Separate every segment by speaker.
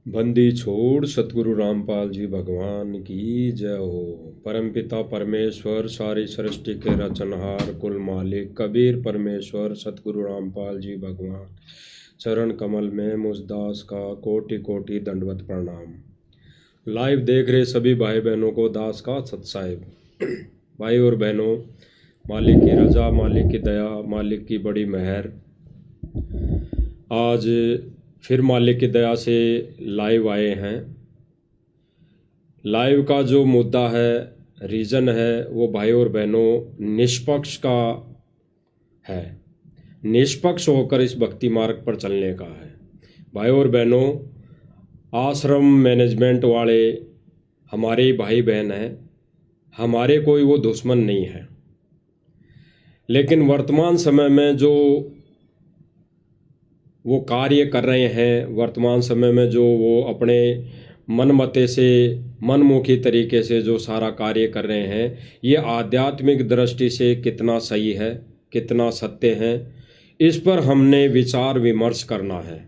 Speaker 1: बंदी छोड़ सतगुरु रामपाल जी भगवान की जय हो। परमपिता परमेश्वर सारी सृष्टि के रचनहार कुल मालिक कबीर परमेश्वर सतगुरु रामपाल जी भगवान चरण कमल में मुझ दास का कोटि कोटि दंडवत प्रणाम। लाइव देख रहे सभी भाई बहनों को दास का सत साहिब। भाई और बहनों, मालिक की रजा, मालिक की दया, मालिक की बड़ी मेहर, आज फिर मालिक की दया से लाइव आए हैं। लाइव का जो मुद्दा है, रीज़न है, वो भाई और बहनों निष्पक्ष का है। निष्पक्ष होकर इस भक्ति मार्ग पर चलने का है। भाई और बहनों, आश्रम मैनेजमेंट वाले हमारे ही भाई बहन हैं, हमारे कोई वो दुश्मन नहीं है। लेकिन वर्तमान समय में जो वो कार्य कर रहे हैं, वर्तमान समय में जो वो अपने मनमते से, मनमुखी तरीके से जो सारा कार्य कर रहे हैं, ये आध्यात्मिक दृष्टि से कितना सही है, कितना सत्य है, इस पर हमने विचार विमर्श करना है।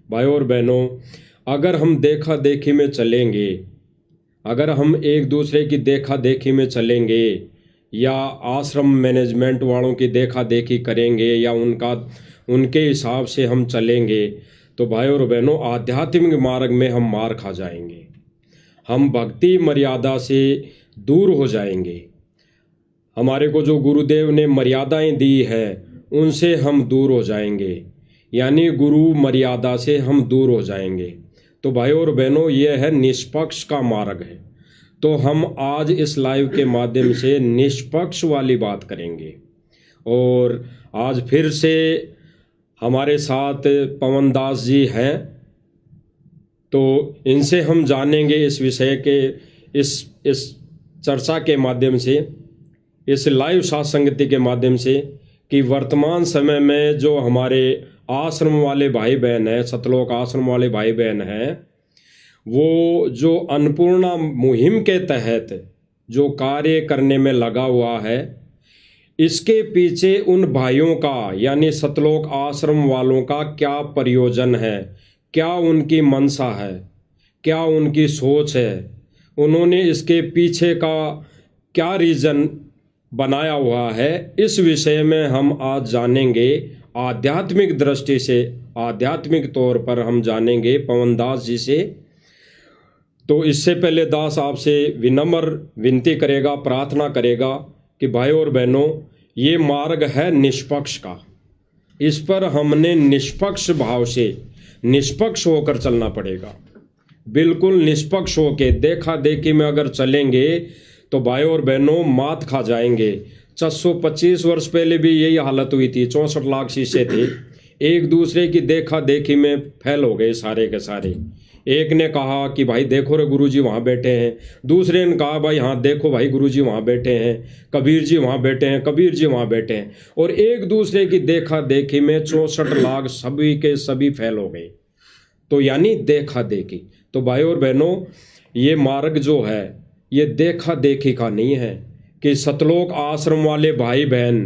Speaker 1: भाई और बहनों, अगर हम देखा देखी में चलेंगे, अगर हम एक दूसरे की देखा देखी में चलेंगे या आश्रम मैनेजमेंट वालों की देखा देखी करेंगे या उनके हिसाब से हम चलेंगे, तो भाई और बहनों आध्यात्मिक मार्ग में हम मार खा जाएंगे। हम भक्ति मर्यादा से दूर हो जाएंगे। हमारे को जो गुरुदेव ने मर्यादाएं दी है उनसे हम दूर हो जाएंगे, यानी गुरु मर्यादा से हम दूर हो जाएंगे। तो भाई और बहनों, ये है निष्पक्ष का मार्ग है। तो हम आज इस लाइव के माध्यम से निष्पक्ष वाली बात करेंगे। और आज फिर से हमारे साथ पवन दास जी हैं, तो इनसे हम जानेंगे इस विषय के, इस चर्चा के माध्यम से, इस लाइव सत्संगति के माध्यम से, कि वर्तमान समय में जो हमारे आश्रम वाले भाई बहन हैं, सतलोक आश्रम वाले भाई बहन हैं, वो जो अन्नपूर्णा मुहिम के तहत जो कार्य करने में लगा हुआ है, इसके पीछे उन भाइयों का, यानी सतलोक आश्रम वालों का क्या प्रयोजन है, क्या उनकी मनसा है, क्या उनकी सोच है, उन्होंने इसके पीछे का क्या रीज़न बनाया हुआ है, इस विषय में हम आज जानेंगे। आध्यात्मिक दृष्टि से, आध्यात्मिक तौर पर हम जानेंगे पवन दास जी से। तो इससे पहले दास आपसे विनम्र विनती करेगा, प्रार्थना करेगा कि भाई और बहनों, ये मार्ग है निष्पक्ष का। इस पर हमने निष्पक्ष भाव से, निष्पक्ष होकर चलना पड़ेगा। बिल्कुल निष्पक्ष होके, देखा देखी में अगर चलेंगे तो भाई और बहनों मात खा जाएंगे। 425 वर्ष पहले भी यही हालत हुई थी। 64 लाख शीशे थे, एक दूसरे की देखा देखी में फैल हो गए सारे के सारे। एक ने कहा कि भाई देखो रे गुरुजी वहाँ बैठे हैं, दूसरे ने कहा भाई हाँ देखो भाई गुरुजी वहाँ बैठे हैं, कबीर जी वहाँ बैठे हैं, कबीर जी वहाँ बैठे हैं, और एक दूसरे की देखा देखी में 64 लाख सभी के सभी फैल हो गए। तो यानी देखा देखी। तो भाई और बहनों, ये मार्ग जो है ये देखा देखी का नहीं है, कि सतलोक आश्रम वाले भाई बहन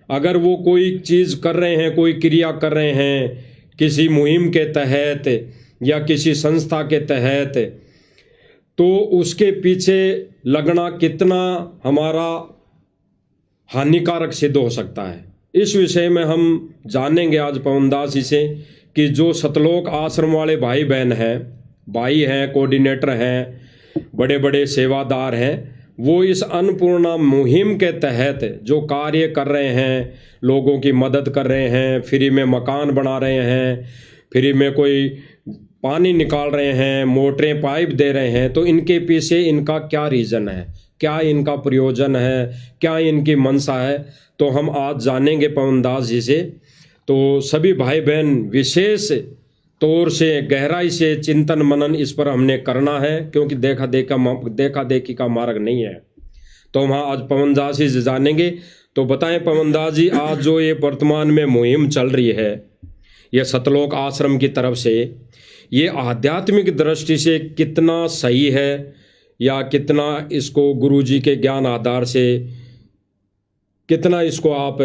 Speaker 1: अगर वो कोई चीज़ कर रहे हैं, कोई क्रिया कर रहे हैं किसी मुहिम के तहत या किसी संस्था के तहत, तो उसके पीछे लगना कितना हमारा हानिकारक सिद्ध हो सकता है, इस विषय में हम जानेंगे आज पवन दास जी से। कि जो सतलोक आश्रम वाले भाई बहन हैं, भाई हैं, कोऑर्डिनेटर हैं, बड़े बड़े सेवादार हैं, वो इस अन्नपूर्णा मुहिम के तहत जो कार्य कर रहे हैं, लोगों की मदद कर रहे हैं, फ्री में मकान बना रहे हैं, फ्री में कोई पानी निकाल रहे हैं, मोटरें पाइप दे रहे हैं, तो इनके पीछे इनका क्या रीज़न है, क्या इनका प्रयोजन है, क्या इनकी मनसा है, तो हम आज जानेंगे पवन दास जी से। तो सभी भाई बहन विशेष तौर से, गहराई से चिंतन मनन इस पर हमने करना है, क्योंकि देखा देखी का मार्ग नहीं है। तो हम आज पवन दास जी से जानेंगे। तो बताएं पवन दास जी, आज जो ये वर्तमान में मुहिम चल रही है, ये सतलोक आश्रम की तरफ से, ये आध्यात्मिक दृष्टि से कितना सही है, या कितना इसको गुरुजी के ज्ञान आधार से कितना इसको आप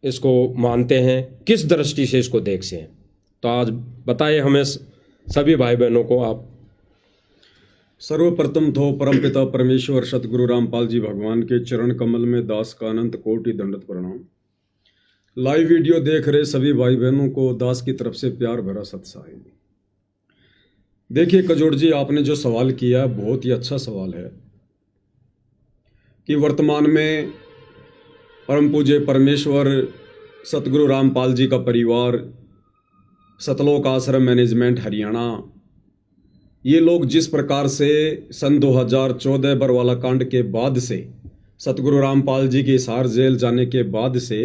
Speaker 1: इसको मानते हैं, किस दृष्टि से इसको देखते हैं? तो आज बताइए हमें सभी भाई बहनों को आप।
Speaker 2: सर्वप्रथम तो परमपिता परमेश्वर सतगुरु रामपाल जी भगवान के चरण कमल में दास का अनंत कोटि दंडवत प्रणाम। लाइव वीडियो देख रहे सभी भाई बहनों को दास की तरफ से प्यार भरा सत्साई। देखिए कजोड़ जी, आपने जो सवाल किया बहुत ही अच्छा सवाल है कि वर्तमान में परम पूज्य परमेश्वर सतगुरु रामपाल जी का परिवार, सतलोक आश्रम मैनेजमेंट हरियाणा, ये लोग जिस प्रकार से सन 2014 बरवाला कांड के बाद से, सतगुरु रामपाल जी की हिसार जेल जाने के बाद से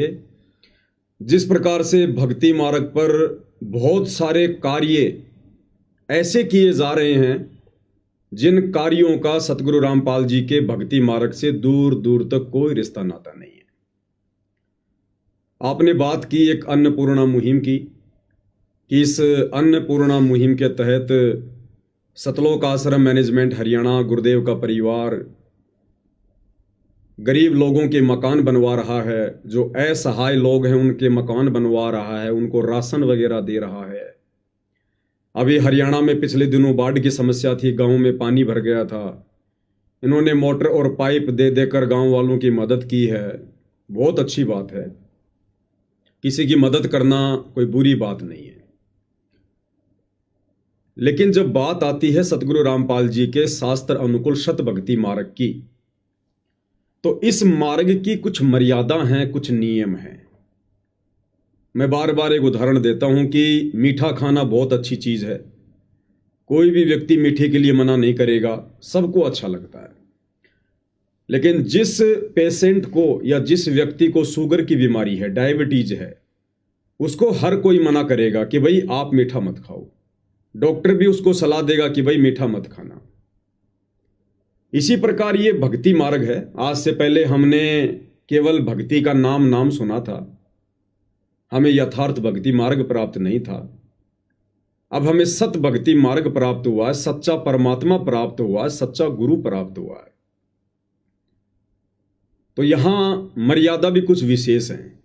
Speaker 2: जिस प्रकार से भक्ति मार्ग पर बहुत सारे कार्य ऐसे किए जा रहे हैं जिन कार्यों का सतगुरु रामपाल जी के भक्ति मार्ग से दूर दूर तक कोई रिश्ता नाता नहीं है। आपने बात की एक अन्नपूर्णा मुहिम की कि इस अन्नपूर्णा मुहिम के तहत सतलोक आश्रम मैनेजमेंट हरियाणा, गुरुदेव का परिवार गरीब लोगों के मकान बनवा रहा है, जो असहाय लोग हैं उनके मकान बनवा रहा है, उनको राशन वगैरह दे रहा है। अभी हरियाणा में पिछले दिनों बाढ़ की समस्या थी, गांव में पानी भर गया था, इन्होंने मोटर और पाइप दे देकर गांव वालों की मदद की है। बहुत अच्छी बात है, किसी की मदद करना कोई बुरी बात नहीं है। लेकिन जब बात आती है सतगुरु रामपाल जी के शास्त्र अनुकूल शत भक्ति मार्ग की, तो इस मार्ग की कुछ मर्यादा हैं, कुछ नियम हैं। मैं बार बार एक उदाहरण देता हूं कि मीठा खाना बहुत अच्छी चीज है, कोई भी व्यक्ति मीठे के लिए मना नहीं करेगा, सबको अच्छा लगता है। लेकिन जिस पेशेंट को या जिस व्यक्ति को शुगर की बीमारी है, डायबिटीज है, उसको हर कोई मना करेगा कि भाई आप मीठा मत खाओ। डॉक्टर भी उसको सलाह देगा कि भाई मीठा मत खाना। इसी प्रकार ये भक्ति मार्ग है। आज से पहले हमने केवल भक्ति का नाम सुना था, हमें यथार्थ भक्ति मार्ग प्राप्त नहीं था। अब हमें सत भक्ति मार्ग प्राप्त हुआ है, सच्चा परमात्मा प्राप्त हुआ है, सच्चा गुरु प्राप्त हुआ है। तो यहां मर्यादा भी कुछ विशेष हैं।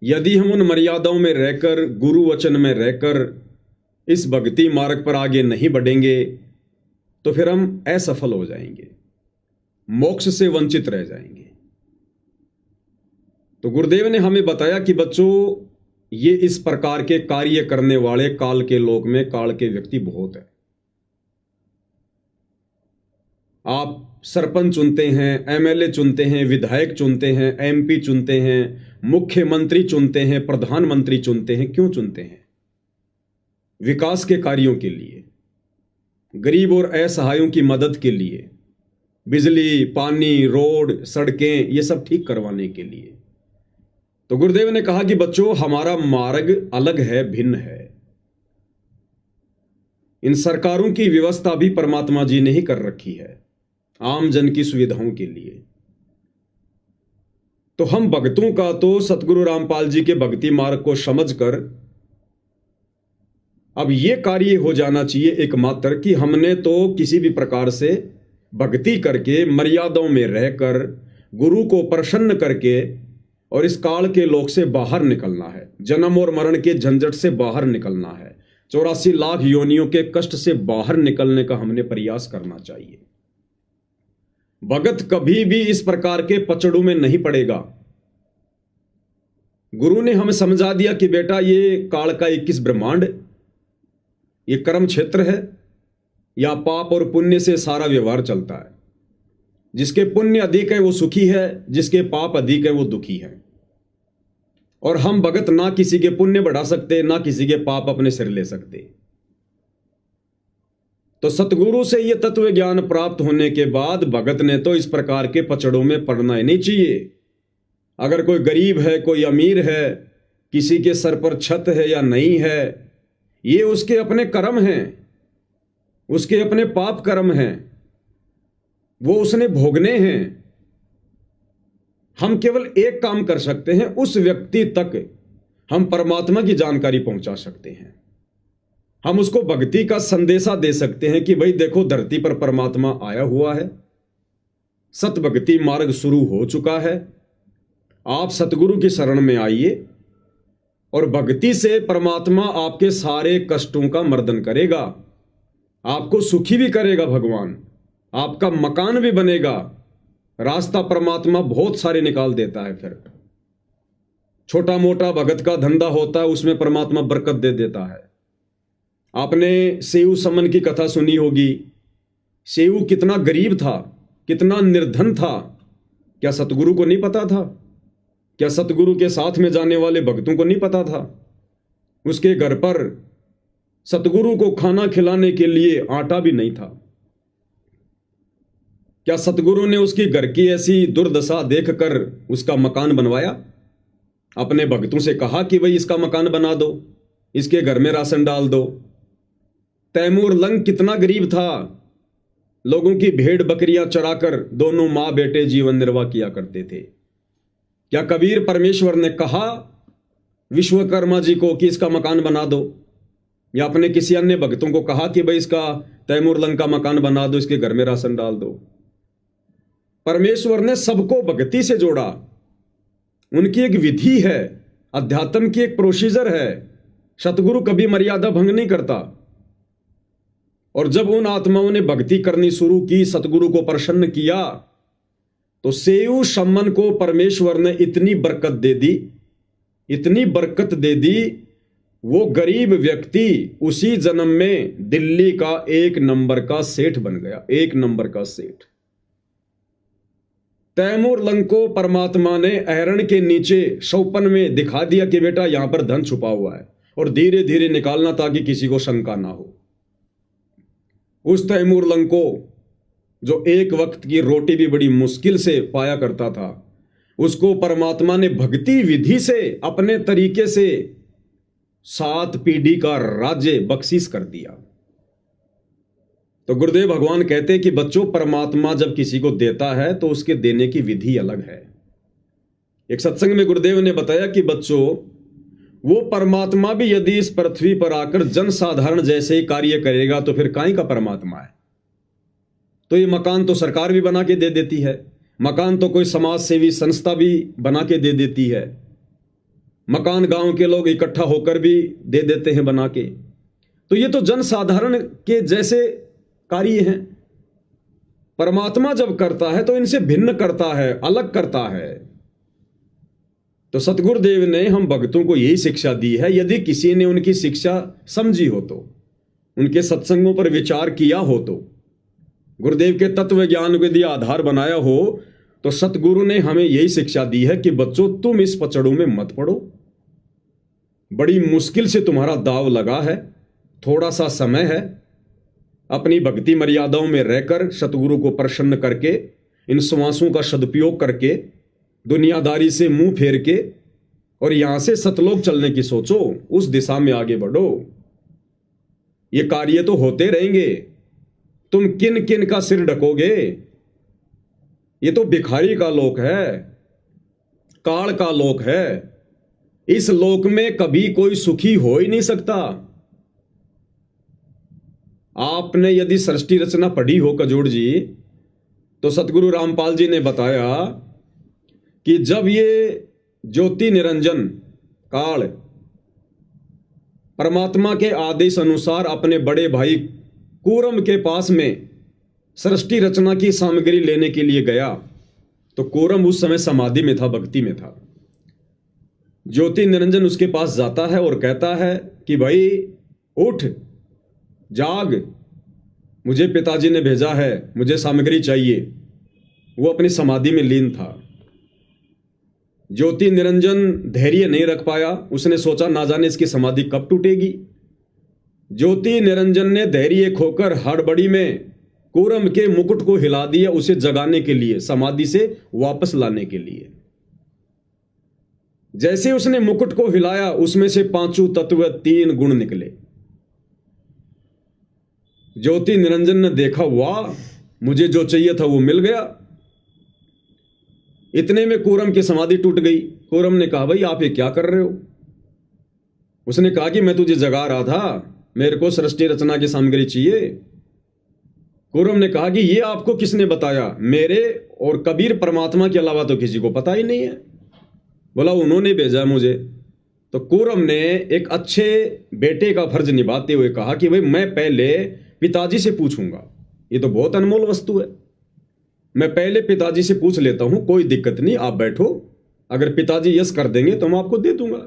Speaker 2: यदि हम उन मर्यादाओं में रहकर, गुरु वचन में रहकर इस भक्ति मार्ग पर आगे नहीं बढ़ेंगे तो फिर हम असफल हो जाएंगे, मोक्ष से वंचित रह जाएंगे। तो गुरुदेव ने हमें बताया कि बच्चों, ये इस प्रकार के कार्य करने वाले काल के लोक में काल के व्यक्ति बहुत है। आप सरपंच चुनते हैं, एमएलए चुनते हैं, विधायक चुनते हैं, एमपी चुनते हैं, मुख्यमंत्री चुनते हैं, प्रधानमंत्री चुनते हैं। क्यों चुनते हैं? विकास के कार्यों के लिए, गरीब और असहायों की मदद के लिए, बिजली, पानी, रोड, सड़कें, ये सब ठीक करवाने के लिए। तो गुरुदेव ने कहा कि बच्चों, हमारा मार्ग अलग है, भिन्न है। इन सरकारों की व्यवस्था भी परमात्मा जी ने ही कर रखी है आम जन की सुविधाओं के लिए। तो हम भक्तों का तो सतगुरु रामपाल जी के भक्ति मार्ग को समझकर अब ये कार्य हो जाना चाहिए एकमात्र कि हमने तो किसी भी प्रकार से भक्ति करके, मर्यादाओं में रहकर, गुरु को प्रसन्न करके और इस काल के लोक से बाहर निकलना है, जन्म और मरण के झंझट से बाहर निकलना है, 84 लाख योनियों के कष्ट से बाहर निकलने का हमने प्रयास करना चाहिए। भगत कभी भी इस प्रकार के पचड़ों में नहीं पड़ेगा। गुरु ने हमें समझा दिया कि बेटा, ये काल का 21 ब्रह्मांड, ये कर्म क्षेत्र है, या पाप और पुण्य से सारा व्यवहार चलता है। जिसके पुण्य अधिक है वो सुखी है, जिसके पाप अधिक है वो दुखी है। और हम भगत ना किसी के पुण्य बढ़ा सकते, ना किसी के पाप अपने सिर ले सकते। तो सतगुरु से ये तत्व ज्ञान प्राप्त होने के बाद भगत ने तो इस प्रकार के पचड़ों में पड़ना ही नहीं चाहिए। अगर कोई गरीब है, कोई अमीर है, किसी के सर पर छत है या नहीं है, ये उसके अपने कर्म हैं, उसके अपने पाप कर्म हैं, वो उसने भोगने हैं। हम केवल एक काम कर सकते हैं, उस व्यक्ति तक हम परमात्मा की जानकारी पहुंचा सकते हैं। हम उसको भक्ति का संदेशा दे सकते हैं कि भाई देखो, धरती पर परमात्मा आया हुआ है, सत भक्ति मार्ग शुरू हो चुका है, आप सतगुरु की शरण में आइए और भक्ति से परमात्मा आपके सारे कष्टों का मर्दन करेगा, आपको सुखी भी करेगा भगवान, आपका मकान भी बनेगा। रास्ता परमात्मा बहुत सारे निकाल देता है। फिर छोटा मोटा भगत का धंधा होता है, उसमें परमात्मा बरकत दे देता है। आपने सेऊ समन की कथा सुनी होगी। सेऊ कितना गरीब था, कितना निर्धन था, क्या सतगुरु को नहीं पता था? क्या सतगुरु के साथ में जाने वाले भक्तों को नहीं पता था? उसके घर पर सतगुरु को खाना खिलाने के लिए आटा भी नहीं था। क्या सतगुरु ने उसकी घर की ऐसी दुर्दशा देखकर उसका मकान बनवाया? अपने भक्तों से कहा कि भाई इसका मकान बना दो, इसके घर में राशन डाल दो। तैमूर लंग कितना गरीब था, लोगों की भेड़ बकरियां चराकर दोनों मां बेटे जीवन निर्वाह किया करते थे। क्या कबीर परमेश्वर ने कहा विश्वकर्मा जी को कि इसका मकान बना दो, या अपने किसी अन्य भक्तों को कहा कि भाई इसका तैमूर लंग का मकान बना दो, इसके घर में राशन डाल दो? परमेश्वर ने सबको भक्ति से जोड़ा। उनकी एक विधि है, अध्यात्म की एक प्रोसीजर है। सतगुरु कभी मर्यादा भंग नहीं करता। और जब उन आत्माओं ने भक्ति करनी शुरू की, सतगुरु को प्रसन्न किया, तो सेऊ सम्मन को परमेश्वर ने इतनी बरकत दे दी, इतनी बरकत दे दी, वो गरीब व्यक्ति उसी जन्म में दिल्ली का 1 नंबर का सेठ बन गया। 1 नंबर का सेठ। तैमूर लंग को परमात्मा ने अहरण के नीचे शौपन में दिखा दिया कि बेटा यहां पर धन छुपा हुआ है, और धीरे धीरे निकालना ताकि किसी को शंका ना हो। उस तैमूर लंग को, जो एक वक्त की रोटी भी बड़ी मुश्किल से पाया करता था, उसको परमात्मा ने भक्ति विधि से अपने तरीके से 7 पीढ़ी का राज्य बख्शीश कर दिया। तो गुरुदेव भगवान कहते हैं कि बच्चों, परमात्मा जब किसी को देता है तो उसके देने की विधि अलग है। एक सत्संग में गुरुदेव ने बताया कि बच्चों, वो परमात्मा भी यदि इस पृथ्वी पर आकर जनसाधारण जैसे ही कार्य करेगा तो फिर काहे का परमात्मा है? तो ये मकान तो सरकार भी बना के दे देती है, मकान तो कोई समाज सेवी संस्था भी बना के दे देती है, मकान गांव के लोग इकट्ठा होकर भी दे देते हैं बना के। तो ये तो जनसाधारण के जैसे कार्य हैं। परमात्मा जब करता है तो इनसे भिन्न करता है, अलग करता है। तो सतगुरुदेव ने हम भक्तों को यही शिक्षा दी है। यदि किसी ने उनकी शिक्षा समझी हो तो, उनके सत्संगों पर विचार किया हो तो, गुरुदेव के तत्व ज्ञान को यदि आधार बनाया हो, तो सतगुरु ने हमें यही शिक्षा दी है कि बच्चों, तुम इस पचड़ों में मत पड़ो। बड़ी मुश्किल से तुम्हारा दाव लगा है, थोड़ा सा समय है। अपनी भक्ति मर्यादाओं में रहकर सतगुरु को प्रसन्न करके, इन श्वासों का सदुपयोग करके, दुनियादारी से मुंह फेर के, और यहां से सतलोक चलने की सोचो, उस दिशा में आगे बढ़ो। ये कार्य तो होते रहेंगे। तुम किन किन का सिर ढकोगे? ये तो भिखारी का लोक है, काल का लोक है। इस लोक में कभी कोई सुखी हो ही नहीं सकता। आपने यदि सृष्टि रचना पढ़ी हो कजोड़ जी, तो सतगुरु रामपाल जी ने बताया कि जब ये ज्योति निरंजन काल परमात्मा के आदेश अनुसार अपने बड़े भाई कूरम के पास में सृष्टि रचना की सामग्री लेने के लिए गया, तो कूरम उस समय समाधि में था, भक्ति में था। ज्योति निरंजन उसके पास जाता है और कहता है कि भाई उठ, जाग, मुझे पिताजी ने भेजा है, मुझे सामग्री चाहिए। वो अपनी समाधि में लीन था। ज्योति निरंजन धैर्य नहीं रख पाया। उसने सोचा ना जाने इसकी समाधि कब टूटेगी। ज्योति निरंजन ने धैर्य खोकर हड़बड़ी में कूरम के मुकुट को हिला दिया, उसे जगाने के लिए, समाधि से वापस लाने के लिए। जैसे उसने मुकुट को हिलाया, उसमें से 5 तत्व 3 गुण निकले। ज्योति निरंजन ने देखा, वाह, मुझे जो चाहिए था वो मिल गया। इतने में कूरम की समाधि टूट गई। कूरम ने कहा, भाई आप ये क्या कर रहे हो? उसने कहा कि मैं तुझे जगा रहा था, मेरे को सृष्टि रचना की सामग्री चाहिए। कूरम ने कहा कि ये आपको किसने बताया? मेरे और कबीर परमात्मा के अलावा तो किसी को पता ही नहीं है। बोला, उन्होंने भेजा मुझे। तो कूरम ने एक अच्छे बेटे का फर्ज निभाते हुए कहा कि भाई मैं पहले पिताजी से पूछूंगा, ये तो बहुत अनमोल वस्तु है, मैं पहले पिताजी से पूछ लेता हूं, कोई दिक्कत नहीं, आप बैठो, अगर पिताजी यस कर देंगे तो मैं आपको दे दूंगा।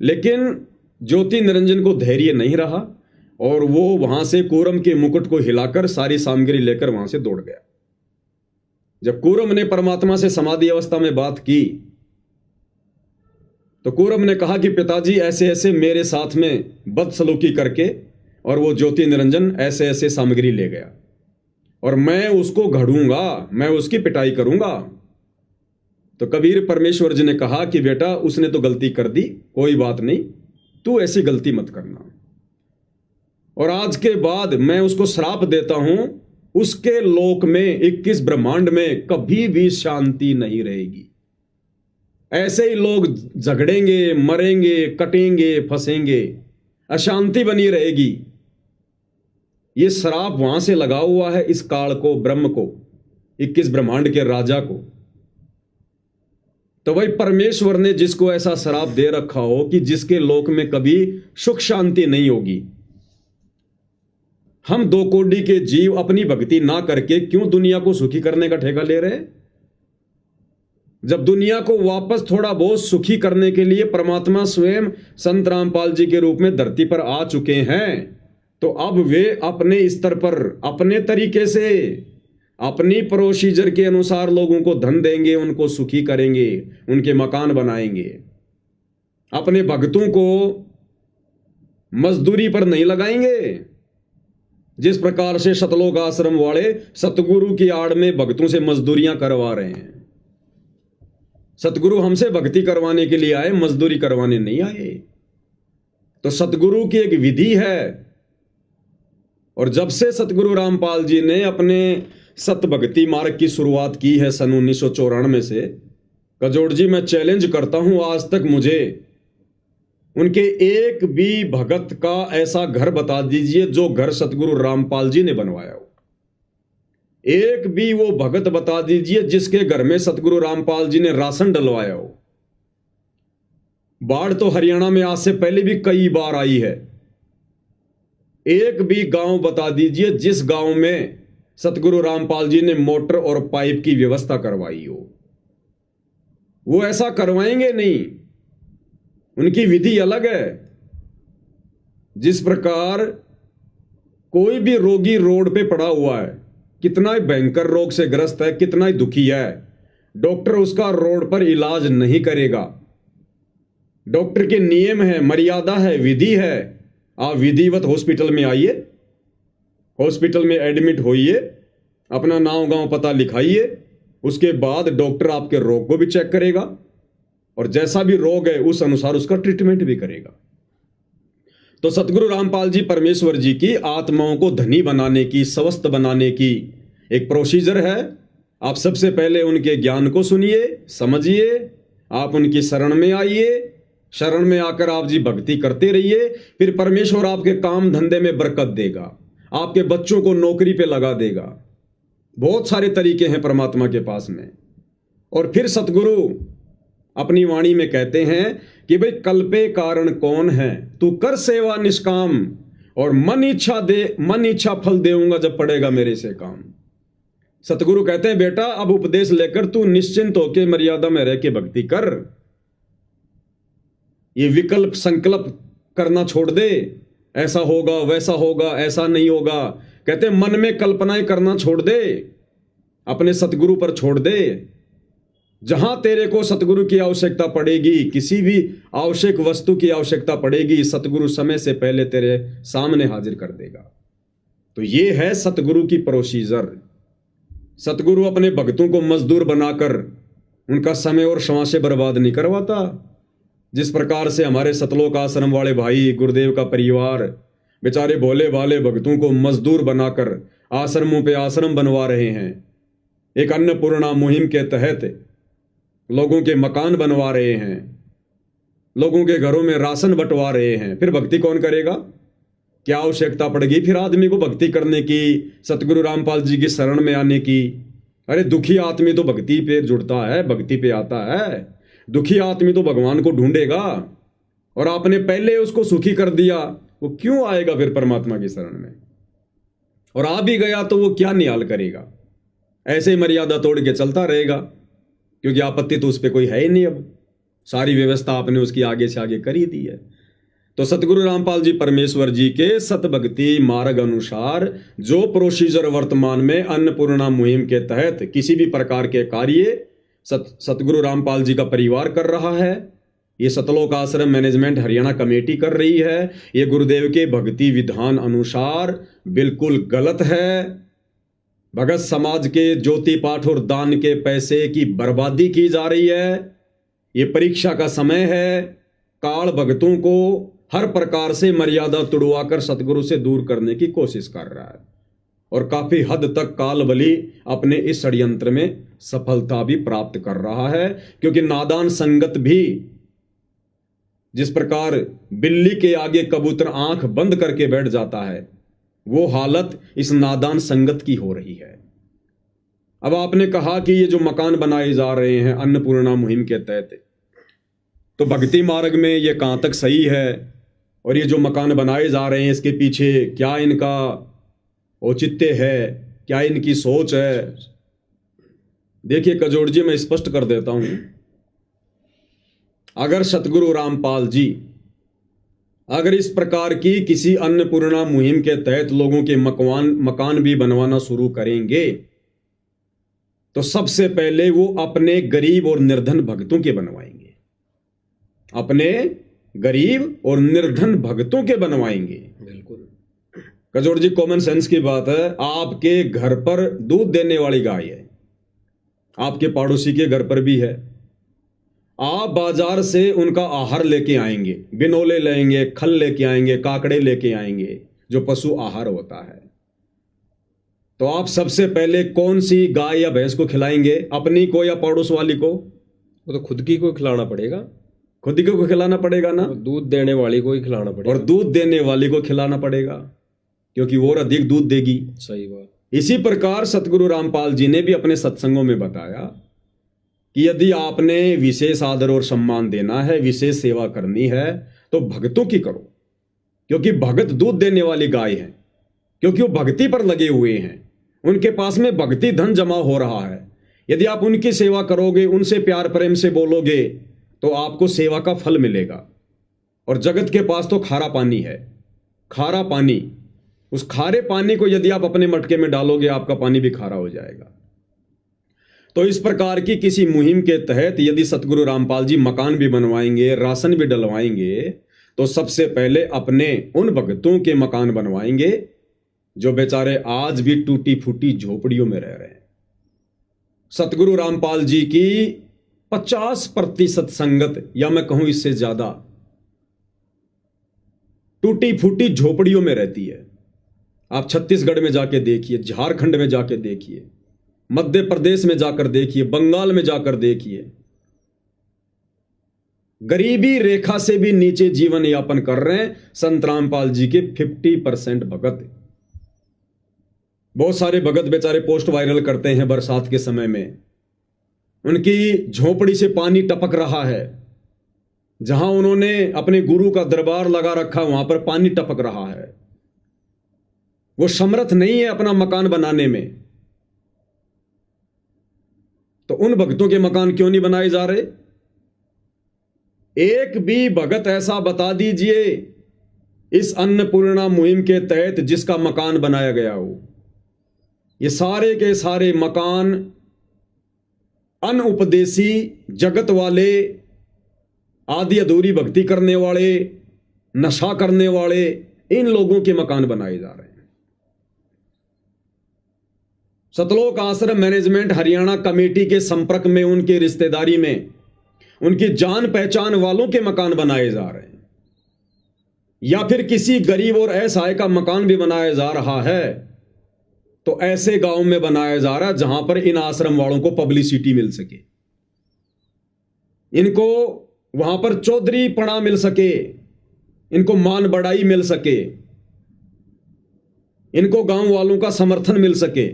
Speaker 2: लेकिन ज्योति निरंजन को धैर्य नहीं रहा और वो वहां से कूरम के मुकुट को हिलाकर सारी सामग्री लेकर वहां से दौड़ गया। जब कूरम ने परमात्मा से समाधि अवस्था में बात की तो कूरम ने कहा कि पिताजी ऐसे ऐसे मेरे साथ में बदसलूकी करके और वो ज्योति निरंजन ऐसे ऐसे सामग्री ले गया और मैं उसको घड़ूंगा, मैं उसकी पिटाई करूंगा। तो कबीर परमेश्वर जी ने कहा कि बेटा उसने तो गलती कर दी, कोई बात नहीं, तू ऐसी गलती मत करना, और आज के बाद मैं उसको श्राप देता हूं, उसके लोक में 21 ब्रह्मांड में कभी भी शांति नहीं रहेगी। ऐसे ही लोग झगड़ेंगे, मरेंगे, कटेंगे, फंसेंगे, अशांति बनी रहेगी। ये श्राप वहां से लगा हुआ है इस काल को, ब्रह्म को, 21 ब्रह्मांड के राजा को। तो भाई परमेश्वर ने जिसको ऐसा श्राप दे रखा हो कि जिसके लोक में कभी सुख शांति नहीं होगी, हम 2 कोटि के जीव अपनी भक्ति ना करके क्यों दुनिया को सुखी करने का ठेका ले रहे? जब दुनिया को वापस थोड़ा बहुत सुखी करने के लिए परमात्मा स्वयं संत रामपाल जी के रूप में धरती पर आ चुके हैं, तो अब वे अपने स्तर पर, अपने तरीके से, अपनी प्रोसीजर के अनुसार लोगों को धन देंगे, उनको सुखी करेंगे, उनके मकान बनाएंगे। अपने भक्तों को मजदूरी पर नहीं लगाएंगे। जिस प्रकार से सतलोक आश्रम वाले सतगुरु की आड़ में भक्तों से मजदूरियां करवा रहे हैं। सतगुरु हमसे भक्ति करवाने के लिए आए, मजदूरी करवाने नहीं आए। तो सतगुरु की एक विधि है, और जब से सतगुरु रामपाल जी ने अपने सत भक्ति मार्ग की शुरुआत की है सन 1994 से, कजोड़ जी मैं चैलेंज करता हूं, आज तक मुझे उनके एक भी भगत का ऐसा घर बता दीजिए जो घर सतगुरु रामपाल जी ने बनवाया हो। एक भी वो भगत बता दीजिए जिसके घर में सतगुरु रामपाल जी ने राशन डलवाया हो। बाढ़ तो हरियाणा में आज से पहले भी कई बार आई है। एक भी गांव बता दीजिए जिस गांव में सतगुरु रामपाल जी ने मोटर और पाइप की व्यवस्था करवाई हो। वो ऐसा करवाएंगे नहीं, उनकी विधि अलग है। जिस प्रकार कोई भी रोगी रोड पे पड़ा हुआ है, कितना ही भयंकर रोग से ग्रस्त है, कितना ही दुखी है, डॉक्टर उसका रोड पर इलाज नहीं करेगा। डॉक्टर के नियम है, मर्यादा है, विधि है। आप विधिवत हॉस्पिटल में आइए, हॉस्पिटल में एडमिट होइए, अपना नाम गांव पता लिखाइए, उसके बाद डॉक्टर आपके रोग को भी चेक करेगा और जैसा भी रोग है उस अनुसार उसका ट्रीटमेंट भी करेगा। तो सतगुरु रामपाल जी परमेश्वर जी की आत्माओं को धनी बनाने की, स्वस्थ बनाने की एक प्रोसीजर है। आप सबसे पहले उनके ज्ञान को सुनिए, समझिए, आप उनकी शरण में आइए, शरण में आकर आप जी भक्ति करते रहिए, फिर परमेश्वर आपके काम धंधे में बरकत देगा, आपके बच्चों को नौकरी पे लगा देगा। बहुत सारे तरीके हैं परमात्मा के पास में। और फिर सतगुरु अपनी वाणी में कहते हैं कि भाई कल्पे कारण कौन है, तू कर सेवा निष्काम और मन इच्छा फल देऊंगा जब पड़ेगा मेरे से काम। सतगुरु कहते हैं बेटा अब उपदेश लेकर तू निश्चिंत होकर मर्यादा में रह के भक्ति कर। ये विकल्प संकल्प करना छोड़ दे, ऐसा होगा वैसा होगा, ऐसा नहीं होगा। कहते हैं मन में कल्पनाएं करना छोड़ दे, अपने सतगुरु पर छोड़ दे। जहां तेरे को सतगुरु की आवश्यकता पड़ेगी, किसी भी आवश्यक वस्तु की आवश्यकता पड़ेगी, सतगुरु समय से पहले तेरे सामने हाजिर कर देगा। तो ये है सतगुरु की प्रोसीजर। सतगुरु अपने भक्तों को मजदूर बनाकर उनका समय और श्वासें बर्बाद नहीं करवाता। जिस प्रकार से हमारे सतलोक आश्रम वाले भाई, गुरुदेव का परिवार बेचारे भोले भाले भक्तों को मजदूर बनाकर आश्रमों पे आश्रम बनवा रहे हैं। एक अन्नपूर्णा मुहिम के तहत लोगों के मकान बनवा रहे हैं, लोगों के घरों में राशन बंटवा रहे हैं। फिर भक्ति कौन करेगा? क्या आवश्यकता पड़ेगी फिर आदमी को भक्ति करने की, सतगुरु रामपाल जी की शरण में आने की? अरे दुखी आदमी तो भक्ति पे जुड़ता है, भक्ति पे आता है। दुखी आदमी तो भगवान को ढूंढेगा, और आपने पहले उसको सुखी कर दिया, वो क्यों आएगा फिर परमात्मा की शरण में? और आ भी गया तो वो क्या निहाल करेगा? ऐसे ही मर्यादा तोड़ के चलता रहेगा, क्योंकि आपत्ति तो उस पर कोई है ही नहीं। अब सारी व्यवस्था आपने उसकी आगे से आगे कर ही दी है। तो सतगुरु रामपाल जी परमेश्वर जी के सतभक्ति मार्ग अनुसार जो प्रोसीजर वर्तमान में अन्नपूर्णा मुहिम के तहत किसी भी प्रकार के कार्य सतगुरु रामपाल जी का परिवार कर रहा है, ये सतलोक आश्रम मैनेजमेंट हरियाणा कमेटी कर रही है, ये गुरुदेव के भक्ति विधान अनुसार बिल्कुल गलत है। भगत समाज के ज्योति पाठ और दान के पैसे की बर्बादी की जा रही है। ये परीक्षा का समय है। काल भक्तों को हर प्रकार से मर्यादा तुड़वाकर सतगुरु से दूर करने की कोशिश कर रहा है, और काफी हद तक काल बली अपने इस षड्यंत्र में सफलता भी प्राप्त कर रहा है। क्योंकि नादान संगत भी, जिस प्रकार बिल्ली के आगे कबूतर आंख बंद करके बैठ जाता है, वो हालत इस नादान संगत की हो रही है। अब आपने कहा कि ये जो मकान बनाए जा रहे हैं अन्नपूर्णा मुहिम के तहत, तो भक्ति मार्ग में ये कहां तक सही है? और ये जो मकान बनाए जा रहे हैं इसके पीछे क्या इनका औचित्य है, क्या इनकी सोच है? देखिए कजोड़ जी, मैं स्पष्ट कर देता हूं, अगर सतगुरु रामपाल जी अगर इस प्रकार की किसी अन्नपूर्णा मुहिम के तहत लोगों के मकान भी बनवाना शुरू करेंगे, तो सबसे पहले वो अपने गरीब और निर्धन भक्तों के बनवाएंगे, अपने गरीब और निर्धन भक्तों के बनवाएंगे।
Speaker 1: बिल्कुल
Speaker 2: कजोड़ जी, कॉमन सेंस की बात है। आपके घर पर दूध देने वाली गाय है, आपके पड़ोसी के घर पर भी है। आप बाजार से उनका आहार लेके आएंगे, बिनोले लेंगे, खल लेके आएंगे, काकड़े लेके आएंगे, जो पशु आहार होता है। तो आप सबसे पहले कौन सी गाय या भैंस को खिलाएंगे? अपनी को या पड़ोस वाली को?
Speaker 1: वो तो खुद की को खिलाना पड़ेगा,
Speaker 2: खुद ही को खिलाना पड़ेगा ना।
Speaker 1: दूध देने वाली को ही खिलाना पड़ेगा,
Speaker 2: और दूध देने वाली को खिलाना पड़ेगा, क्योंकि वो और अधिक दूध देगी।
Speaker 1: सही बात।
Speaker 2: इसी प्रकार सतगुरु रामपाल जी ने भी अपने सत्संगों में बताया कि यदि आपने विशेष आदर और सम्मान देना है, विशेष सेवा करनी है, तो भक्तों की करो, क्योंकि भगत दूध देने वाली गाय है, क्योंकि वो भक्ति पर लगे हुए हैं, उनके पास में भक्ति धन जमा हो रहा है। यदि आप उनकी सेवा करोगे, उनसे प्यार प्रेम से बोलोगे, तो आपको सेवा का फल मिलेगा। और जगत के पास तो खारा पानी है, खारा पानी, उस खारे पानी को यदि आप अपने मटके में डालोगे, आपका पानी भी खारा हो जाएगा। तो इस प्रकार की किसी मुहिम के तहत यदि सतगुरु रामपाल जी मकान भी बनवाएंगे, राशन भी डलवाएंगे, तो सबसे पहले अपने उन भक्तों के मकान बनवाएंगे जो बेचारे आज भी टूटी फूटी झोपड़ियों में रह रहे हैं। सतगुरु रामपाल जी की 50% संगत, या मैं कहूं इससे ज्यादा, टूटी फूटी झोपड़ियों में रहती है। आप छत्तीसगढ़ में जाके देखिए, झारखंड में जाके देखिए, मध्य प्रदेश में जाकर देखिए, बंगाल में जाकर देखिए, गरीबी रेखा से भी नीचे जीवन यापन कर रहे हैं संत रामपाल जी के 50% भगत। बहुत सारे भगत बेचारे पोस्ट वायरल करते हैं बरसात के समय में, उनकी झोपड़ी से पानी टपक रहा है, जहां उन्होंने अपने गुरु का दरबार लगा रखा, वहां पर पानी टपक रहा है। वो समर्थ नहीं है अपना मकान बनाने में, तो उन भक्तों के मकान क्यों नहीं बनाए जा रहे? एक भी भगत ऐसा बता दीजिए इस अन्नपूर्णा मुहिम के तहत जिसका मकान बनाया गया हो। ये सारे के सारे मकान अनउपदेशी, जगत वाले, आधी अधूरी भक्ति करने वाले, नशा करने वाले, इन लोगों के मकान बनाए जा रहे हैं। सतलोक आश्रम मैनेजमेंट हरियाणा कमेटी के संपर्क में, उनके रिश्तेदारी में, उनकी जान पहचान वालों के मकान बनाए जा रहे हैं, या फिर किसी गरीब और असहाय का मकान भी बनाया जा रहा है, तो ऐसे गांव में बनाया जा रहा है जहां पर इन आश्रम वालों को पब्लिसिटी मिल सके, इनको वहां पर चौधरी पड़ा मिल सके, इनको मान बढ़ाई मिल सके, इनको गांव वालों का समर्थन मिल सके,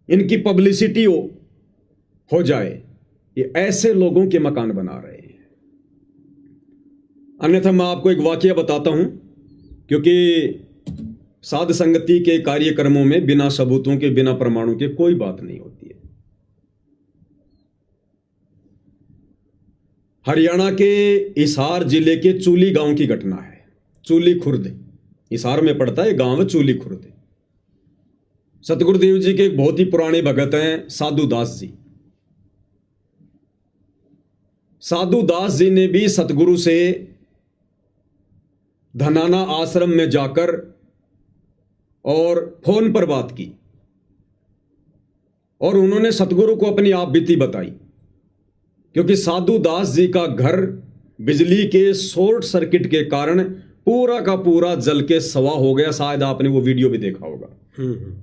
Speaker 2: इनकी पब्लिसिटी हो जाए। ये ऐसे लोगों के मकान बना रहे हैं। अन्यथा मैं आपको एक वाकया बताता हूं, क्योंकि साध संगति के कार्यक्रमों में बिना सबूतों के, बिना प्रमाणों के कोई बात नहीं होती है। हरियाणा के हिसार जिले के चूली गांव की घटना है। चूली खुर्द हिसार में पड़ता है गांव, चूली खुर्द। सतगुरुदेव जी के एक बहुत ही पुराने भगत हैं साधु दास जी। साधु दास जी ने भी सतगुरु से धनाना आश्रम में जाकर और फोन पर बात की और उन्होंने सतगुरु को अपनी आप बीती बताई, क्योंकि साधु दास जी का घर बिजली के शॉर्ट सर्किट के कारण पूरा का पूरा जल के सवा हो गया। शायद आपने वो वीडियो भी देखा होगा,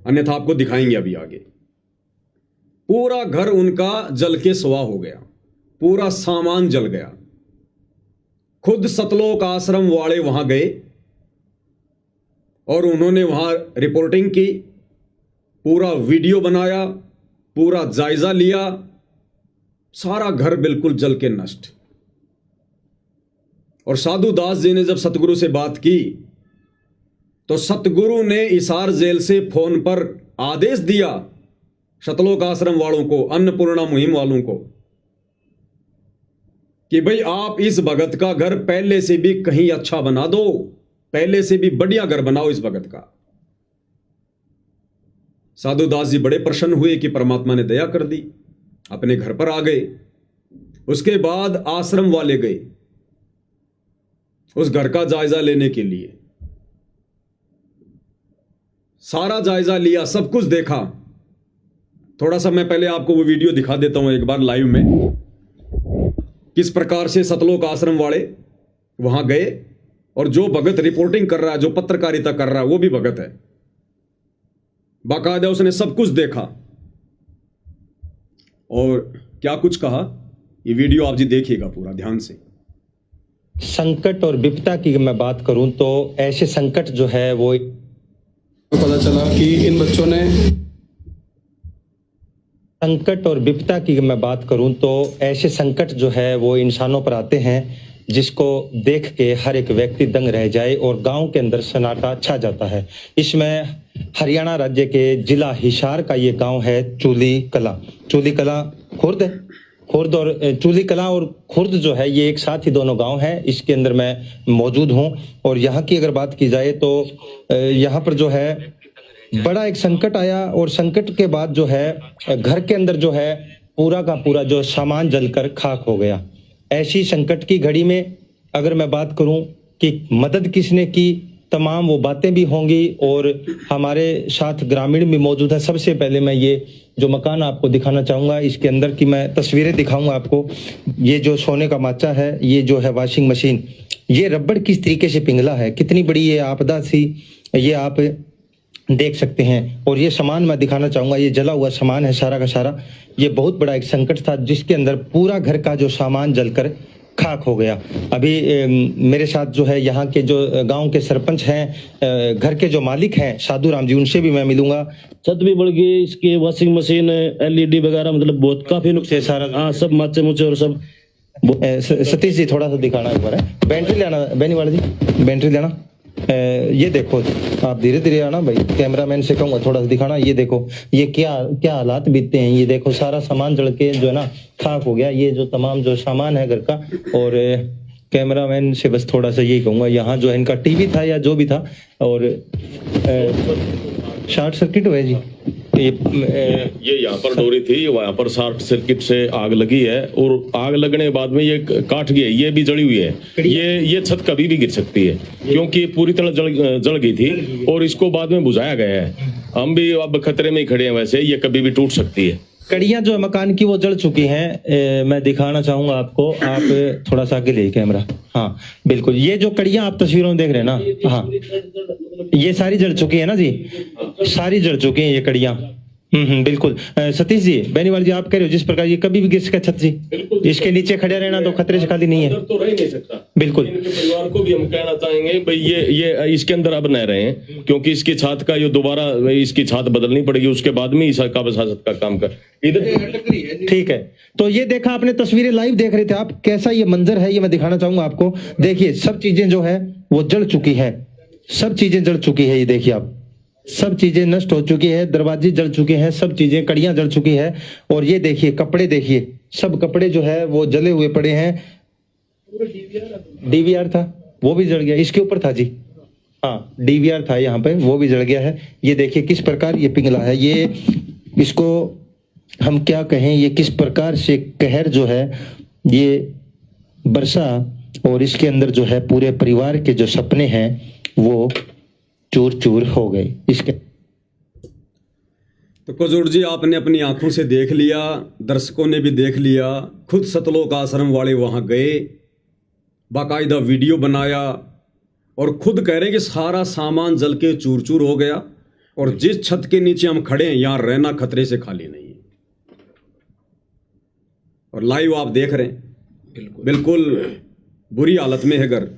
Speaker 2: अन्यथा आपको दिखाएंगे अभी आगे। पूरा घर उनका जल के सवा हो गया, पूरा सामान जल गया। खुद सतलोक आश्रम वाले वहां गए और उन्होंने वहां रिपोर्टिंग की, पूरा वीडियो बनाया, पूरा जायजा लिया। सारा घर बिल्कुल जल के नष्ट। और साधु दास जी ने जब सतगुरु से बात की तो सतगुरु ने हिसार जेल से फोन पर आदेश दिया सतलोक आश्रम वालों को, अन्नपूर्णा मुहिम वालों को, कि भाई आप इस भगत का घर पहले से भी कहीं अच्छा बना दो, पहले से भी बढ़िया घर बनाओ इस भगत का। साधु दास जी बड़े प्रसन्न हुए कि परमात्मा ने दया कर दी, अपने घर पर आ गए। उसके बाद आश्रम वाले गए उस घर का जायजा लेने के लिए। सारा जायजा लिया, सब कुछ देखा। थोड़ा सा मैं पहले आपको वो वीडियो दिखा देता हूं एक बार लाइव में, किस प्रकार से सतलोक आश्रम वाले वहां गए और जो भगत रिपोर्टिंग कर रहा है, जो पत्रकारिता कर रहा है, वो भी भगत है। बाकायदा उसने सब कुछ देखा और क्या कुछ कहा, ये वीडियो आप जी देखिएगा पूरा ध्यान से।
Speaker 3: संकट और विपदा की मैं बात करूं तो ऐसे संकट जो है वो
Speaker 4: पता चला कि इन बच्चों ने
Speaker 3: संकट और विपदा की मैं बात करूं तो ऐसे संकट जो है वो इंसानों पर आते हैं जिसको देख के हर एक व्यक्ति दंग रह जाए और गांव के अंदर सन्नाटा छा जाता है। इसमें हरियाणा राज्य के जिला हिसार का ये गांव है चूली कला। चूली कला खुर्द और चूली कला और खुर्द जो है ये एक साथ ही दोनों गांव हैं। इसके अंदर मैं मौजूद हूं और यहाँ की अगर बात की जाए तो यहाँ पर जो है बड़ा एक संकट आया और संकट के बाद जो है घर के अंदर जो है पूरा का पूरा जो सामान जलकर खाक हो गया। ऐसी संकट की घड़ी में अगर मैं बात करूं कि मदद किसने की, तमाम वो बातें भी होंगी और हमारे साथ ग्रामीण भी मौजूद है। सबसे पहले मैं ये जो मकान आपको दिखाना चाहूँगा, इसके अंदर की मैं तस्वीरें दिखाऊंगा आपको। ये जो सोने का माचा है, ये जो है वॉशिंग मशीन, ये रबड़ किस तरीके से पिघला है, कितनी बड़ी ये आपदा थी, ये आप देख सकते हैं। और ये सामान मैं दिखाना चाहूँगा, ये जला हुआ सामान है सारा का सारा। ये बहुत बड़ा एक संकट था जिसके अंदर पूरा घर का जो सामान जलकर खाक हो गया। अभी मेरे साथ जो है यहाँ के जो गांव के सरपंच हैं, घर के जो मालिक हैं साधु राम जी, उनसे भी मैं मिलूंगा।
Speaker 5: छत भी बढ़ गई, इसके वॉशिंग मशीन, एलईडी वगैरह, मतलब बहुत काफी नुकसान सारा। हाँ, सब माचे मुचे और सब।
Speaker 3: सतीश जी थोड़ा सा दिखाना एक बार है, बैटरी लेना बैनी वाला जी, बैटरी लेना। ये देखो, आप धीरे धीरे आना भाई, कैमरामैन से कहूंगा थोड़ा सा दिखाना। ये देखो ये क्या क्या हालात बीतते हैं। ये देखो सारा सामान जल के जो है ना खाक हो गया। ये जो तमाम जो सामान है घर का, और कैमरामैन से बस थोड़ा सा यही कहूंगा, यहाँ जो है इनका टीवी था या जो भी था और शॉर्ट सर्किट हुआ जी।
Speaker 5: ये यहाँ पर डोरी थी, वहाँ पर शॉर्ट सर्किट से आग लगी है और आग लगने के बाद में ये काट गई है, ये भी जली हुई है। ये छत कभी भी गिर सकती है क्योंकि पूरी तरह जल गई थी और इसको बाद में बुझाया गया है। हम भी अब खतरे में ही खड़े हैं, वैसे ये कभी भी टूट सकती है।
Speaker 3: कड़ियां जो है मकान की वो जल चुकी हैं। मैं दिखाना चाहूंगा आपको, आप थोड़ा सा आगे ले कैमरा। हाँ बिल्कुल, ये जो कड़ियां आप तस्वीरों में देख रहे हैं ना, हाँ ये सारी जल चुकी है ना जी, सारी जल चुकी हैं ये कड़ियां। बिल्कुल। सतीश जी, बेनीवाल जी, आप कह रहे हो जिस प्रकार ये कभी भी गिर सकता छत जी, इसके नीचे खड़े रहना तो खतरे से खाली नहीं है।
Speaker 5: अंदर तो रह ही नहीं सकता।
Speaker 3: बिल्कुल।
Speaker 5: इनके परिवार को भी हम कहना चाहेंगे भाई ये इसके अंदर अब न रहे, क्योंकि इसकी छत का ये दोबारा इसकी छत बदलनी पड़ेगी, उसके बाद में इस का वसाहत का काम कर इधर।
Speaker 3: ठीक है, तो ये देखा आपने, तस्वीरें लाइव देख रहे थे आप, कैसा ये मंजर है ये मैं दिखाना चाहूंगा आपको। देखिए सब चीजें जो है वो जल चुकी है, सब चीजें जल चुकी है। ये देखिए आप, सब चीजें नष्ट हो चुकी है, दरवाजे जल चुके हैं, सब चीजें, कड़ियां जल चुकी है। और ये देखिए कपड़े, देखिए सब कपड़े जो है वो जले हुए पड़े हैं। डीवीआर था वो भी जल गया, इसके ऊपर था जी, हाँ डीवीआर था यहाँ पे, वो भी जल गया है। ये देखिए किस प्रकार ये पिघला है, ये इसको हम क्या कहें, ये किस प्रकार से कहर जो है ये बरसा, और इसके अंदर जो है पूरे परिवार के जो सपने हैं वो चूर चूर हो गए इसके।
Speaker 2: तो कुजूर जी, आपने अपनी आंखों से देख लिया, दर्शकों ने भी देख लिया, खुद सतलोक आश्रम वाले वहां गए, बाकायदा वीडियो बनाया और खुद कह रहे कि सारा सामान जल के चूर चूर हो गया और जिस छत के नीचे हम खड़े हैं यहां रहना खतरे से खाली नहीं है। और लाइव आप देख रहे हैं, बिल्कुल बुरी हालत में है घर।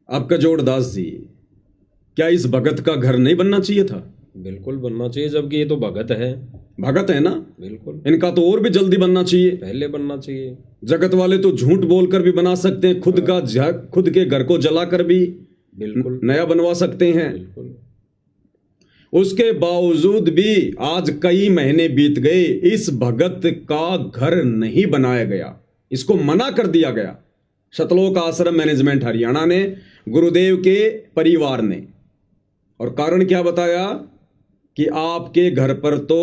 Speaker 2: अब कजोड़ दास जी, क्या इस भगत का घर नहीं बनना चाहिए था?
Speaker 1: बिल्कुल बनना चाहिए, जबकि ये तो भगत है।
Speaker 2: भगत है ना,
Speaker 1: बिल्कुल
Speaker 2: इनका तो और भी जल्दी बनना चाहिए,
Speaker 1: पहले बनना चाहिए।
Speaker 2: जगत वाले तो झूठ बोलकर भी बना सकते हैं, खुद के घर को जलाकर भी
Speaker 1: बिल्कुल
Speaker 2: नया बनवा सकते हैं।
Speaker 1: बिल्कुल।
Speaker 2: उसके बावजूद भी आज कई महीने बीत गए, इस भगत का घर नहीं बनाया गया, इसको मना कर दिया गया सतलोक आश्रम मैनेजमेंट हरियाणा ने, गुरुदेव के परिवार ने। और कारण क्या बताया कि आपके घर पर तो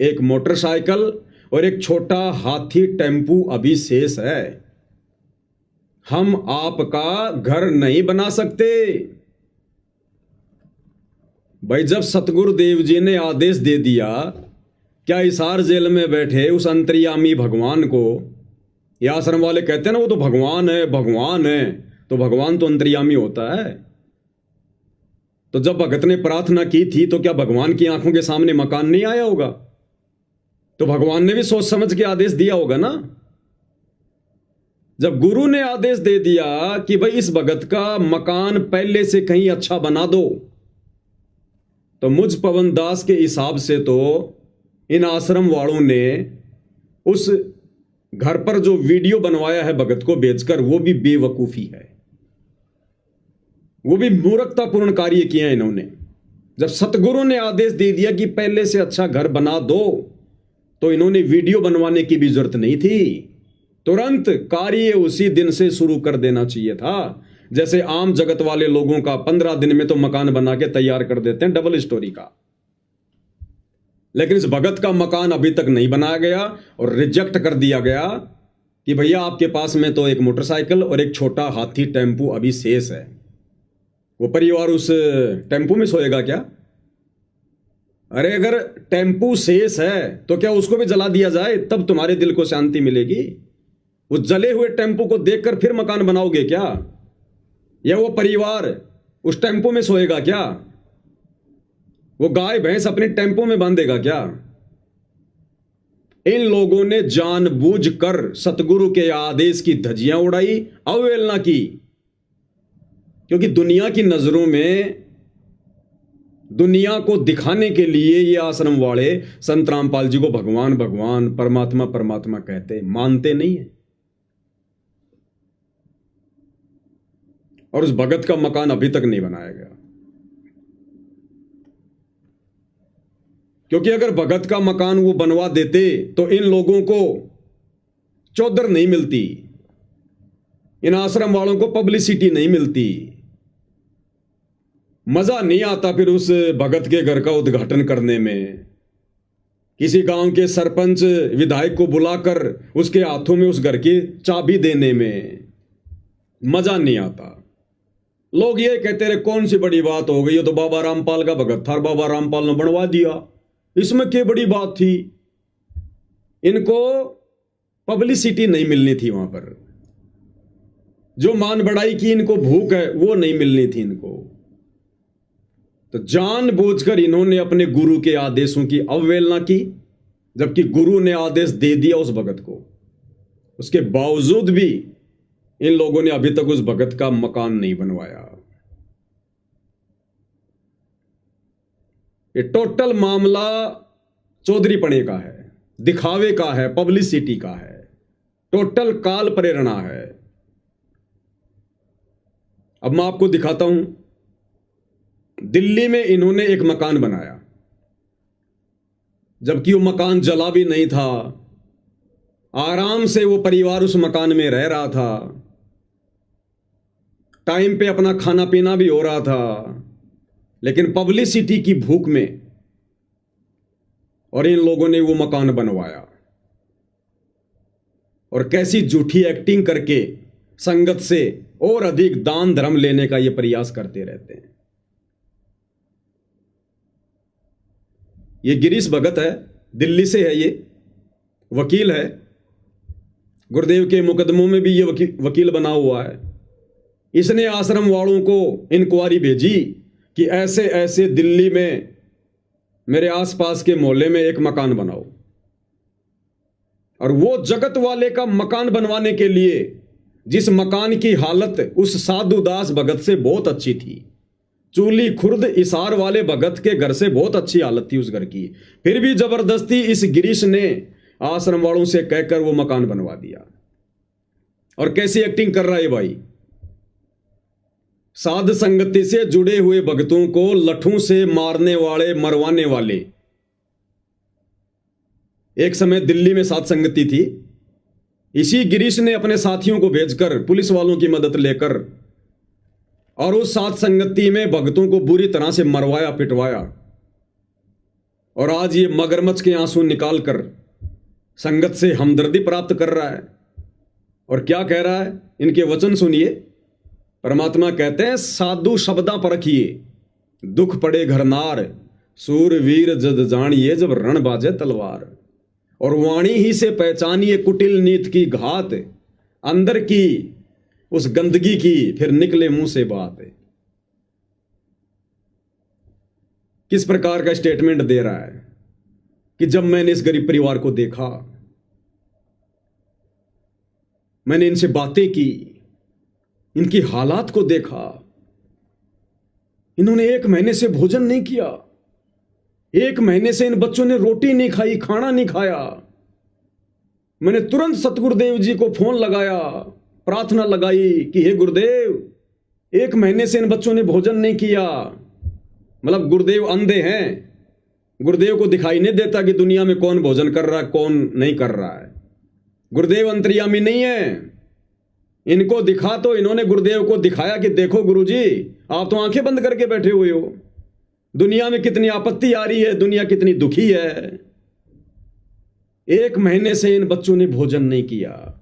Speaker 2: एक मोटरसाइकिल और एक छोटा हाथी टेम्पू अभी शेष है, हम आपका घर नहीं बना सकते। भाई जब सतगुरुदेव जी ने आदेश दे दिया, क्या हिसार जेल में बैठे उस अंतर्यामी भगवान को, ये आश्रम वाले कहते हैं ना वो तो भगवान है, भगवान है, तो भगवान तो अंतर्यामी होता है। तो जब भगत ने प्रार्थना की थी तो क्या भगवान की आंखों के सामने मकान नहीं आया होगा? तो भगवान ने भी सोच समझ के आदेश दिया होगा ना। जब गुरु ने आदेश दे दिया कि भाई इस भगत का मकान पहले से कहीं अच्छा बना दो, तो मुझ पवन दास के हिसाब से तो इन आश्रम वालों ने उस घर पर जो वीडियो बनवाया है भगत को बेचकर, वो भी बेवकूफी है, वो भी मूर्खतापूर्ण कार्य किए हैं इन्होंने। जब सतगुरु ने आदेश दे दिया कि पहले से अच्छा घर बना दो, तो इन्होंने वीडियो बनवाने की भी जरूरत नहीं थी, तुरंत कार्य उसी दिन से शुरू कर देना चाहिए था। जैसे आम जगत वाले लोगों का 15 दिन में तो मकान बना के तैयार कर देते हैं डबल स्टोरी का, लेकिन इस भगत का मकान अभी तक नहीं बनाया गया और रिजेक्ट कर दिया गया कि भैया आपके पास में तो एक मोटरसाइकिल और एक छोटा हाथी टेम्पू अभी शेष है। वो परिवार उस टेम्पू में सोएगा क्या? अरे अगर टेम्पू शेष है तो क्या उसको भी जला दिया जाए, तब तुम्हारे दिल को शांति मिलेगी? उस जले हुए टेम्पू को देखकर फिर मकान बनाओगे क्या? या वो परिवार उस टेम्पो में सोएगा क्या? वो गाय भैंस अपने टेम्पो में बांधेगा क्या? इन लोगों ने जानबूझकर सतगुरु के आदेश की धज्जियां उड़ाई, अवहेलना की, क्योंकि दुनिया की नजरों में, दुनिया को दिखाने के लिए ये आश्रम वाले संत रामपाल जी को भगवान भगवान, परमात्मा परमात्मा कहते, मानते नहीं है। और उस भगत का मकान अभी तक नहीं बनाया गया, क्योंकि अगर भगत का मकान वो बनवा देते तो इन लोगों को चौधर नहीं मिलती, इन आश्रम वालों को पब्लिसिटी नहीं मिलती, मजा नहीं आता फिर उस भगत के घर का उद्घाटन करने में, किसी गांव के सरपंच विधायक को बुलाकर उसके हाथों में उस घर की चाबी देने में मजा नहीं आता। लोग ये कहते रहे कौन सी बड़ी बात हो गई, ये तो बाबा रामपाल का भगत था, बाबा रामपाल ने बनवा दिया, इसमें क्या बड़ी बात थी? इनको पब्लिसिटी नहीं मिलनी थी, वहां पर जो मान बढ़ाई की इनको भूख है वो नहीं मिलनी थी इनको। तो जानबूझकर इन्होंने अपने गुरु के आदेशों की अवहेलना की, जबकि गुरु ने आदेश दे दिया उस भगत को। उसके बावजूद भी इन लोगों ने अभी तक उस भगत का मकान नहीं बनवाया। ये टोटल मामला चौधरीपने का है, दिखावे का है, पब्लिसिटी का है, टोटल काल प्रेरणा है। अब मैं आपको दिखाता हूं, दिल्ली में इन्होंने एक मकान बनाया, जबकि वो मकान जला भी नहीं था, आराम से वो परिवार उस मकान में रह रहा था, टाइम पे अपना खाना पीना भी हो रहा था, लेकिन पब्लिसिटी की भूख में और इन लोगों ने वो मकान बनवाया और कैसी झूठी एक्टिंग करके संगत से और अधिक दान धर्म लेने का ये प्रयास करते रहते हैं। ये गिरीश भगत है, दिल्ली से है, ये वकील है, गुरुदेव के मुकदमों में भी ये वकील बना हुआ है। इसने आश्रम वालों को इंक्वायरी भेजी कि ऐसे ऐसे दिल्ली में मेरे आसपास के मोहल्ले में एक मकान बनाओ, और वो जगत वाले का मकान बनवाने के लिए, जिस मकान की हालत उस साधुदास भगत से बहुत अच्छी थी, चूली खुर्द इसार वाले भगत के घर से बहुत अच्छी हालत थी उस घर की, फिर भी जबरदस्ती इस गिरीश ने आश्रम वालों से कहकर वो मकान बनवा दिया। और कैसी एक्टिंग कर रहा है भाई, साध संगति से जुड़े हुए भक्तों को लठों से मारने वाले, मरवाने वाले। एक समय दिल्ली में साध संगति थी, इसी गिरीश ने अपने साथियों को भेजकर पुलिस वालों की मदद लेकर और उस साध संगति में भक्तों को बुरी तरह से मरवाया, पिटवाया, और आज ये मगरमच्छ के आंसू निकालकर संगत से हमदर्दी प्राप्त कर रहा है। और क्या कह रहा है, इनके वचन सुनिए। परमात्मा कहते हैं, साधु शब्दा परखिए, दुख पड़े घरनार, सूरवीर जद जानिए जब रण बाजे तलवार, और वाणी ही से पहचानिए कुटिल नीत की घात, अंदर की उस गंदगी की फिर निकले मुंह से बात। किस प्रकार का स्टेटमेंट दे रहा है कि जब मैंने इस गरीब परिवार को देखा, मैंने इनसे बातें की, इनकी हालात को देखा, इन्होंने 1 महीने से भोजन नहीं किया, 1 महीने से इन बच्चों ने रोटी नहीं खाई, खाना नहीं खाया। मैंने तुरंत सतगुरुदेव जी को फोन लगाया, प्रार्थना लगाई कि हे गुरुदेव, 1 महीने से इन बच्चों ने भोजन नहीं किया। मतलब गुरुदेव अंधे हैं, गुरुदेव को दिखाई नहीं देता कि दुनिया में कौन भोजन कर रहा है, कौन नहीं कर रहा है। गुरुदेव अंतर्यामी नहीं है, इनको दिखा तो इन्होंने गुरुदेव को दिखाया कि देखो गुरुजी, आप तो आंखें बंद करके बैठे हुए हो, दुनिया में कितनी आपत्ति आ रही है, दुनिया कितनी दुखी है। 1 महीने से इन बच्चों ने भोजन नहीं किया।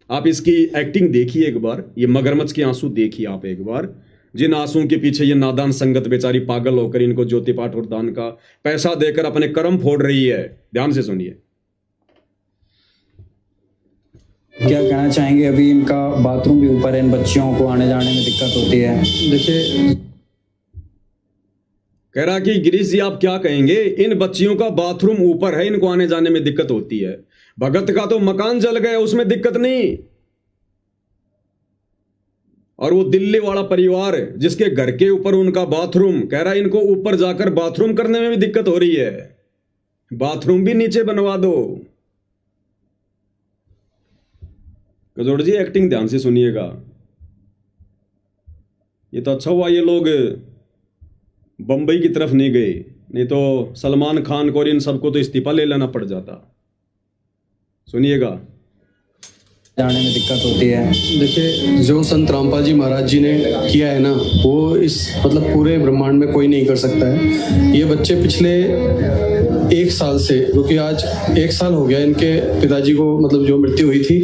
Speaker 2: आप इसकी एक्टिंग देखिए एक बार, ये मगरमच्छ के आंसू देखिए आप एक बार, जिन आंसुओं के पीछे ये नादान संगत बेचारी पागल होकर इनको ज्योति पाठ और दान का पैसा देकर अपने कर्म फोड़ रही है। ध्यान से सुनिए।
Speaker 6: क्या कहना चाहेंगे? अभी इनका बाथरूम भी ऊपर है, इन बच्चियों को आने जाने में दिक्कत होती है।
Speaker 4: देखिए,
Speaker 2: कह रहा कि गिरीश जी आप क्या कहेंगे, इन बच्चियों का बाथरूम ऊपर है, इनको आने जाने में दिक्कत होती है। भगत का तो मकान जल गया, उसमें दिक्कत नहीं, और वो दिल्ली वाला परिवार जिसके घर के ऊपर उनका बाथरूम, कह रहा है इनको ऊपर जाकर बाथरूम करने में भी दिक्कत हो रही है, बाथरूम भी नीचे बनवा दो। कजोड़ जी एक्टिंग ध्यान से सुनिएगा। ये तो अच्छा हुआ ये लोग बंबई की तरफ नहीं गए, नहीं तो सलमान खान को और इन सबको तो इस्तीफा ले लेना पड़ जाता। सुनिएगा।
Speaker 6: जाने में दिक्कत होती है।
Speaker 4: देखिए, जो संत रामपाल जी महाराज जी ने किया है ना, वो इस मतलब पूरे ब्रह्मांड में कोई नहीं कर सकता है। ये बच्चे पिछले 1 साल से, क्योंकि आज 1 साल हो गया इनके पिताजी को, मतलब जो मृत्यु हुई थी,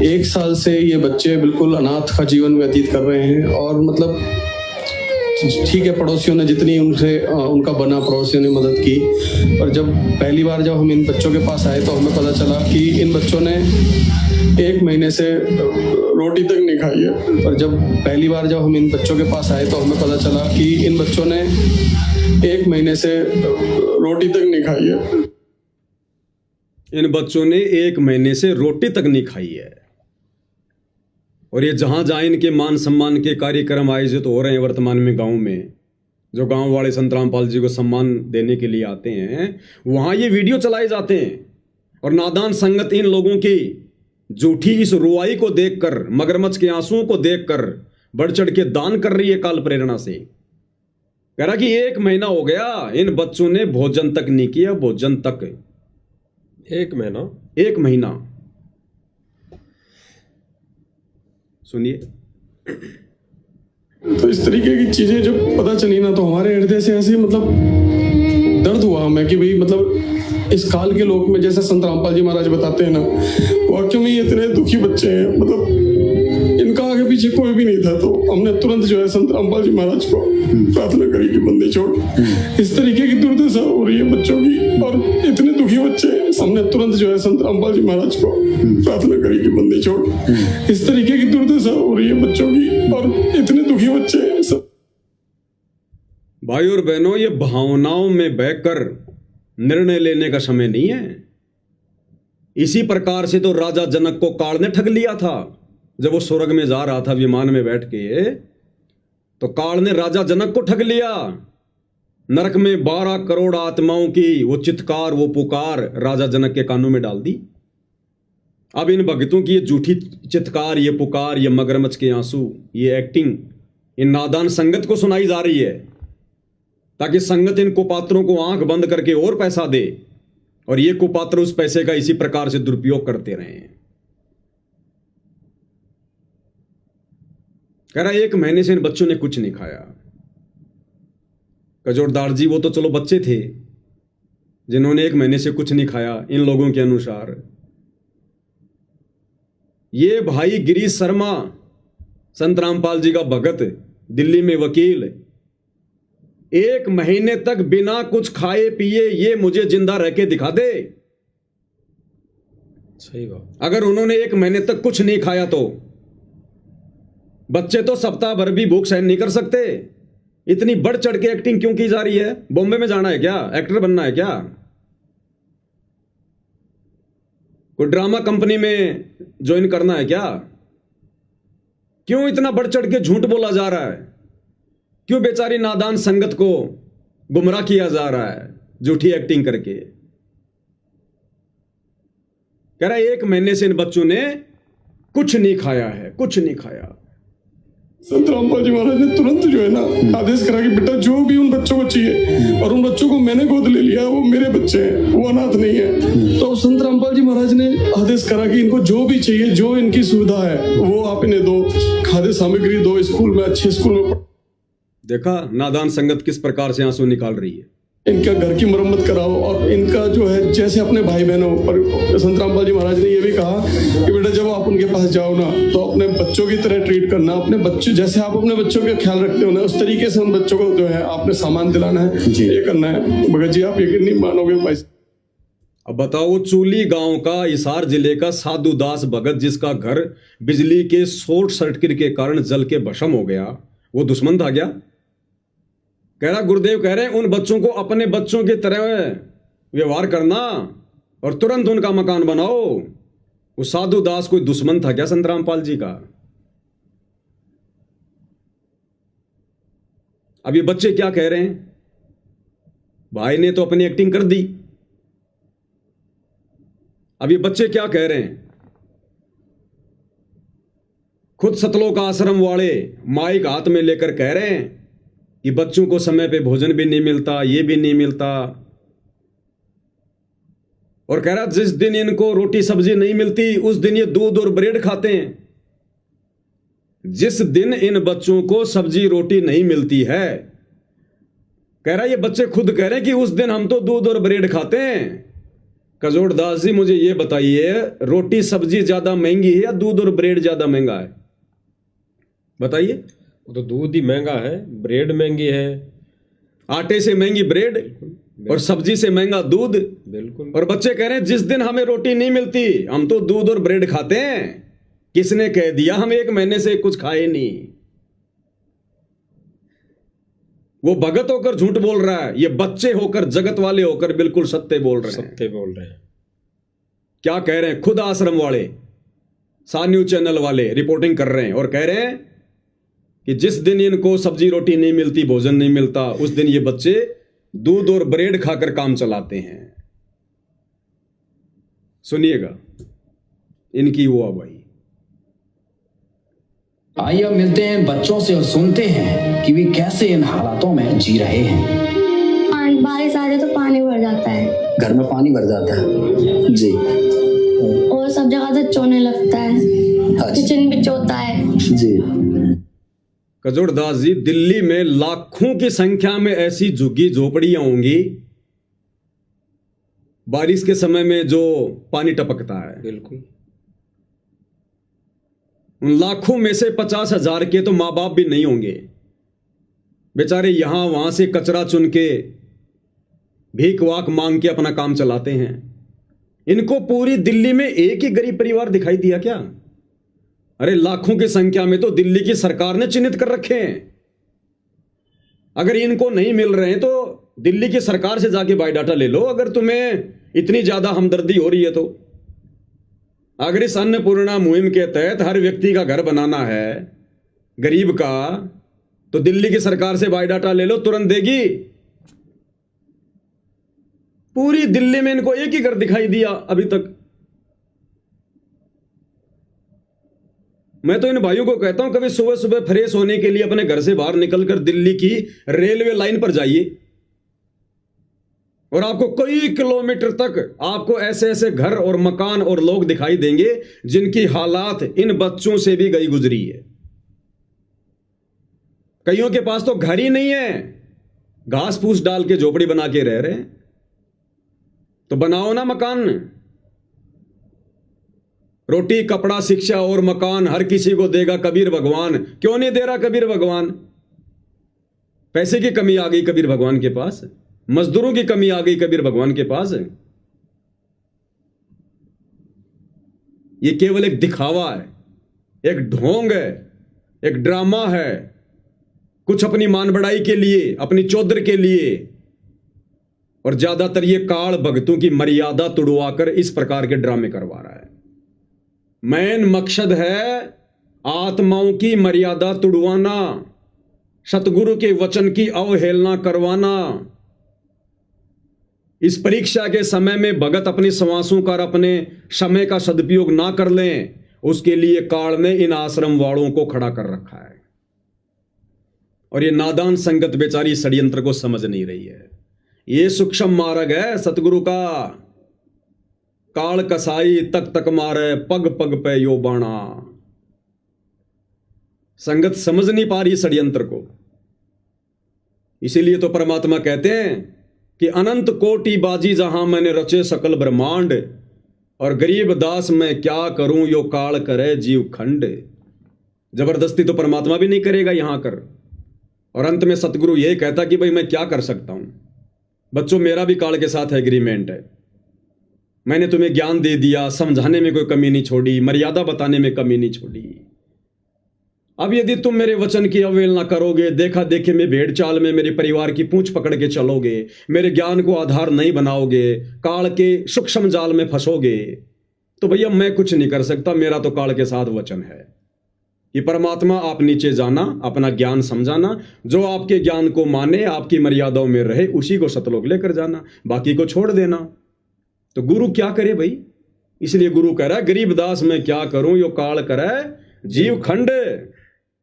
Speaker 4: 1 साल से ये बच्चे बिल्कुल अनाथ का जीवन व्यतीत कर रहे हैं। और मतलब ठीक है, पड़ोसियों ने जितनी उनसे उनका बना, पड़ोसियों ने मदद की। और जब पहली बार जब हम इन बच्चों के पास आए तो हमें पता चला कि इन बच्चों ने 1 महीने से रोटी तक नहीं खाई है। और जब पहली बार जब हम इन बच्चों के पास आए तो हमें पता चला कि इन बच्चों ने 1 महीने से रोटी तक नहीं खाई है।
Speaker 2: इन बच्चों ने 1 महीने से रोटी तक नहीं खाई है। और ये जहां जहां इनके मान सम्मान के कार्यक्रम आयोजित हो रहे हैं वर्तमान में गांव में, जो गांव वाले संत रामपाल जी को सम्मान देने के लिए आते हैं, वहां ये वीडियो चलाए जाते हैं। और नादान संगत इन लोगों की झूठी इस रुआई को देखकर, मगरमच्छ के आंसुओं को देखकर बढ़ चढ़ के दान कर रही है काल प्रेरणा से। कह रहा कि 1 महीना हो गया, इन बच्चों ने भोजन तक नहीं किया, भोजन तक।
Speaker 1: 1 महीना?
Speaker 2: 1 महीना। सुनिए।
Speaker 4: तो इस तरीके की चीजें जब पता चली ना, तो हमारे हृदय से ऐसे मतलब दर्द हुआ हमें कि भाई मतलब इस काल के लोक में, जैसे संत रामपाल जी महाराज बताते हैं ना, वाकई में ये इतने दुखी बच्चे हैं, मतलब इनका आगे पीछे कोई भी नहीं था। तो हमने तुरंत जो है संत रामपाल जी महाराज को प्रार्थना करी कि बंदी छोड़। इस तरीके की दुर्दशा हो रही है बच्चों की और इतने दुखी बच्चे, हमने तुरंत जो है संत रामपाल जी महाराज को प्रार्थना करी कि बंदी छोड़। इस तरीके की दुर्दशा हो रही है बच्चों की और इतने दुखी बच्चे सब।
Speaker 2: भाई और बहनों, ये भावनाओं में बहकर निर्णय लेने का समय नहीं है। इसी प्रकार से तो राजा जनक को काल ने ठग लिया था। जब वो स्वर्ग में जा रहा था विमान में बैठ के, तो काल ने राजा जनक को ठग लिया। नरक में 12 करोड़ आत्माओं की वो चित्कार, वो पुकार राजा जनक के कानों में डाल दी। अब इन भक्तों की ये झूठी चित्कार, ये पुकार, ये मगरमच्छ के आंसू, ये एक्टिंग इन नादान संगत को सुनाई जा रही है, ताकि संगत इन कुपात्रों को आंख बंद करके और पैसा दे, और ये कुपात्र उस पैसे का इसी प्रकार से दुरुपयोग करते रहे। कह रहा 1 महीने से इन बच्चों ने कुछ नहीं खाया। कजोरदार जी वो तो चलो बच्चे थे जिन्होंने 1 महीने से कुछ नहीं खाया इन लोगों के अनुसार। ये भाई गिरीश शर्मा, संत रामपाल जी का भगत, दिल्ली में वकील, 1 महीने तक बिना कुछ खाए पिए ये मुझे जिंदा रह के दिखा दे।
Speaker 1: सही बात।
Speaker 2: अगर उन्होंने 1 महीने तक कुछ नहीं खाया तो बच्चे तो सप्ताह भर भी भूख सहन नहीं कर सकते। इतनी बढ़ चढ़ के एक्टिंग क्यों की जा रही है? बॉम्बे में जाना है क्या? एक्टर बनना है क्या? कोई ड्रामा कंपनी में ज्वाइन करना है क्या? क्यों इतना बढ़ चढ़ के झूठ बोला जा रहा है? क्यों बेचारी नादान संगत को गुमराह किया जा रहा है झूठी एक्टिंग करके? कह रहा है 1 महीने से इन बच्चों ने कुछ नहीं खाया है, कुछ नहीं खाया।
Speaker 4: संत रामपाल जी महाराज ने तुरंत जो है ना आदेश करा कि बेटा जो भी उन बच्चों को चाहिए, और उन बच्चों को मैंने गोद ले लिया, वो मेरे बच्चे हैं, वो अनाथ नहीं है। तो संत रामपाल जी महाराज ने आदेश करा कि इनको जो भी चाहिए, जो इनकी सुविधा है, वो आप इन्हें दो, खाद्य सामग्री दो, स्कूल में अच्छे स्कूल में।
Speaker 2: देखा नादान संगत किस प्रकार से आंसू निकाल रही है।
Speaker 4: इनका घर की मरम्मत कराओ, और इनका जो है जैसे अपने भाई बहनों पर संत रामपाल जी महाराज ने ये भी कहा कि बेटा जब आप उनके पास जाओ ना, तो अपने बच्चों की तरह ट्रीट करना। अपने बच्चे जैसे आप अपने बच्चों का ख्याल रखते हो ना, उस तरीके से उन बच्चों को जो है आपने सामान दिलाना है, ये करना है। भगत जी आप यकीन नहीं मानोगे भाई।
Speaker 2: अब बताओ, चूली गांव का, हिसार जिले का साधु दास भगत, जिसका घर बिजली के शॉर्ट सर्किट के कारण जल के भस्म हो गया, वो दुश्मन था क्या? कह रहा गुरुदेव कह रहे हैं उन बच्चों को अपने बच्चों की तरह व्यवहार करना और तुरंत उनका मकान बनाओ। वो साधु दास कोई दुश्मन था क्या संत रामपाल जी का? अब ये बच्चे क्या कह रहे हैं? भाई ने तो अपनी एक्टिंग कर दी। अब ये बच्चे क्या कह रहे हैं? खुद सतलोक आश्रम वाले माइक हाथ में लेकर कह रहे हैं कि बच्चों को समय पे भोजन भी नहीं मिलता, ये भी नहीं मिलता। और कह रहा जिस दिन इनको रोटी सब्जी नहीं मिलती उस दिन ये दूध और ब्रेड खाते हैं। जिस दिन इन बच्चों को सब्जी रोटी नहीं मिलती है, कह रहा ये बच्चे खुद कह रहे हैं कि उस दिन हम तो दूध और ब्रेड खाते हैं। कजोड़दास जी मुझे ये बताइए, रोटी सब्जी ज्यादा महंगी है या दूध और ब्रेड ज्यादा महंगा है? बताइए।
Speaker 1: वो तो दूध ही महंगा है, ब्रेड महंगी है।
Speaker 2: आटे से महंगी ब्रेड और सब्जी से महंगा दूध।
Speaker 1: बिल्कुल।
Speaker 2: और बच्चे कह रहे हैं जिस दिन हमें रोटी नहीं मिलती हम तो दूध और ब्रेड खाते हैं। किसने कह दिया? हम 1 महीने से कुछ खाए नहीं। वो भगत होकर झूठ बोल रहा है, ये बच्चे होकर, जगत वाले होकर बिल्कुल सत्य बोल रहे हैं।
Speaker 1: सत्य बोल रहे हैं।
Speaker 2: क्या कह रहे हैं? खुद आश्रम वाले, सा न्यूज चैनल वाले रिपोर्टिंग कर रहे हैं और कह रहे हैं कि जिस दिन इनको सब्जी रोटी नहीं मिलती, भोजन नहीं मिलता, उस दिन ये बच्चे दूध और ब्रेड खाकर काम चलाते हैं। सुनिएगा इनकी वो भाई।
Speaker 7: आइए अब मिलते हैं बच्चों से और सुनते हैं कि वे कैसे इन हालातों में जी रहे हैं।
Speaker 8: बारिश आ जाए तो पानी भर जाता है,
Speaker 7: घर में पानी भर जाता है जी,
Speaker 8: और सब जगह से चोने लगता है, किचन भी चोता है
Speaker 7: जी।
Speaker 2: कजोड़दास जी, दिल्ली में लाखों की संख्या में ऐसी झुग्गी झोपड़ियां होंगी बारिश के समय में जो पानी टपकता है।
Speaker 1: बिल्कुल।
Speaker 2: उन लाखों में से 50,000 के तो माँ बाप भी नहीं होंगे, बेचारे यहां वहां से कचरा चुन के, भीख वाक मांग के अपना काम चलाते हैं। इनको पूरी दिल्ली में एक ही गरीब परिवार दिखाई दिया क्या? अरे लाखों की संख्या में तो दिल्ली की सरकार ने चिन्हित कर रखे हैं। अगर इनको नहीं मिल रहे हैं तो दिल्ली की सरकार से जाके बायोडाटा ले लो, अगर तुम्हें इतनी ज्यादा हमदर्दी हो रही है तो। अगर इस अन्नपूर्णा मुहिम के तहत हर व्यक्ति का घर बनाना है गरीब का, तो दिल्ली की सरकार से बायोडाटा ले लो, तुरंत देगी। पूरी दिल्ली में इनको एक ही घर दिखाई दिया अभी तक। मैं तो इन भाइयों को कहता हूं कभी सुबह सुबह फ्रेश होने के लिए अपने घर से बाहर निकलकर दिल्ली की रेलवे लाइन पर जाइए और आपको कई किलोमीटर तक आपको ऐसे ऐसे घर और मकान और लोग दिखाई देंगे जिनकी हालात इन बच्चों से भी गई गुजरी है। कईयों के पास तो घर ही नहीं है, घास फूस डाल के झोपड़ी बना के रह रहे हैं। तो बनाओ ना मकान। रोटी कपड़ा शिक्षा और मकान हर किसी को देगा कबीर भगवान। क्यों नहीं दे रहा कबीर भगवान? पैसे की कमी आ गई कबीर भगवान के पास, मजदूरों की कमी आ गई कबीर भगवान के पास। ये केवल एक दिखावा है, एक ढोंग है, एक ड्रामा है, कुछ अपनी मान बढ़ाई के लिए, अपनी चौधर के लिए। और ज्यादातर ये काल भक्तों की मर्यादा तुड़वाकर इस प्रकार के ड्रामे करवा रहा है। मेन मकसद है आत्माओं की मर्यादा तुड़वाना, सतगुरु के वचन की अवहेलना करवाना। इस परीक्षा के समय में भगत अपनी श्वासों का, अपने समय का सदुपयोग ना कर लें, उसके लिए काल ने इन आश्रम वालों को खड़ा कर रखा है। और ये नादान संगत बेचारी षड्यंत्र को समझ नहीं रही है। ये सूक्ष्म मार्ग है सतगुरु का। काल कसाई तक तक मारे, पग पग पे यो बाणा। संगत समझ नहीं पा रही षड्यंत्र को। इसीलिए तो परमात्मा कहते हैं कि अनंत कोटि बाजी जहां मैंने रचे सकल ब्रह्मांड, और गरीब दास मैं क्या करूं यो काल करे जीव खंड। जबरदस्ती तो परमात्मा भी नहीं करेगा यहां कर। और अंत में सतगुरु यही कहता कि भाई मैं क्या कर सकता हूं बच्चों, मेरा भी काल के साथ एग्रीमेंट है। मैंने तुम्हें ज्ञान दे दिया, समझाने में कोई कमी नहीं छोड़ी, मर्यादा बताने में कमी नहीं छोड़ी। अब यदि तुम मेरे वचन की अवहेलना करोगे, देखा देखे में भेड़ चाल में मेरे परिवार की पूंछ पकड़ के चलोगे, मेरे ज्ञान को आधार नहीं बनाओगे, काल के सूक्ष्म जाल में फंसोगे, तो भैया मैं कुछ नहीं कर सकता। मेरा तो काल के साथ वचन है कि परमात्मा आप नीचे जाना, अपना ज्ञान समझाना, जो आपके ज्ञान को माने, आपकी मर्यादाओं में रहे, उसी को सतलोक लेकर जाना, बाकी को छोड़ देना। तो गुरु क्या करे भाई? इसलिए गुरु कह रहा है गरीब दास मैं क्या करूं यो काल करे जीव खंड।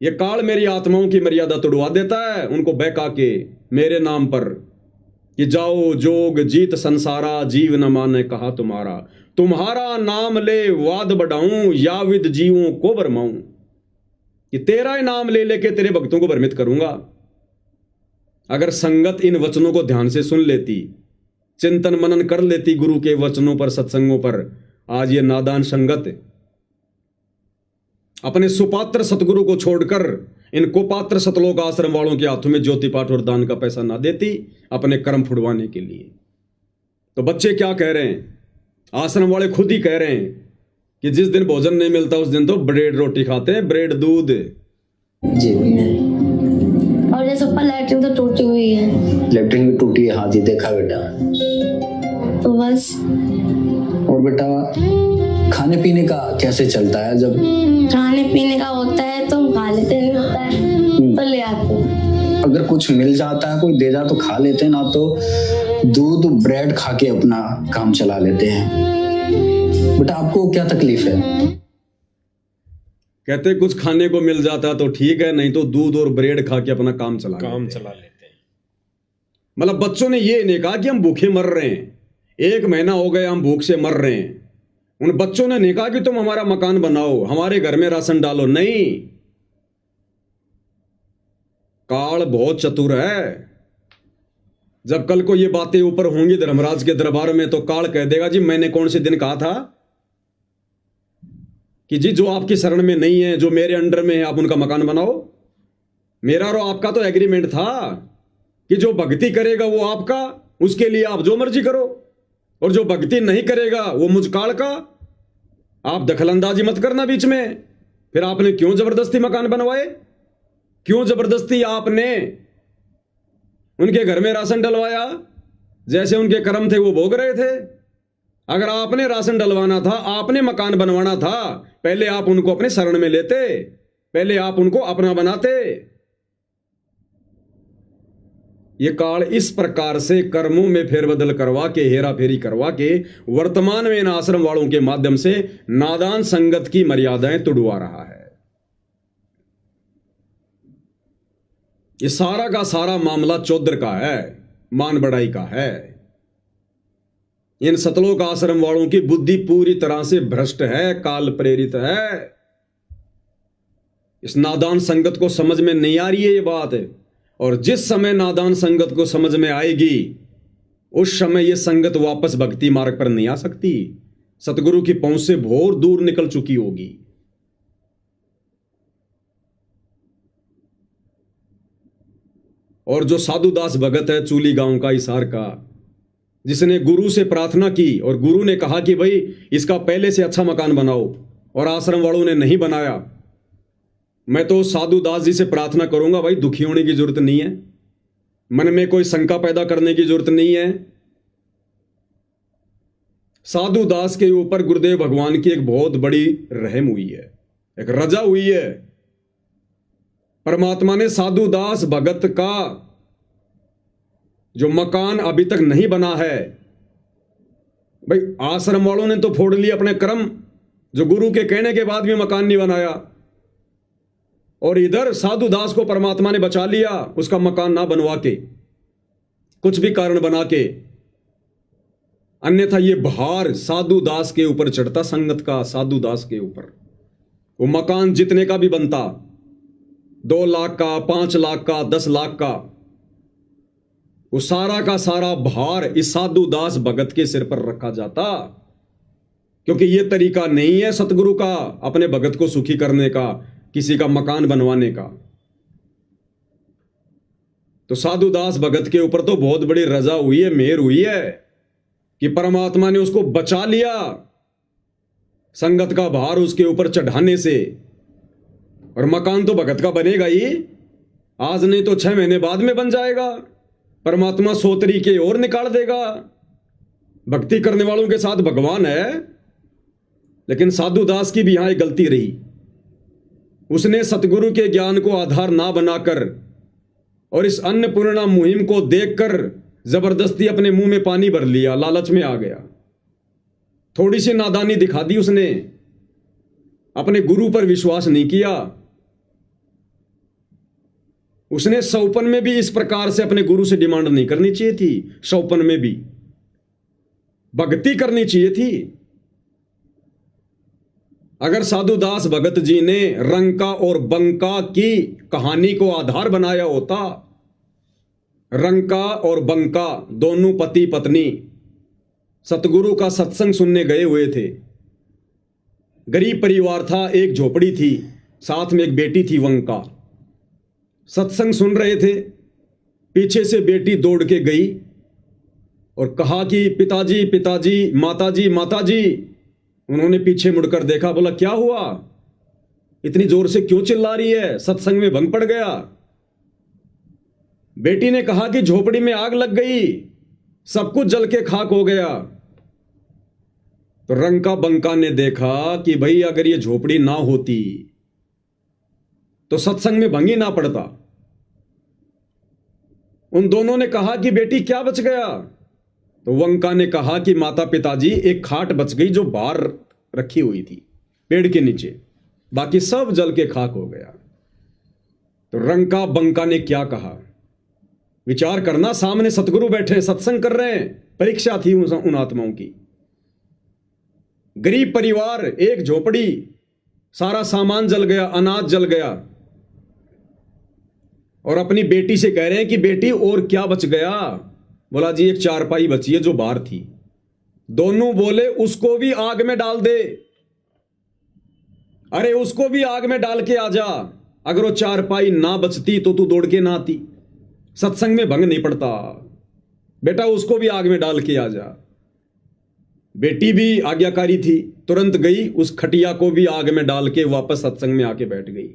Speaker 2: ये काल मेरी आत्माओं की मर्यादा तोड़वा देता है, उनको बहका के मेरे नाम पर कि जाओ जोग जीत संसारा, जीव न माने कहा तुम्हारा, तुम्हारा नाम ले वाद बढ़ाऊं, या विद जीवों को भरमाऊं। कि तेरा ही नाम ले लेके तेरे भक्तों को भ्रमित करूंगा। अगर संगत इन वचनों को ध्यान से सुन लेती, चिंतन मनन कर लेती गुरु के वचनों पर, सत्संगों पर, आज ये नादान संगत अपने सुपात्र सतगुरु को छोड़कर इन कुपात्र सतलोक आश्रम वालों के हाथों में ज्योति पाठ और दान का पैसा ना देती अपने कर्म फुड़वाने के लिए। तो बच्चे क्या कह रहे हैं, आश्रम वाले खुद ही कह रहे हैं कि जिस दिन भोजन नहीं मिलता उस दिन तो ब्रेड रोटी खाते हैं, ब्रेड दूध।
Speaker 6: जी
Speaker 8: और जैसे ऊपर लैट्रिन तो टूटी हुई है।
Speaker 6: लेटरिन भी टूटी है, हाँ जी देखा बेटा।
Speaker 8: तो बस।
Speaker 7: और बेटा खाने पीने का कैसे चलता है? जब
Speaker 8: खाने पीने का होता है तो हम खा लेते, नहीं होता है तो ले आते हैं।
Speaker 7: अगर कुछ मिल जाता है, कोई दे जा तो खा लेते हैं, ना तो दूध ब्रेड खा के अपना काम चला लेते हैं। बेटा आपको क्या तकलीफ है?
Speaker 2: कहते कुछ खाने को मिल जाता तो ठीक है, नहीं तो दूध और ब्रेड खा के अपना काम चला
Speaker 1: काम
Speaker 2: लेते हैं।
Speaker 1: चला लेते हैं।
Speaker 2: मतलब बच्चों ने ये नहीं कहा कि हम भूखे मर रहे हैं, 1 महीना हो गया हम भूख से मर रहे हैं। उन बच्चों ने नहीं कहा कि तुम हमारा मकान बनाओ, हमारे घर में राशन डालो, नहीं। काल बहुत चतुर है। जब कल को ये बातें ऊपर होंगी धर्मराज के दरबार में तो काल कह देगा जी मैंने कौन से दिन कहा था कि जी जो आपकी शरण में नहीं है, जो मेरे अंडर में है, आप उनका मकान बनाओ। मेरा और आपका तो एग्रीमेंट था कि जो भक्ति करेगा वो आपका, उसके लिए आप जो मर्जी करो, और जो भक्ति नहीं करेगा वो मुझ काल का। आप दखलंदाजी मत करना बीच में। फिर आपने क्यों जबरदस्ती मकान बनवाए? क्यों जबरदस्ती आपने उनके घर में राशन डलवाया? जैसे उनके कर्म थे वो भोग रहे थे। अगर आपने राशन डलवाना था, आपने मकान बनवाना था, पहले आप उनको अपने शरण में लेते, पहले आप उनको अपना बनाते। ये काल इस प्रकार से कर्मों में फेरबदल करवा के, हेरा फेरी करवा के वर्तमान में इन आश्रम वालों के माध्यम से नादान संगत की मर्यादाएं तुड़वा रहा है। ये सारा का सारा मामला चौधर का है, मान बढ़ाई का है। इन सतलोक आश्रम वालों की बुद्धि पूरी तरह से भ्रष्ट है, काल प्रेरित है। इस नादान संगत को समझ में नहीं आ रही है ये बात है। और जिस समय नादान संगत को समझ में आएगी उस समय ये संगत वापस भक्ति मार्ग पर नहीं आ सकती। सतगुरु की पहुंच से बहुत दूर निकल चुकी होगी। और जो साधुदास भगत है चूली गांव का, हिसार का, जिसने गुरु से प्रार्थना की और गुरु ने कहा कि भाई इसका पहले से अच्छा मकान बनाओ, और आश्रम वालों ने नहीं बनाया, मैं तो साधुदास जी से प्रार्थना करूंगा भाई दुखी होने की जरूरत नहीं है, मन में कोई शंका पैदा करने की जरूरत नहीं है। साधुदास के ऊपर गुरुदेव भगवान की एक बहुत बड़ी रहम हुई है, एक रजा हुई है। परमात्मा ने साधुदास भगत का जो मकान अभी तक नहीं बना है, भाई आश्रम वालों ने तो फोड़ लिया अपने कर्म, जो गुरु के कहने के बाद भी मकान नहीं बनाया, और इधर साधुदास को परमात्मा ने बचा लिया उसका मकान ना बनवा के, कुछ भी कारण बना के। अन्यथा ये भार साधुदास के ऊपर चढ़ता, संगत का साधुदास के ऊपर। वो मकान जितने का भी बनता, 2 लाख का, 5 लाख का, 10 लाख का, वो सारा का सारा भार इस साधुदास भगत के सिर पर रखा जाता। क्योंकि ये तरीका नहीं है सतगुरु का अपने भगत को सुखी करने का, किसी का मकान बनवाने का। तो साधुदास भगत के ऊपर तो बहुत बड़ी रजा हुई है, मेहर हुई है कि परमात्मा ने उसको बचा लिया संगत का भार उसके ऊपर चढ़ाने से। और मकान तो भगत का बनेगा ही, आज नहीं तो 6 महीने बाद में बन जाएगा। परमात्मा 100 तरीके और निकाल देगा। भक्ति करने वालों के साथ भगवान है। लेकिन साधुदास की भी यहां एक गलती रही, उसने सतगुरु के ज्ञान को आधार ना बनाकर और इस अन्नपूर्णा मुहिम को देखकर जबरदस्ती अपने मुंह में पानी भर लिया, लालच में आ गया। थोड़ी सी नादानी दिखा दी उसने, अपने गुरु पर विश्वास नहीं किया। उसने सौपन में भी इस प्रकार से अपने गुरु से डिमांड नहीं करनी चाहिए थी। सौपन में भी भक्ति करनी चाहिए थी। अगर साधुदास भगत जी ने रंका और बंका की कहानी को आधार बनाया होता, रंका और बंका दोनों पति पत्नी सतगुरु का सत्संग सुनने गए हुए थे। गरीब परिवार था, एक झोपड़ी थी, साथ में एक बेटी थी वंका। सत्संग सुन रहे थे, पीछे से बेटी दौड़ के गई और कहा कि पिताजी पिताजी, माताजी माताजी। उन्होंने पीछे मुड़कर देखा, बोला क्या हुआ, इतनी जोर से क्यों चिल्ला रही है, सत्संग में भंग पड़ गया। बेटी ने कहा कि झोपड़ी में आग लग गई, सब कुछ जल के खाक हो गया। तो रंका बंका ने देखा कि भाई अगर ये झोपड़ी ना होती तो सत्संग में भंग ही ना पड़ता। उन दोनों ने कहा कि बेटी क्या बच गया। तो वंका ने कहा कि माता पिताजी एक खाट बच गई जो बाहर रखी हुई थी पेड़ के नीचे, बाकी सब जल के खाक हो गया। तो रंका बंका ने क्या कहा, विचार करना, सामने सतगुरु बैठे सत्संग कर रहे हैं, परीक्षा थी उन आत्माओं की। गरीब परिवार, एक झोपड़ी, सारा सामान जल गया, अनाज जल गया, और अपनी बेटी से कह रहे हैं कि बेटी और क्या बच गया। बोला जी एक चारपाई बची है जो बाहर थी। दोनों बोले उसको भी आग में डाल दे, अरे उसको भी आग में डाल के आ जा। अगर वो चारपाई ना बचती तो तू दौड़ के ना आती, सत्संग में भंग नहीं पड़ता, बेटा उसको भी आग में डाल के आ जा। बेटी भी आज्ञाकारी थी, तुरंत गई, उस खटिया को भी आग में डाल के वापस सत्संग में आके बैठ गई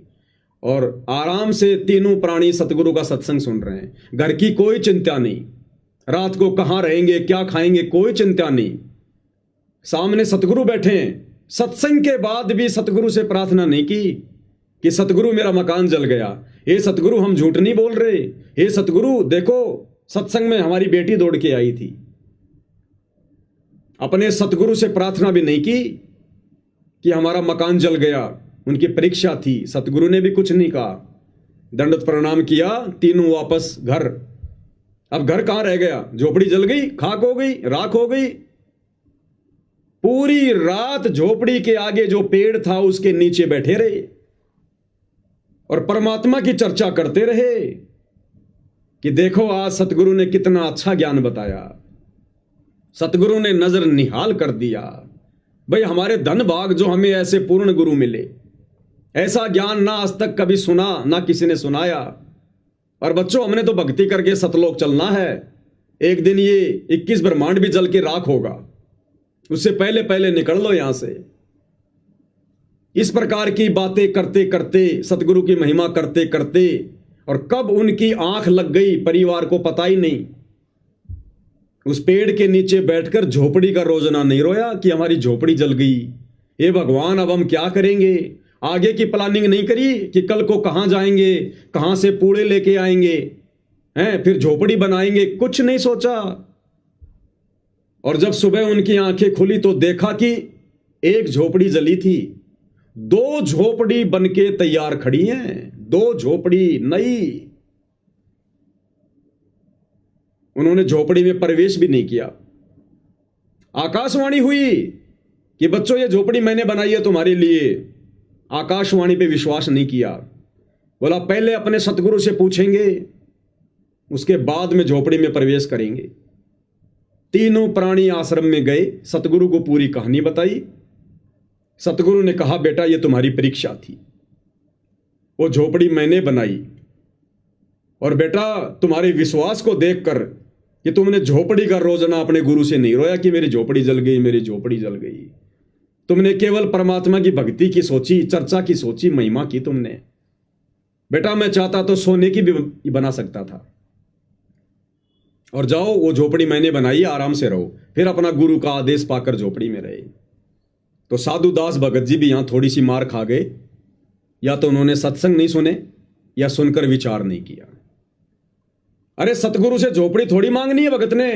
Speaker 2: और आराम से तीनों प्राणी सतगुरु का सत्संग सुन रहे हैं। घर की कोई चिंता नहीं, रात को कहां रहेंगे क्या खाएंगे कोई चिंता नहीं, सामने सतगुरु बैठे हैं। सत्संग के बाद भी सतगुरु से प्रार्थना नहीं की कि सतगुरु मेरा मकान जल गया, हे सतगुरु हम झूठ नहीं बोल रहे, हे सतगुरु देखो सत्संग में हमारी बेटी दौड़ के आई थी। अपने सतगुरु से प्रार्थना भी नहीं की कि हमारा मकान जल गया, उनकी परीक्षा थी। सतगुरु ने भी कुछ नहीं कहा, दंडवत प्रणाम किया, तीनों वापस घर। अब घर कहां रह गया, झोपड़ी जल गई, खाक हो गई, राख हो गई। पूरी रात झोपड़ी के आगे जो पेड़ था उसके नीचे बैठे रहे और परमात्मा की चर्चा करते रहे कि देखो आज सतगुरु ने कितना अच्छा ज्ञान बताया, सतगुरु ने नजर निहाल कर दिया। भाई हमारे धन भाग जो हमें ऐसे पूर्ण गुरु मिले, ऐसा ज्ञान ना आज तक कभी सुना, ना किसी ने सुनाया। और बच्चों हमने तो भक्ति करके सतलोक चलना है, एक दिन ये 21 ब्रह्मांड भी जल के राख होगा, उससे पहले पहले निकल लो यहां से। इस प्रकार की बातें करते करते, सतगुरु की महिमा करते करते, और कब उनकी आंख लग गई परिवार को पता ही नहीं। उस पेड़ के नीचे बैठकर झोपड़ी का रोजना नहीं रोया कि हमारी झोपड़ी जल गई, हे भगवान अब हम क्या करेंगे। आगे की प्लानिंग नहीं करी कि कल को कहां जाएंगे, कहां से पूड़े लेके आएंगे, हैं फिर झोपड़ी बनाएंगे, कुछ नहीं सोचा। और जब सुबह उनकी आंखें खुली तो देखा कि एक झोपड़ी जली थी, 2 झोपड़ी बनके तैयार खड़ी हैं, 2 झोपड़ी नई। उन्होंने झोपड़ी में प्रवेश भी नहीं किया। आकाशवाणी हुई कि बच्चों ये झोपड़ी मैंने बनाई है तुम्हारे लिए। आकाशवाणी पे विश्वास नहीं किया, बोला पहले अपने सतगुरु से पूछेंगे, उसके बाद में झोपड़ी में प्रवेश करेंगे। तीनों प्राणी आश्रम में गए, सतगुरु को पूरी कहानी बताई। सतगुरु ने कहा बेटा ये तुम्हारी परीक्षा थी, वो झोपड़ी मैंने बनाई, और बेटा तुम्हारे विश्वास को देखकर कि तुमने झोपड़ी का रोजना अपने गुरु से नहीं रोया कि मेरी झोपड़ी जल गई, मेरी झोपड़ी जल गई। तुमने केवल परमात्मा की भक्ति की सोची, चर्चा की सोची, महिमा की तुमने। बेटा मैं चाहता तो सोने की भी बना सकता था, और जाओ वो झोपड़ी मैंने बनाई, आराम से रहो। फिर अपना गुरु का आदेश पाकर झोपड़ी में रहे। तो साधु दास भगत जी भी यहां थोड़ी सी मार खा गए, या तो उन्होंने सत्संग नहीं सुने या सुनकर विचार नहीं किया। अरे सतगुरु से झोपड़ी थोड़ी मांगनी है भगत ने।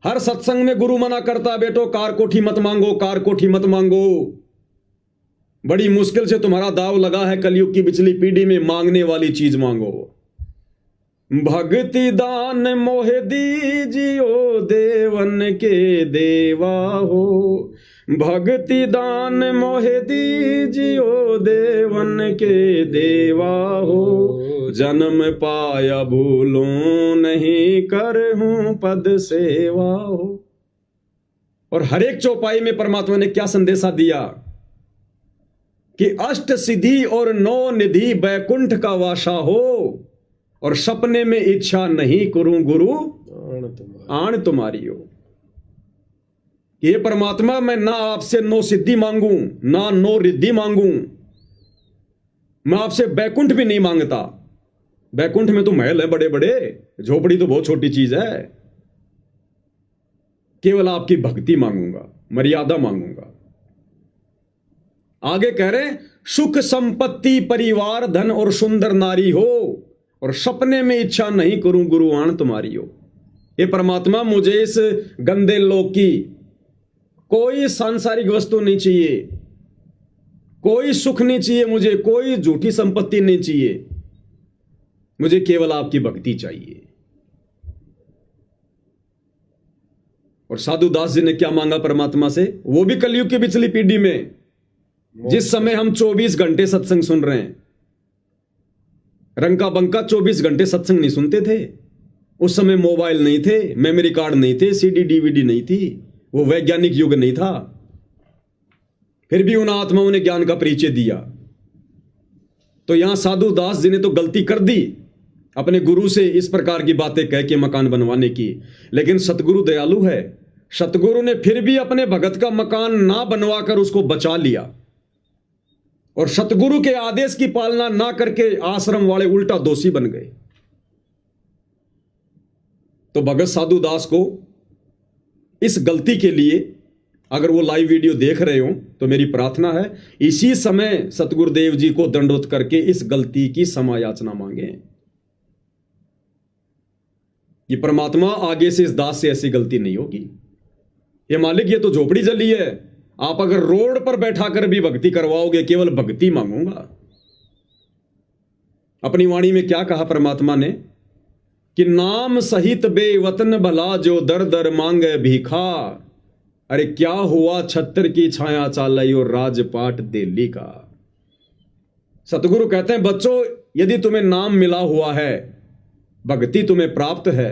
Speaker 2: हर सत्संग में गुरु मना करता, बेटो कार कोठी मत मांगो, कार कोठी मत मांगो, बड़ी मुश्किल से तुम्हारा दाव लगा है, कलयुग की पिछली पीढ़ी में मांगने वाली चीज मांगो। भक्ति दान मोहे दीजियो देवन के देवा हो, भक्ति दान मोहे दीजियो देवन के देवा हो, जन्म पाया भूलों नहीं करहूं पद सेवा हो। और हर एक चौपाई में परमात्मा ने क्या संदेशा दिया कि अष्ट सिद्धि और नौ निधि बैकुंठ का वासा हो, और सपने में इच्छा नहीं करूं गुरु आण तुम्हारी हो। ये परमात्मा, मैं ना आपसे नो सिद्धि मांगू, ना नो रिद्धि मांगू, मैं आपसे बैकुंठ भी नहीं मांगता। बैकुंठ में तो महल है बड़े बड़े, झोपड़ी तो बहुत छोटी चीज है। केवल आपकी भक्ति मांगूंगा, मर्यादा मांगूंगा। आगे कह रहे हैं, सुख संपत्ति परिवार धन और सुंदर नारी हो, और सपने में इच्छा नहीं करूं गुरु आण तुम्हारी हो। ये परमात्मा, मुझे इस गंदे लोक की कोई सांसारिक वस्तु नहीं चाहिए, कोई सुख नहीं चाहिए, मुझे कोई झूठी संपत्ति नहीं चाहिए, मुझे केवल आपकी भक्ति चाहिए। और साधु दास जी ने क्या मांगा परमात्मा से? वो भी कलयुग की पिछली पीढ़ी में, जिस समय हम 24 घंटे सत्संग सुन रहे हैं। रंका बंका 24 घंटे सत्संग नहीं सुनते थे। उस समय मोबाइल नहीं थे, मेमोरी कार्ड नहीं थे, सीडी डीवीडी नहीं थी, वो वैज्ञानिक युग नहीं था। फिर भी उन आत्माओं ने ज्ञान का परिचय दिया। तो यहां साधु दास जी ने तो गलती कर दी अपने गुरु से इस प्रकार की बातें कह के मकान बनवाने की, लेकिन सतगुरु दयालु है। सतगुरु ने फिर भी अपने भगत का मकान ना बनवाकर उसको बचा लिया, और सतगुरु के आदेश की पालना ना करके आश्रम वाले उल्टा दोषी बन गए। तो भगत साधु दास को इस गलती के लिए, अगर वो लाइव वीडियो देख रहे हो तो मेरी प्रार्थना है, इसी समय सतगुरुदेव जी को दंडोत करके इस गलती की क्षमा याचना मांगे। ये परमात्मा, आगे से इस दास से ऐसी गलती नहीं होगी। ये मालिक, ये तो झोपड़ी जली है, आप अगर रोड पर बैठाकर भी भक्ति करवाओगे, केवल भक्ति मांगूंगा। अपनी वाणी में क्या कहा परमात्मा ने कि नाम सहित बेवतन भला जो दर दर मांगे भीखा। अरे क्या हुआ छत्र की छाया चालाई और राजपाट दिल्ली का। सतगुरु कहते हैं, बच्चों, यदि तुम्हें नाम मिला हुआ है, भक्ति तुम्हें प्राप्त है,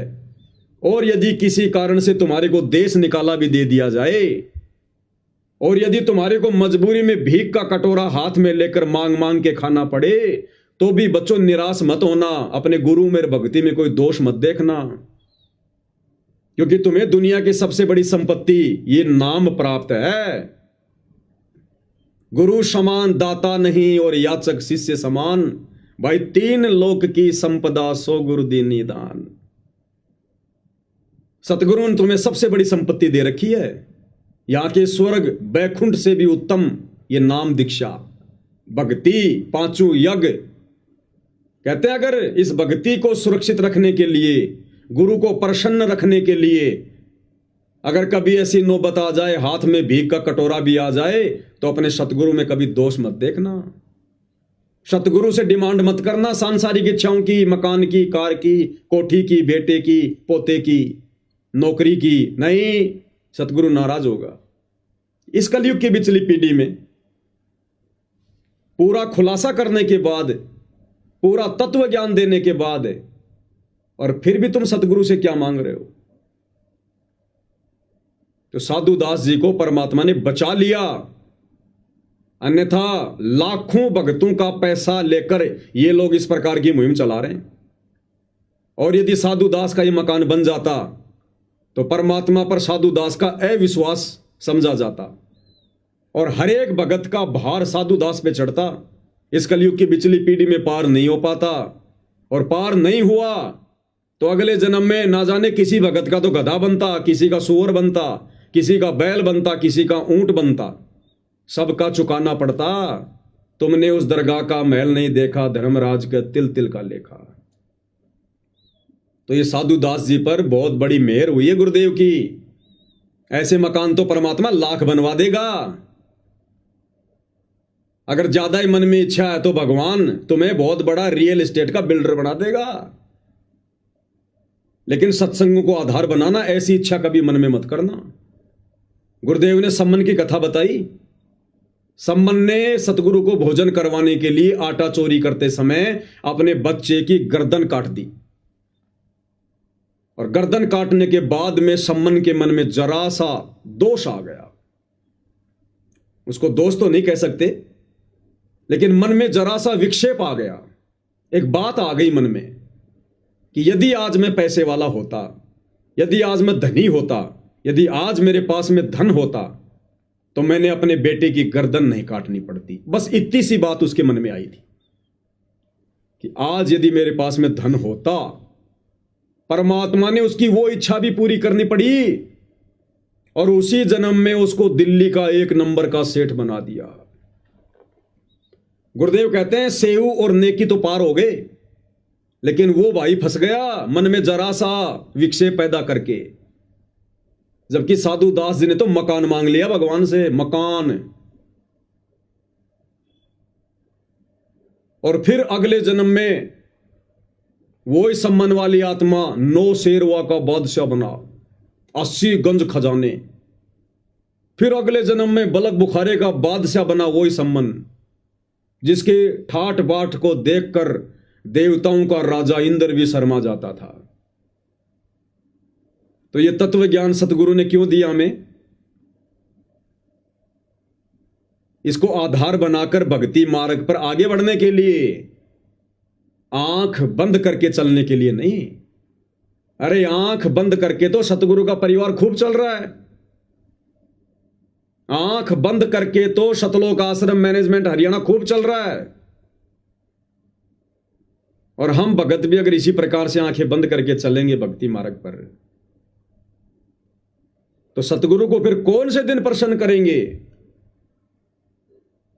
Speaker 2: और यदि किसी कारण से तुम्हारे को देश निकाला भी दे दिया जाए, और यदि तुम्हारे को मजबूरी में भीख का कटोरा हाथ में लेकर मांग मांग के खाना पड़े, तो भी बच्चों निराश मत होना। अपने गुरु में भक्ति में कोई दोष मत देखना, क्योंकि तुम्हें दुनिया की सबसे बड़ी संपत्ति ये नाम प्राप्त है। गुरु समान दाता नहीं और याचक शिष्य समान, भाई 3 लोक की संपदा सो गुरु दीनी दान। सतगुरु ने तुम्हें सबसे बड़ी संपत्ति दे रखी है, यहां के स्वर्ग बैकुंठ से भी उत्तम ये नाम दीक्षा, भक्ति, 5 यज्ञ। कहते हैं, अगर इस भक्ति को सुरक्षित रखने के लिए, गुरु को प्रसन्न रखने के लिए, अगर कभी ऐसी नौबत आ जाए, हाथ में भीख का कटोरा भी आ जाए, तो अपने सतगुरु में कभी दोष मत देखना। सतगुरु से डिमांड मत करना सांसारिक इच्छाओं की, मकान की, कार की, कोठी की, बेटे की, पोते की, नौकरी की। नहीं, सतगुरु नाराज होगा। इस कलयुग की पिछली पीढ़ी में पूरा खुलासा करने के बाद, पूरा तत्व ज्ञान देने के बाद, और फिर भी तुम सतगुरु से क्या मांग रहे हो? तो साधु दास जी को परमात्मा ने बचा लिया, अन्यथा लाखों भक्तों का पैसा लेकर ये लोग इस प्रकार की मुहिम चला रहे हैं। और यदि साधु दास का ये मकान बन जाता तो परमात्मा पर साधु दास का अविश्वास समझा जाता, और हर एक भगत का भार साधु दास पे चढ़ता। इस कलयुग की पिछली पीढ़ी में पार नहीं हो पाता, और पार नहीं हुआ तो अगले जन्म में ना जाने किसी भगत का तो गधा बनता, किसी का सूअर बनता, किसी का बैल बनता, किसी का ऊंट बनता, सबका चुकाना पड़ता। तुमने उस दरगाह का महल नहीं देखा, धर्मराज के तिल तिल का लेखा। तो ये साधु दास जी पर बहुत बड़ी मेहर हुई है गुरुदेव की। ऐसे मकान तो परमात्मा लाख बनवा देगा। अगर ज्यादा ही मन में इच्छा है तो भगवान तुम्हें बहुत बड़ा रियल एस्टेट का बिल्डर बना देगा। लेकिन सत्संग को आधार बनाना, ऐसी इच्छा कभी मन में मत करना। गुरुदेव ने सम्मन की कथा बताई। सम्मन ने सतगुरु को भोजन करवाने के लिए आटा चोरी करते समय अपने बच्चे की गर्दन काट दी, और गर्दन काटने के बाद में सम्मन के मन में जरा सा दोष आ गया। उसको दोष तो नहीं कह सकते, लेकिन मन में जरा सा विक्षेप आ गया, एक बात आ गई मन में कि यदि आज मैं पैसे वाला होता, यदि आज मैं धनी होता, यदि आज मेरे पास में धन होता, तो मैंने अपने बेटे की गर्दन नहीं काटनी पड़ती। बस इतनी सी बात उसके मन में आई थी कि आज यदि मेरे पास में धन होता, परमात्मा ने उसकी वो इच्छा भी पूरी करनी पड़ी और उसी जन्म में उसको दिल्ली का 1 नंबर का सेठ बना दिया। गुरुदेव कहते हैं सेऊ और नेकी तो पार हो गए, लेकिन वो भाई फंस गया मन में जरा सा विक्षेप पैदा करके। जबकि साधु दास जी ने तो मकान मांग लिया भगवान से, मकान। और फिर अगले जन्म में वो ही सम्मान वाली आत्मा 9 शेरवा का बादशाह बना, 80 गंज खजाने। फिर अगले जन्म में बलक बुखारे का बादशाह बना वो ही सम्मन, जिसके ठाठ बाट को देखकर देवताओं का राजा इंद्र भी शर्मा जाता था। तो ये तत्व ज्ञान सतगुरु ने क्यों दिया हमें? इसको आधार बनाकर भक्ति मार्ग पर आगे बढ़ने के लिए, आंख बंद करके चलने के लिए नहीं। अरे आंख बंद करके तो सतगुरु का परिवार खूब चल रहा है। आंख बंद करके तो सतलोक आश्रम मैनेजमेंट हरियाणा खूब चल रहा है। और हम भगत भी अगर इसी प्रकार से आंखें बंद करके चलेंगे भक्ति मार्ग पर, तो सतगुरु को फिर कौन से दिन प्रसन्न करेंगे?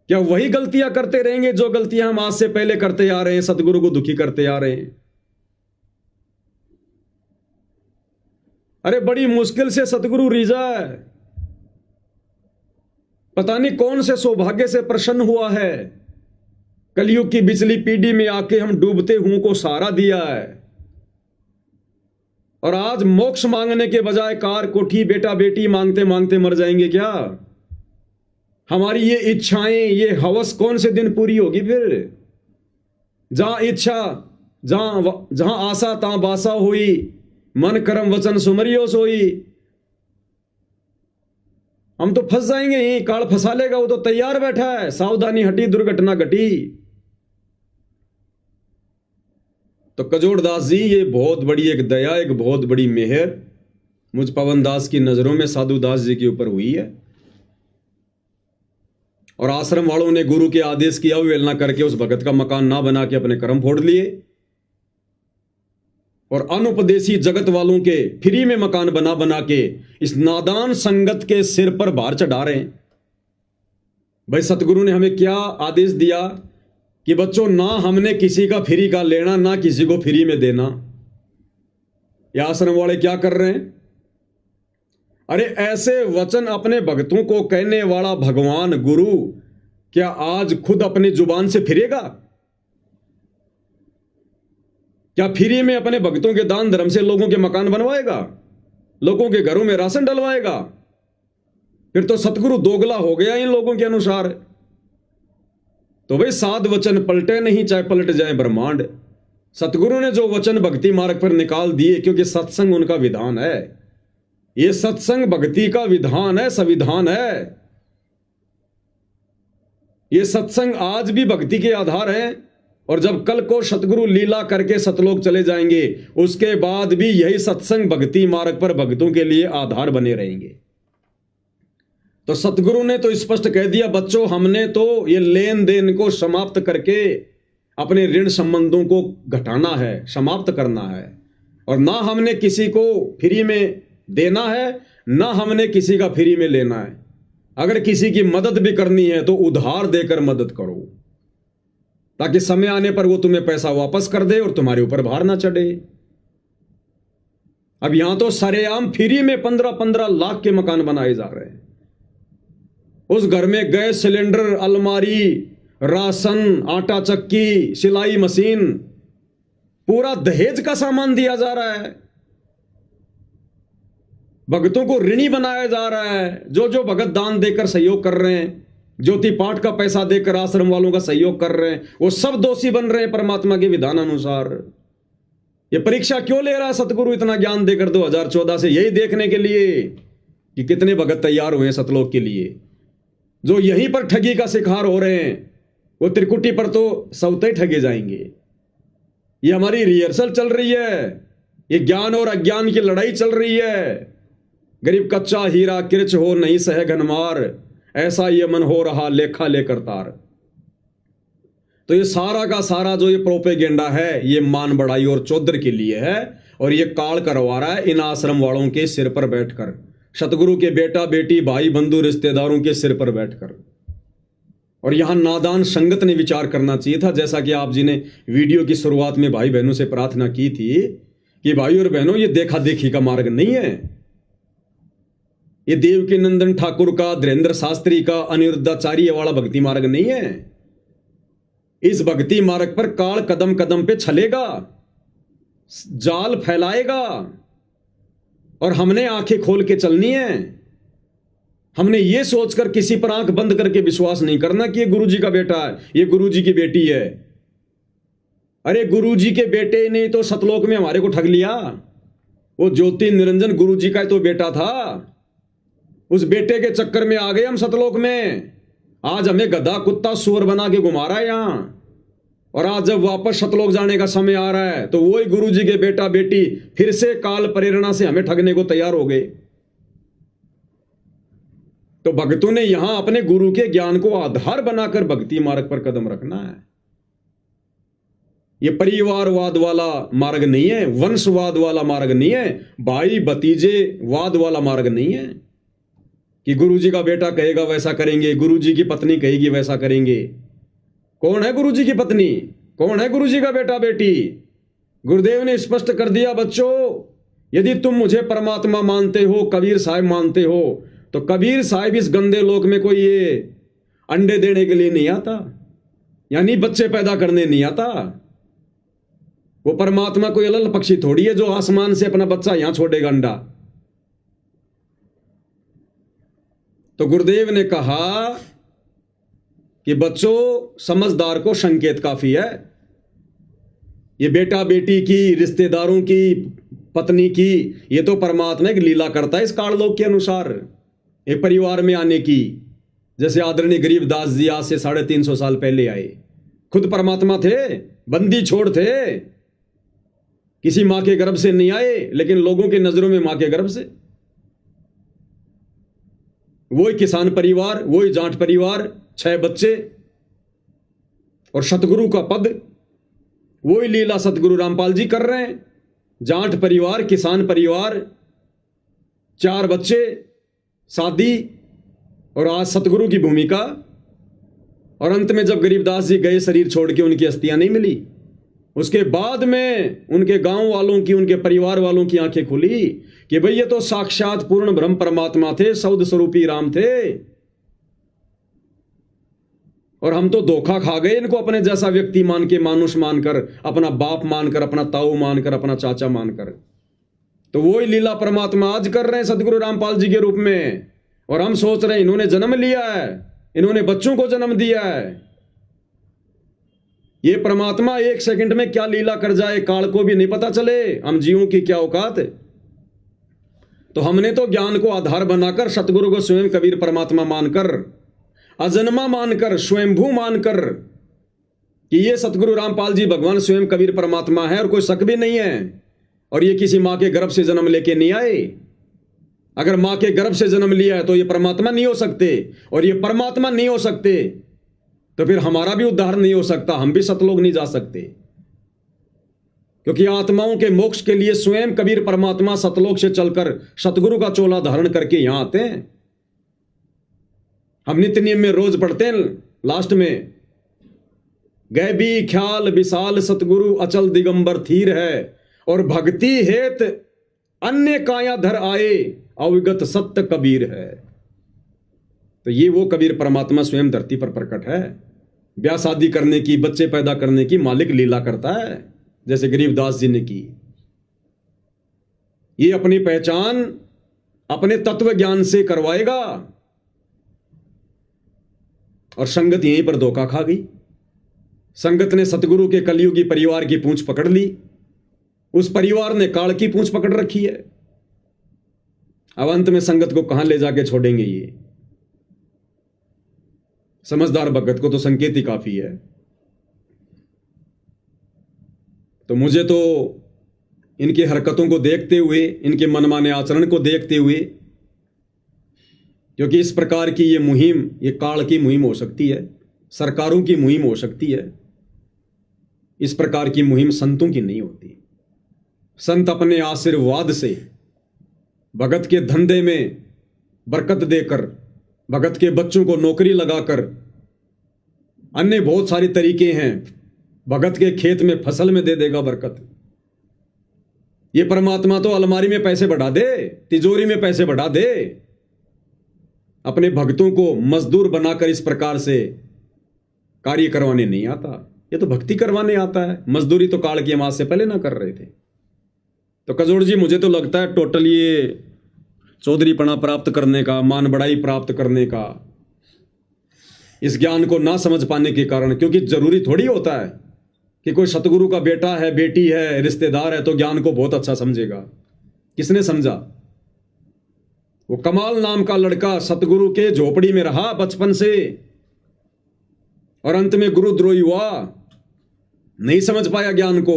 Speaker 2: क्या वही गलतियां करते रहेंगे जो गलतियां हम आज से पहले करते आ रहे हैं, सतगुरु को दुखी करते आ रहे हैं? अरे बड़ी मुश्किल से सतगुरु रिझा है, पता नहीं कौन से सौभाग्य से प्रसन्न हुआ है। कलयुग की बिचली पीढ़ी में आके हम डूबते हुओं को सहारा दिया है, और आज मोक्ष मांगने के बजाय कार कोठी बेटा बेटी मांगते मांगते मर जाएंगे क्या? हमारी ये इच्छाएं, ये हवस कौन से दिन पूरी होगी फिर? जहां इच्छा, जहां आशा तहां बासा हुई, मन कर्म वचन सुमरियो सोई। हम तो फंस जाएंगे ही, काल फंसा लेगा, वो तो तैयार बैठा है। सावधानी हटी दुर्घटना घटी। तो कजोड़ दास जी, ये बहुत बड़ी एक दया, एक बहुत बड़ी मेहर मुझ पवन दास की नजरों में साधु दास जी के ऊपर हुई है। और आश्रम वालों ने गुरु के आदेश की अवहेलना करके उस भगत का मकान ना बना के अपने कर्म फोड़ लिए, और अनुपदेशी जगत वालों के फ्री में मकान बना बना के इस नादान संगत के सिर पर भार चढ़ा रहे हैं। भाई सतगुरु ने हमें क्या आदेश दिया कि बच्चों, ना हमने किसी का फ्री का लेना, ना किसी को फ्री में देना। ये आश्रम वाले क्या कर रहे हैं? अरे ऐसे वचन अपने भक्तों को कहने वाला भगवान गुरु क्या आज खुद अपनी जुबान से फिरेगा? क्या फ्री में अपने भक्तों के दान धर्म से लोगों के मकान बनवाएगा, लोगों के घरों में राशन डलवाएगा? फिर तो सतगुरु दोगला हो गया इन लोगों के अनुसार। तो भाई साध वचन पलटे नहीं, चाहे पलट जाए ब्रह्मांड। सतगुरु ने जो वचन भक्ति मार्ग पर निकाल दिए, क्योंकि सत्संग उनका विधान है। ये सत्संग भक्ति का विधान है, संविधान है। ये सत्संग आज भी भक्ति के आधार है, और जब कल को सतगुरु लीला करके सतलोक चले जाएंगे, उसके बाद भी यही सत्संग भक्ति मार्ग पर भक्तों के लिए आधार बने रहेंगे। तो सतगुरु ने तो स्पष्ट कह दिया, बच्चों हमने तो ये लेन देन को समाप्त करके अपने ऋण संबंधों को घटाना है, समाप्त करना है। और ना हमने किसी को फ्री में देना है, ना हमने किसी का फ्री में लेना है। अगर किसी की मदद भी करनी है तो उधार देकर मदद करो, ताकि समय आने पर वो तुम्हें पैसा वापस कर दे और तुम्हारे ऊपर भार ना चढ़े। अब यहां तो सरेआम फ्री में 15-15 लाख के मकान बनाए जा रहे हैं। उस घर में गैस सिलेंडर, अलमारी, राशन, आटा चक्की, सिलाई मशीन, पूरा दहेज का सामान दिया जा रहा है। भगतों को ऋणी बनाया जा रहा है। जो जो भगत दान देकर सहयोग कर रहे हैं, ज्योति पाठ का पैसा देकर आश्रम वालों का सहयोग कर रहे हैं, वो सब दोषी बन रहे हैं परमात्मा के विधान अनुसार। ये परीक्षा क्यों ले रहा है सतगुरु इतना ज्ञान देकर 2014 से? यही देखने के लिए कि कितने भगत तैयार हुए हैं सतलोक के लिए। जो यहीं पर ठगी का शिकार हो रहे हैं, वो त्रिकुटी पर तो सौते ही ठगे जाएंगे। ये हमारी रिहर्सल चल रही है, ये ज्ञान और अज्ञान की लड़ाई चल रही है। गरीब कच्चा हीरा किरच हो नहीं सहे घनमार, ऐसा ये मन हो रहा लेखा लेकर तार। तो ये सारा का सारा जो ये प्रोपेगेंडा है, ये मान बढ़ाई और चौधर के लिए है, और ये काल करवा रहा है इन आश्रम वालों के सिर पर बैठकर, सतगुरु के बेटा बेटी भाई बंधु रिश्तेदारों के सिर पर बैठकर। और यहां नादान संगत ने विचार करना चाहिए था, जैसा कि आप जी ने वीडियो की शुरुआत में भाई बहनों से प्रार्थना की थी कि भाई और बहनों, ये देखा देखी का मार्ग नहीं है, ये देवकी नंदन ठाकुर का, धीरेन्द्र शास्त्री का, अनिरुद्धाचार्य वाला भक्ति मार्ग नहीं है। इस भक्ति मार्ग पर काल कदम कदम पे चलेगा, जाल फैलाएगा, और हमने आंखें खोल के चलनी है। हमने ये सोचकर किसी पर आंख बंद करके विश्वास नहीं करना कि ये गुरुजी का बेटा है, ये गुरुजी की बेटी है। अरे गुरुजी के बेटे ने तो सतलोक में हमारे को ठग लिया। वो ज्योति निरंजन गुरुजी का तो बेटा था, उस बेटे के चक्कर में आ गए हम सतलोक में। आज हमें गधा कुत्ता सुअर बना के घुमा रहा है यहां, और आज जब वापस सतलोक जाने का समय आ रहा है तो वही गुरुजी के बेटा बेटी फिर से काल प्रेरणा से हमें ठगने को तैयार हो गए। तो भक्तों ने यहां अपने गुरु के ज्ञान को आधार बनाकर भक्ति मार्ग पर कदम रखना है। यह परिवारवाद वाला मार्ग नहीं है, वंशवाद वाला मार्ग नहीं है, भाई भतीजे वाद वाला मार्ग नहीं है कि गुरुजी का बेटा कहेगा वैसा करेंगे, गुरुजी की पत्नी कहेगी वैसा करेंगे। कौन है गुरुजी की पत्नी, कौन है गुरुजी का बेटा बेटी? गुरुदेव ने स्पष्ट कर दिया, बच्चों यदि तुम मुझे परमात्मा मानते हो, कबीर साहब मानते हो, तो कबीर साहब इस गंदे लोक में कोई ये अंडे देने के लिए नहीं आता, यानी बच्चे पैदा करने नहीं आता। वो परमात्मा कोई अलग पक्षी थोड़ी है जो आसमान से अपना बच्चा यहां छोड़ेगा अंडा। तो गुरुदेव ने कहा कि बच्चों, समझदार को संकेत काफी है। ये बेटा बेटी की, रिश्तेदारों की, पत्नी की, ये तो परमात्मा एक लीला करता है इस काललोक के अनुसार, एक परिवार में आने की। जैसे आदरणीय गरीबदास जी आज से 350 साल पहले आए, खुद परमात्मा थे, बंदी छोड़ थे, किसी मां के गर्भ से नहीं आए, लेकिन लोगों की नजरों में मां के गर्भ से। वही किसान परिवार, वही जाट परिवार, 6 बच्चे और सतगुरु का पद, वही लीला सतगुरु रामपाल जी कर रहे हैं। जाट परिवार, किसान परिवार, 4 बच्चे, शादी, और आज सतगुरु की भूमिका। और अंत में जब गरीबदास जी गए शरीर छोड़ के, उनकी अस्थियां नहीं मिली, उसके बाद में उनके गांव वालों की, उनके परिवार वालों की आंखें खुली कि भाई ये तो साक्षात पूर्ण ब्रह्म परमात्मा थे, सौद स्वरूपी राम थे, और हम तो धोखा खा गए इनको अपने जैसा व्यक्ति मान के, मानुष मानकर, अपना बाप मानकर, अपना ताऊ मानकर, अपना चाचा मानकर। तो वही लीला परमात्मा आज कर रहे हैं सतगुरु रामपाल जी के रूप में। और हम सोच रहे हैं इन्होंने जन्म लिया है, इन्होंने बच्चों को जन्म दिया है। ये परमात्मा 1 सेकंड में क्या लीला कर जाए, काल को भी नहीं पता चले हम जीवों की क्या औकात है। तो हमने तो ज्ञान को आधार बनाकर, सतगुरु को स्वयं कबीर परमात्मा मानकर, अजन्मा मानकर, स्वयंभू मानकर कि ये सतगुरु रामपाल जी भगवान स्वयं कबीर परमात्मा है और कोई शक भी नहीं है, और ये किसी मां के गर्भ से जन्म लेके नहीं आए। अगर मां के गर्भ से जन्म लिया है तो ये परमात्मा नहीं हो सकते, और ये परमात्मा नहीं हो सकते तो फिर हमारा भी उद्धार नहीं हो सकता, हम भी सतलोक नहीं जा सकते। क्योंकि आत्माओं के मोक्ष के लिए स्वयं कबीर परमात्मा सतलोक से चलकर सतगुरु का चोला धारण करके यहां आते हैं। हम नित्य नियम में रोज पढ़ते हैं लास्ट में, गैबी ख्याल विशाल सतगुरु अचल दिगंबर थीर है, और भक्ति हेत अन्य काया धर आए, अविगत सत्य कबीर है। तो ये वो कबीर परमात्मा स्वयं धरती पर प्रकट है। ब्याह शादी करने की, बच्चे पैदा करने की मालिक लीला करता है, जैसे गरीबदास जी ने की। ये अपनी पहचान अपने तत्व ज्ञान से करवाएगा, और संगत यहीं पर धोखा खा गई। संगत ने सतगुरु के कलयुगी परिवार की पूंछ पकड़ ली, उस परिवार ने काल की पूंछ पकड़ रखी है। अब अंत में संगत को कहां ले जाके छोड़ेंगे ये? समझदार भगत को तो संकेत ही काफी है। तो मुझे तो इनकी हरकतों को देखते हुए, इनके मनमाने आचरण को देखते हुए, क्योंकि इस प्रकार की ये मुहिम, ये काल की मुहिम हो सकती है, सरकारों की मुहिम हो सकती है, इस प्रकार की मुहिम संतों की नहीं होती। संत अपने आशीर्वाद से, भगत के धंधे में बरकत देकर, भगत के बच्चों को नौकरी लगाकर, अन्य बहुत सारे तरीके हैं, भगत के खेत में फसल में दे देगा बरकत। ये परमात्मा तो अलमारी में पैसे बढ़ा दे, तिजोरी में पैसे बढ़ा दे, अपने भक्तों को मजदूर बनाकर इस प्रकार से कार्य करवाने नहीं आता। ये तो भक्ति करवाने आता है। मजदूरी तो काल की अमावस से पहले ना कर रहे थे। तो कजोड़ जी, मुझे तो लगता है टोटल ये चौधरीपना प्राप्त करने का, मान बढ़ाई प्राप्त करने का, इस ज्ञान को ना समझ पाने के कारण, क्योंकि जरूरी थोड़ी होता है कि कोई सतगुरु का बेटा है, बेटी है, रिश्तेदार है तो ज्ञान को बहुत अच्छा समझेगा। किसने समझा? वो कमाल नाम का लड़का सतगुरु के झोपड़ी में रहा बचपन से और अंत में गुरुद्रोही हुआ, नहीं समझ पाया ज्ञान को।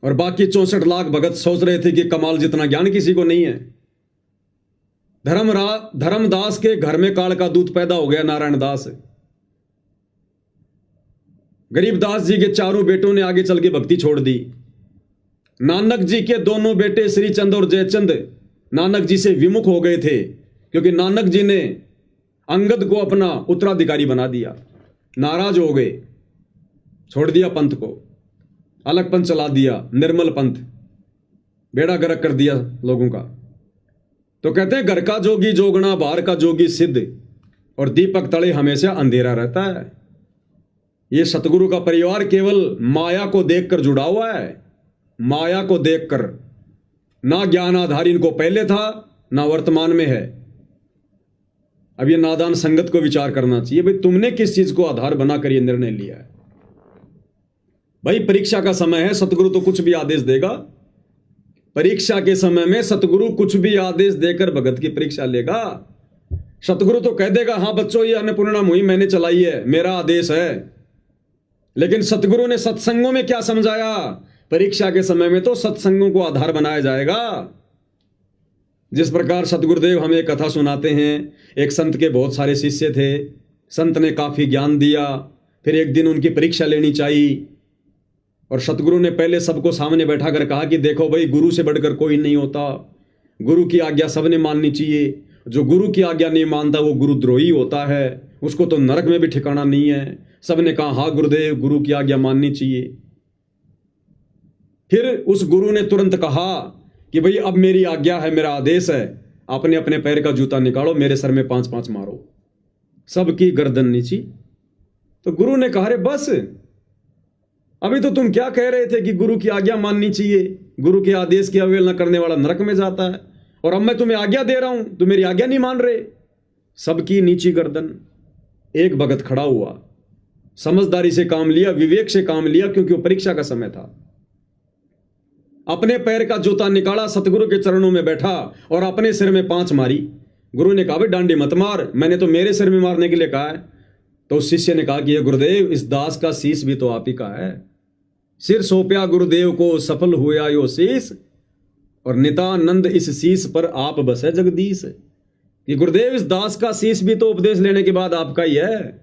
Speaker 2: और बाकी 64 लाख भगत सोच रहे थे कि कमाल जितना ज्ञान किसी को नहीं है। धर्मदास के घर में काल का दूत पैदा हो गया, नारायण दास। गरीबदास जी के चारों बेटों ने आगे चल के भक्ति छोड़ दी। नानक जी के दोनों बेटे श्रीचंद और जयचंद नानक जी से विमुख हो गए थे, क्योंकि नानक जी ने अंगद को अपना उत्तराधिकारी बना दिया। नाराज हो गए, छोड़ दिया पंथ को, अलग पंथ चला दिया, निर्मल पंथ, बेड़ा गर्क कर दिया लोगों का। तो कहते हैं घर का जोगी जोगना, बाहर का जोगी सिद्ध, और दीपक तले हमेशा अंधेरा रहता है। ये सतगुरु का परिवार केवल माया को देखकर जुड़ा हुआ है, माया को देखकर। ना ज्ञान आधार इनको पहले था, ना वर्तमान में है। अब ये नादान संगत को विचार करना चाहिए, भाई तुमने किस चीज को आधार बनाकर ये निर्णय लिया है। भाई परीक्षा का समय है, सतगुरु तो कुछ भी आदेश देगा। परीक्षा के समय में सतगुरु कुछ भी आदेश देकर भगत की परीक्षा लेगा। सतगुरु तो कह देगा, हाँ बच्चों ये अन्नपूर्णा मुहिम मैंने चलाई है, मेरा आदेश है। लेकिन सतगुरु ने सत्संगों में क्या समझाया? परीक्षा के समय में तो सत्संगों को आधार बनाया जाएगा। जिस प्रकार सतगुरुदेव हमें कथा सुनाते हैं, एक संत के बहुत सारे शिष्य थे, संत ने काफी ज्ञान दिया, फिर एक दिन उनकी परीक्षा लेनी चाहिए और सतगुरु ने पहले सबको सामने बैठा कर कहा कि देखो भाई, गुरु से बढ़कर कोई नहीं होता, गुरु की आज्ञा सबने माननी चाहिए। जो गुरु की आज्ञा नहीं मानता वो गुरुद्रोही होता है, उसको तो नरक में भी ठिकाना नहीं है। सबने कहा हाँ गुरुदेव, गुरु की आज्ञा माननी चाहिए। फिर उस गुरु ने तुरंत कहा कि भाई अब मेरी आज्ञा है, मेरा आदेश है, अपने अपने पैर का जूता निकालो, मेरे सर में 5-5 मारो, सबकी गर्दन नीची। तो गुरु ने कहा, अरे बस, अभी तो तुम क्या कह रहे थे कि गुरु की आज्ञा माननी चाहिए, गुरु के आदेश की अवहेलना करने वाला नरक में जाता है, और अब मैं तुम्हें आज्ञा दे रहा हूं, तुम मेरी आज्ञा नहीं मान रहे। सबकी नीची गर्दन। एक भगत खड़ा हुआ, समझदारी से काम लिया, विवेक से काम लिया, क्योंकि वो परीक्षा का समय था। अपने पैर का जूता निकाला, सतगुरु के चरणों में बैठा और अपने सिर में 5 मारी। गुरु ने कहा, भाई डांडी मत मार, मैंने तो मेरे सिर में मारने के लिए कहा है। तो उस शिष्य ने कहा कि ये गुरुदेव, इस दास का शीश भी तो आप ही का है। सिर सौंपया गुरुदेव को, सफल हुआ यो शीश, और नितानंद इस शीश पर आप बसे जगदीश। कि गुरुदेव, इस दास का शीश भी तो उपदेश लेने के बाद आपका ही है।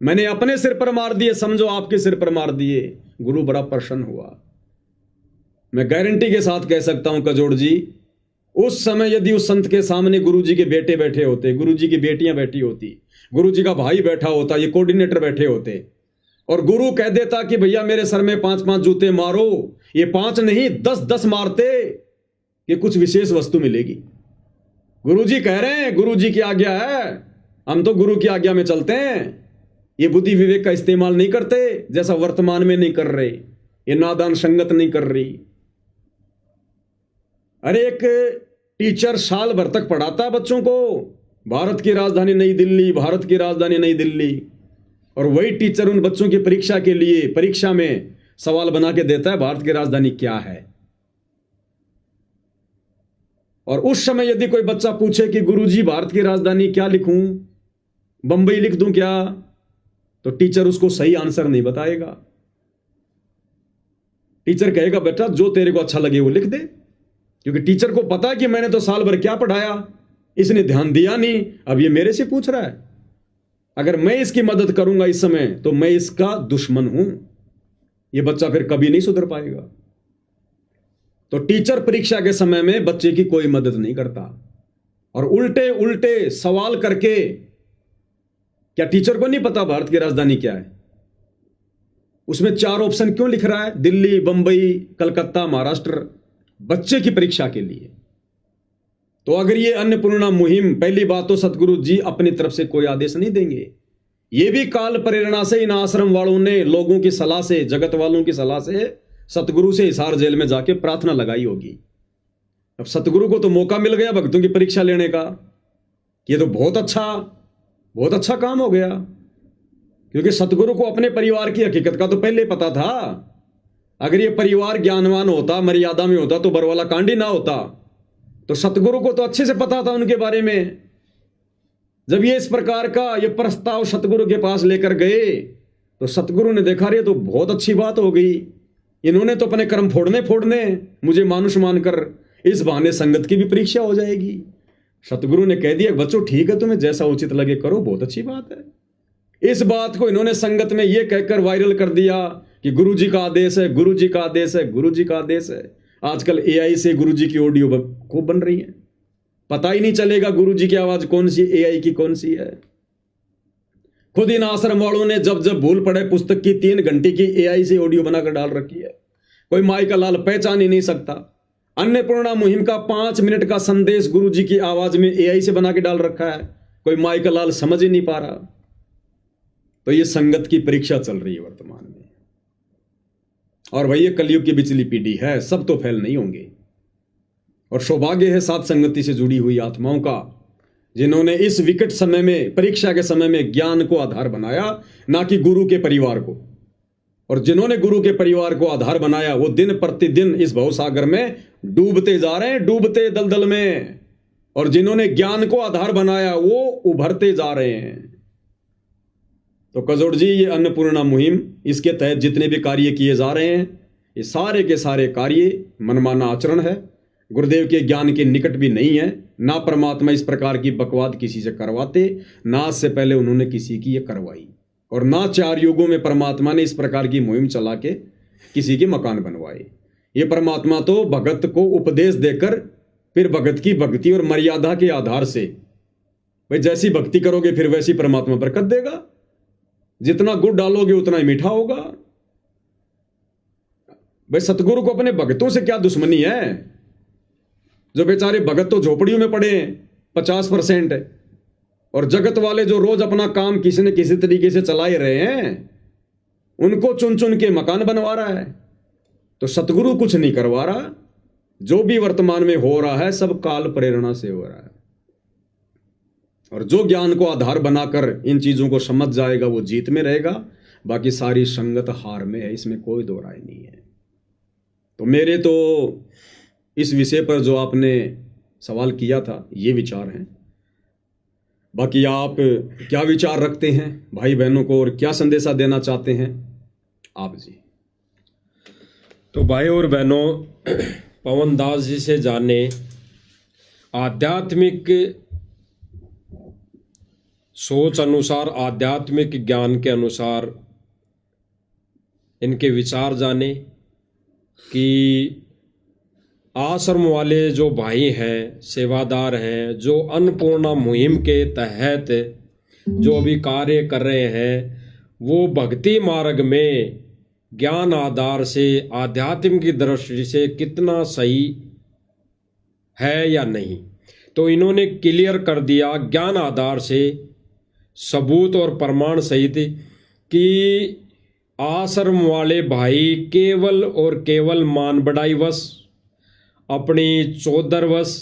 Speaker 2: मैंने अपने सिर पर मार दिए, समझो आपके सिर पर मार दिए। गुरु बड़ा प्रसन्न हुआ। मैं गारंटी के साथ कह सकता हूं कजोड़ जी, उस समय यदि उस संत के सामने गुरु जी के बेटे बैठे होते, गुरु जी की बेटियां बैठी होती, गुरु जी का भाई बैठा होता, ये कोऑर्डिनेटर बैठे होते, और गुरु कह देता कि भैया मेरे सर में 5-5 जूते मारो, ये 5 नहीं 10-10 मारते, ये कुछ विशेष वस्तु मिलेगी। गुरु जी कह रहे हैं, गुरु जी की आज्ञा है, हम तो गुरु की आज्ञा में चलते हैं। ये बुद्धि विवेक का इस्तेमाल नहीं करते, जैसा वर्तमान में नहीं कर रहे, ये नादान संगत नहीं कर रही। अरे एक टीचर साल भर तक पढ़ाता है बच्चों को, भारत की राजधानी नई दिल्ली, भारत की राजधानी नई दिल्ली, और वही टीचर उन बच्चों की परीक्षा के लिए परीक्षा में सवाल बना के देता है, भारत की राजधानी क्या है। और उस समय यदि कोई बच्चा पूछे कि गुरुजी भारत की राजधानी क्या लिखूं, बंबई लिख दूं क्या, तो टीचर उसको सही आंसर नहीं बताएगा। टीचर कहेगा बेटा जो तेरे को अच्छा लगे वो लिख दे, क्योंकि टीचर को पता है कि मैंने तो साल भर क्या पढ़ाया, इसने ध्यान दिया नहीं, अब ये मेरे से पूछ रहा है। अगर मैं इसकी मदद करूंगा इस समय तो मैं इसका दुश्मन हूं। ये बच्चा फिर कभी नहीं सुधर पाएगा। तो टीचर परीक्षा के समय में बच्चे की कोई मदद नहीं करता, और उल्टे उल्टे सवाल करके, क्या टीचर को नहीं पता भारत की राजधानी क्या है? उसमें 4 ऑप्शन क्यों लिख रहा है? दिल्ली, बंबई, कलकत्ता, महाराष्ट्र, बच्चे की परीक्षा के लिए। तो अगर ये अन्नपूर्णा मुहिम, पहली बात तो सतगुरु जी अपनी तरफ से कोई आदेश नहीं देंगे, ये भी काल प्रेरणा से इन आश्रम वालों ने लोगों की सलाह से, जगत वालों की सलाह से सतगुरु से हिसार जेल में जाके प्रार्थना लगाई होगी। अब सतगुरु को तो मौका मिल गया भक्तों की परीक्षा लेने का, ये तो बहुत अच्छा काम हो गया, क्योंकि सतगुरु को अपने परिवार की हकीकत का तो पहले पता था। अगर ये परिवार ज्ञानवान होता, मर्यादा में होता, तो बरवाला कांड ही ना होता। तो सतगुरु को तो अच्छे से पता था उनके बारे में। जब ये इस प्रकार का ये प्रस्ताव सतगुरु के पास लेकर गए तो सतगुरु ने देखा रे तो बहुत अच्छी बात हो गई, इन्होंने तो अपने कर्म फोड़ने मुझे मानुष मानकर, इस बहाने संगत की भी परीक्षा हो जाएगी। सतगुरु ने कह दिया बच्चों ठीक है, तुम्हें जैसा उचित लगे करो, बहुत अच्छी बात है। इस बात को इन्होंने संगत में यह कहकर वायरल कर दिया कि गुरु जी का आदेश है, गुरु जी का आदेश है, गुरु जी का आदेश है। आजकल AI से गुरु जी की ऑडियो खूब बन रही है, पता ही नहीं चलेगा गुरु जी की आवाज कौन सी, AI की कौन सी है। खुद इन आश्रम वालों ने जब जब भूल पड़े पुस्तक की 3 घंटे की AI से ऑडियो बनाकर डाल रखी है, कोई माई का लाल पहचान ही नहीं सकता। अन्नपूर्णा मुहिम का 5 मिनट का संदेश गुरु जी की आवाज में AI से बना के डाल रखा है, कोई माई का लाल समझ ही नहीं पा रहा। तो ये संगत की परीक्षा चल रही है वर्तमान में। और भाई ये कलयुग की बिचली पीढ़ी है, सब तो फेल नहीं होंगे। और सौभाग्य है साथ संगति से जुड़ी हुई आत्माओं का, जिन्होंने इस विकट समय में, परीक्षा के समय में ज्ञान को आधार बनाया, ना कि गुरु के परिवार को। और जिन्होंने गुरु के परिवार को आधार बनाया वो दिन प्रतिदिन इस भवसागर में डूबते जा रहे हैं, डूबते दलदल में। और जिन्होंने ज्ञान को आधार बनाया वो उभरते जा रहे हैं। तो कजोड़ जी ये अन्नपूर्णा मुहिम, इसके तहत जितने भी कार्य किए जा रहे हैं, ये सारे के सारे कार्य मनमाना आचरण है, गुरुदेव के ज्ञान के निकट भी नहीं है। ना परमात्मा इस प्रकार की बकवाद किसी से करवाते, ना इससे पहले उन्होंने किसी की ये करवाई, और ना 4 युगों में परमात्मा ने इस प्रकार की मुहिम चला के किसी के मकान बनवाए। ये परमात्मा तो भगत को उपदेश देकर फिर भगत की भक्ति और मर्यादा के आधार से, भाई जैसी भक्ति करोगे फिर वैसी परमात्मा बरकत देगा, जितना गुड़ डालोगे उतना ही मीठा होगा। भाई सतगुरु को अपने भक्तों से क्या दुश्मनी है? जो बेचारे भगत तो झोपड़ियों में पड़े हैं 50%, और जगत वाले जो रोज अपना काम किसी न किसी तरीके से चला ही रहे हैं, उनको चुन चुन के मकान बनवा रहा है। तो सतगुरु कुछ नहीं करवा रहा, जो भी वर्तमान में हो रहा है सब काल प्रेरणा से हो रहा है। और जो ज्ञान को आधार बनाकर इन चीजों को समझ जाएगा वो जीत में रहेगा, बाकी सारी संगत हार में है, इसमें कोई दो राय नहीं है। तो मेरे तो इस विषय पर जो आपने सवाल किया था ये विचार हैं। बाकी आप क्या विचार रखते हैं भाई बहनों को, और क्या संदेशा देना चाहते हैं आप जी?
Speaker 1: तो भाई और बहनों, पवन दास जी से जाने आध्यात्मिक सोच अनुसार, आध्यात्मिक ज्ञान के अनुसार इनके विचार जाने कि आश्रम वाले जो भाई हैं, सेवादार हैं, जो अन्नपूर्णा मुहिम के तहत जो अभी कार्य कर रहे हैं, वो भक्ति मार्ग में ज्ञान आधार से, आध्यात्म की दृष्टि से कितना सही है या नहीं। तो इन्होंने क्लियर कर दिया ज्ञान आधार से, सबूत और प्रमाण सहित, कि आश्रम वाले भाई केवल और केवल मान बढ़ाई वश, अपनी चौधर वश,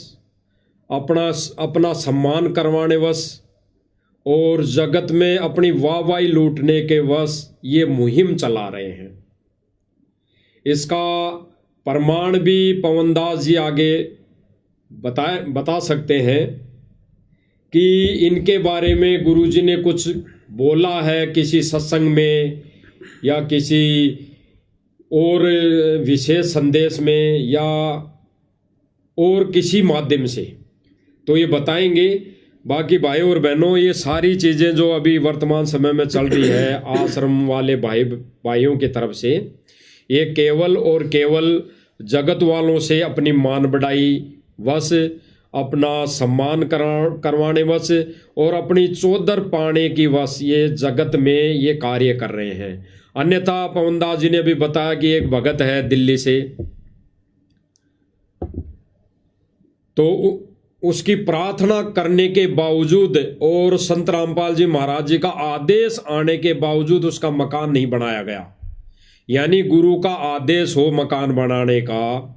Speaker 1: अपना सम्मान करवाने वश और जगत में अपनी वाहवाही लूटने के वश ये मुहिम चला रहे हैं। इसका प्रमाण भी पवनदास जी आगे बता सकते हैं कि इनके बारे में गुरुजी ने कुछ बोला है किसी सत्संग में या किसी और विशेष संदेश में या और किसी माध्यम से, तो ये बताएंगे। बाकी भाई और बहनों, ये सारी चीज़ें जो अभी वर्तमान समय में चल रही है आश्रम वाले भाइयों की तरफ से, ये केवल और केवल जगत वालों से अपनी मान बढ़ाई वश, अपना सम्मान करवाने वश और अपनी चौधर पाने की वश ये जगत में ये कार्य कर रहे हैं। अन्यथा पवनदास जी ने भी बताया कि एक भगत है दिल्ली से, तो उसकी प्रार्थना करने के बावजूद और संत रामपाल जी महाराज जी का आदेश आने के बावजूद उसका मकान नहीं बनाया गया। यानी गुरु का आदेश हो मकान बनाने का,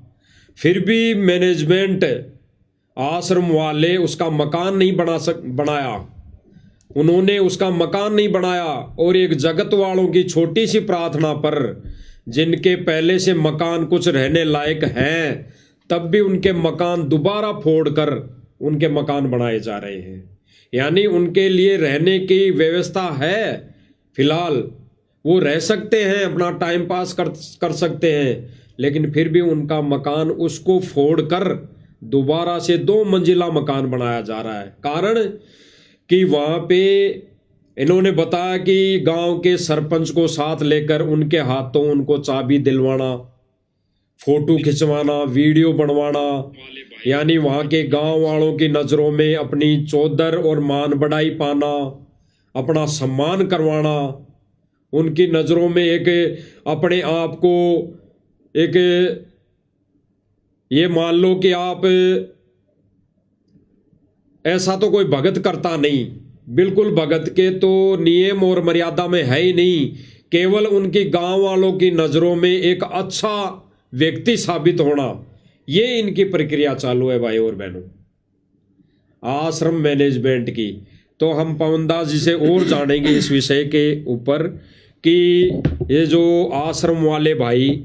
Speaker 1: फिर भी मैनेजमेंट आश्रम वाले उसका मकान नहीं बनाया, उन्होंने उसका मकान नहीं बनाया। और एक जगत वालों की छोटी सी प्रार्थना पर, जिनके पहले से मकान कुछ रहने लायक हैं, तब भी उनके मकान दोबारा फोड़कर उनके मकान बनाए जा रहे हैं। यानी उनके लिए रहने की व्यवस्था है, फिलहाल वो रह सकते हैं, अपना टाइम पास कर सकते हैं, लेकिन फिर भी उनका मकान उसको फोड़कर दोबारा से 2 मंजिला मकान बनाया जा रहा है। कारण कि वहाँ पे इन्होंने बताया कि गांव के सरपंच को साथ लेकर उनके हाथों उनको चाबी दिलवाना, फोटो खिंचवाना, वीडियो बनवाना, यानी वहाँ के गांव वालों की नज़रों में अपनी चौधर और मान बढ़ाई पाना, अपना सम्मान करवाना, उनकी नज़रों में एक अपने आप को एक ये मान लो कि आप ऐसा तो कोई भगत करता नहीं, बिल्कुल भगत के तो नियम और मर्यादा में है ही नहीं, केवल उनकी गांव वालों की नज़रों में एक अच्छा व्यक्ति साबित होना, ये इनकी प्रक्रिया चालू है भाई और बहनों आश्रम मैनेजमेंट की। तो हम पवनदास जी से और जानेंगे इस विषय के ऊपर कि ये जो आश्रम वाले भाई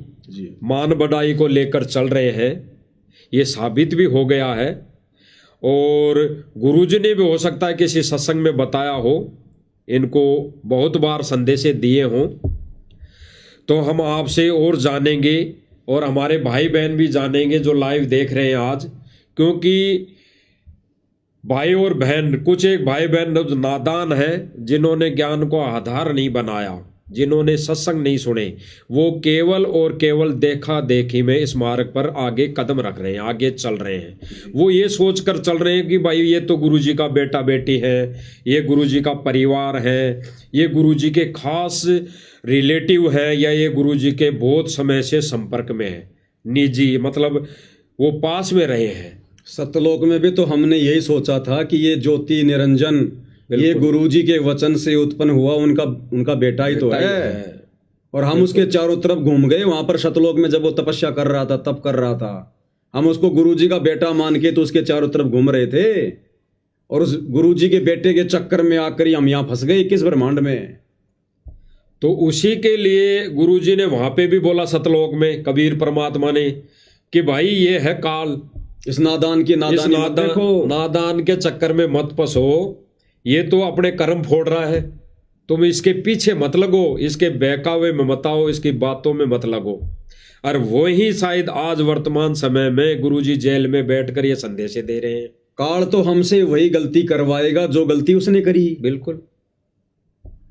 Speaker 1: मान बढ़ाई को लेकर चल रहे हैं, ये साबित भी हो गया है और गुरुजी ने भी हो सकता है किसी सत्संग में बताया हो, इनको बहुत बार संदेश दिए हों। तो हम आपसे और जानेंगे और हमारे भाई बहन भी जानेंगे जो लाइव देख रहे हैं आज, क्योंकि भाई और बहन, कुछ एक भाई बहन जो नादान हैं, जिन्होंने ज्ञान को आधार नहीं बनाया, जिन्होंने सत्संग नहीं सुने, वो केवल और केवल देखा देखी में इस मार्ग पर आगे कदम रख रहे हैं, आगे चल रहे हैं। वो ये सोच कर चल रहे हैं कि भाई ये तो गुरुजी का बेटा बेटी है, ये गुरुजी का परिवार है, ये गुरुजी के खास रिलेटिव है, या ये गुरुजी के बहुत समय से संपर्क में है, निजी, मतलब वो पास में रहे हैं।
Speaker 2: सतलोक में भी तो हमने यही सोचा था कि ये ज्योति निरंजन ये गुरुजी के वचन से उत्पन्न हुआ उनका बेटा ही तो है। और हम उसके चारों तरफ घूम गए, वहां पर सतलोक में जब वो तपस्या कर रहा था, तप कर रहा था, हम उसको गुरुजी का बेटा मान के तो उसके चारों तरफ घूम रहे थे, और उस गुरुजी के बेटे के चक्कर में आकर हम यहाँ फंस गए किस ब्रह्मांड में।
Speaker 1: तो उसी के लिए गुरुजी ने वहां पे भी बोला सतलोक में, कबीर परमात्मा ने, कि भाई ये है काल,
Speaker 2: इस नादान की
Speaker 1: नादान के चक्कर में मत फंसो, ये तो अपने कर्म फोड़ रहा है, तुम इसके पीछे मत लगो, इसके बहकावे में मत आओ, इसकी बातों में मत लगो। और वही शायद आज वर्तमान समय में गुरुजी जेल में बैठकर ये संदेश दे रहे हैं।
Speaker 2: काल तो हमसे वही गलती करवाएगा जो गलती उसने करी,
Speaker 1: बिल्कुल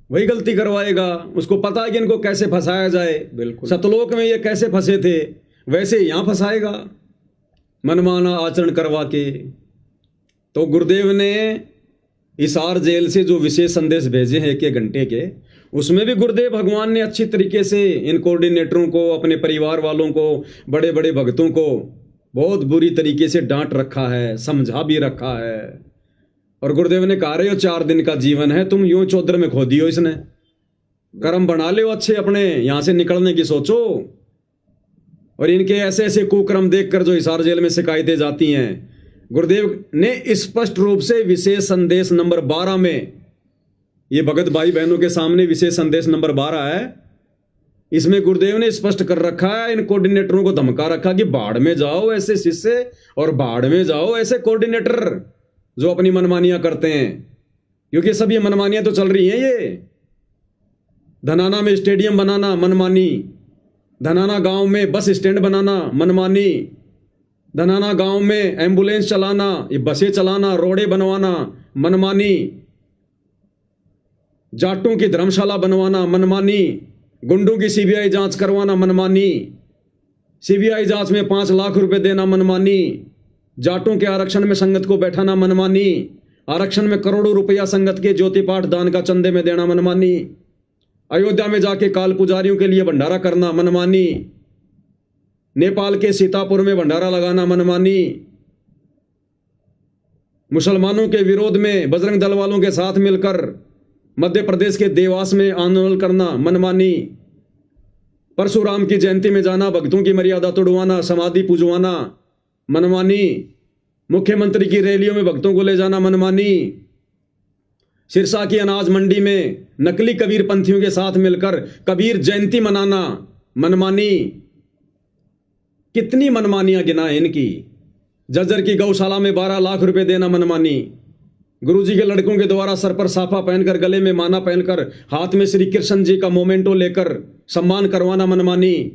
Speaker 2: वही गलती करवाएगा। उसको पता है कि इनको कैसे फंसाया जाए,
Speaker 1: बिल्कुल
Speaker 2: सतलोक में ये कैसे फंसे थे वैसे यहाँ फंसाएगा, मनमाना आचरण करवा के। तो गुरुदेव ने हिसार जेल से जो विशेष संदेश भेजे हैं 1 घंटे के, उसमें भी गुरुदेव भगवान ने अच्छी तरीके से इन कोऑर्डिनेटरों को, अपने परिवार वालों को, बड़े बड़े भक्तों को बहुत बुरी तरीके से डांट रखा है, समझा भी रखा है। और गुरुदेव ने कहा रहे हो 4 दिन का जीवन है, तुम यूं चौधर में खो दियो, इसने कर्म बना ले अच्छे, अपने यहां से निकलने की सोचो। और इनके ऐसे ऐसे कुकर्म देखकर जो हिसार जेल में शिकायतें जाती हैं, गुरुदेव ने स्पष्ट रूप से विशेष संदेश नंबर 12 में, ये भगत भाई बहनों के सामने विशेष संदेश नंबर 12 है, इसमें गुरुदेव ने स्पष्ट कर रखा है, इन कोऑर्डिनेटरों को धमका रखा कि बाढ़ में जाओ ऐसे शिष्य और बाढ़ में जाओ ऐसे कोऑर्डिनेटर। जो अपनी मनमानियां करते हैं, क्योंकि सब ये मनमानियां तो चल रही हैं। ये धनाना में स्टेडियम बनाना मनमानी, धनाना गांव में बस स्टैंड बनाना मनमानी, धनाना गांव में एम्बुलेंस चलाना, ये बसें चलाना, रोडें बनवाना मनमानी, जाटों की धर्मशाला बनवाना मनमानी, गुंडों की सीबीआई जांच करवाना मनमानी, सीबीआई जांच में 5 लाख रुपए देना मनमानी, जाटों के आरक्षण में संगत को बैठाना मनमानी, आरक्षण में करोड़ों रुपया संगत के ज्योति पाठ दान का चंदे में देना मनमानी, अयोध्या में जाके काल पुजारियों के लिए भंडारा करना मनमानी, नेपाल के सीतापुर में भंडारा लगाना मनमानी, मुसलमानों के विरोध में बजरंग दल वालों के साथ मिलकर मध्य प्रदेश के देवास में आंदोलन करना मनमानी, परशुराम की जयंती में जाना, भक्तों की मर्यादा तोड़वाना, समाधि पूजवाना मनमानी, मुख्यमंत्री की रैलियों में भक्तों को ले जाना मनमानी, सिरसा की अनाज मंडी में नकली कबीर पंथियों के साथ मिलकर कबीर जयंती मनाना मनमानी। कितनी मनमानियां गिनाएं इनकी। जज्जर की गौशाला में 12 लाख रुपए देना मनमानी, गुरुजी के लड़कों के द्वारा सर पर साफा पहनकर, गले में माला पहनकर, हाथ में श्री कृष्ण जी का मोमेंटो लेकर सम्मान करवाना मनमानी,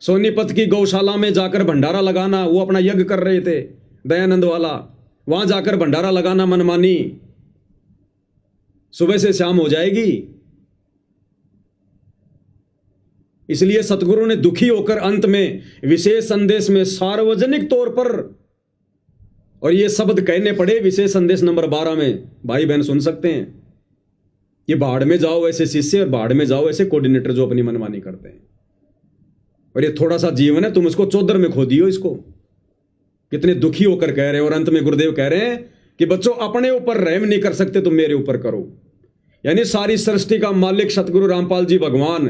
Speaker 2: सोनीपत की गौशाला में जाकर भंडारा लगाना, वो अपना यज्ञ कर रहे थे दयानंद वाला, वहां जाकर भंडारा लगाना मनमानी। सुबह से शाम हो जाएगी। इसलिए सतगुरु ने दुखी होकर अंत में विशेष संदेश में सार्वजनिक तौर पर, और ये शब्द कहने पड़े विशेष संदेश नंबर 12 में, भाई बहन सुन सकते हैं, ये बाढ़ में जाओ ऐसे शिष्य और बाढ़ में जाओ ऐसे कोऑर्डिनेटर जो अपनी मनमानी करते हैं। और ये थोड़ा सा जीवन है, तुम इसको चौधर में खो दियो इसको। कितने दुखी होकर कह रहे हैं। और अंत में गुरुदेव कह रहे हैं कि बच्चों अपने ऊपर रहम नहीं कर सकते तुम मेरे ऊपर करो। यानी सारी सृष्टि का मालिक सतगुरु रामपाल जी भगवान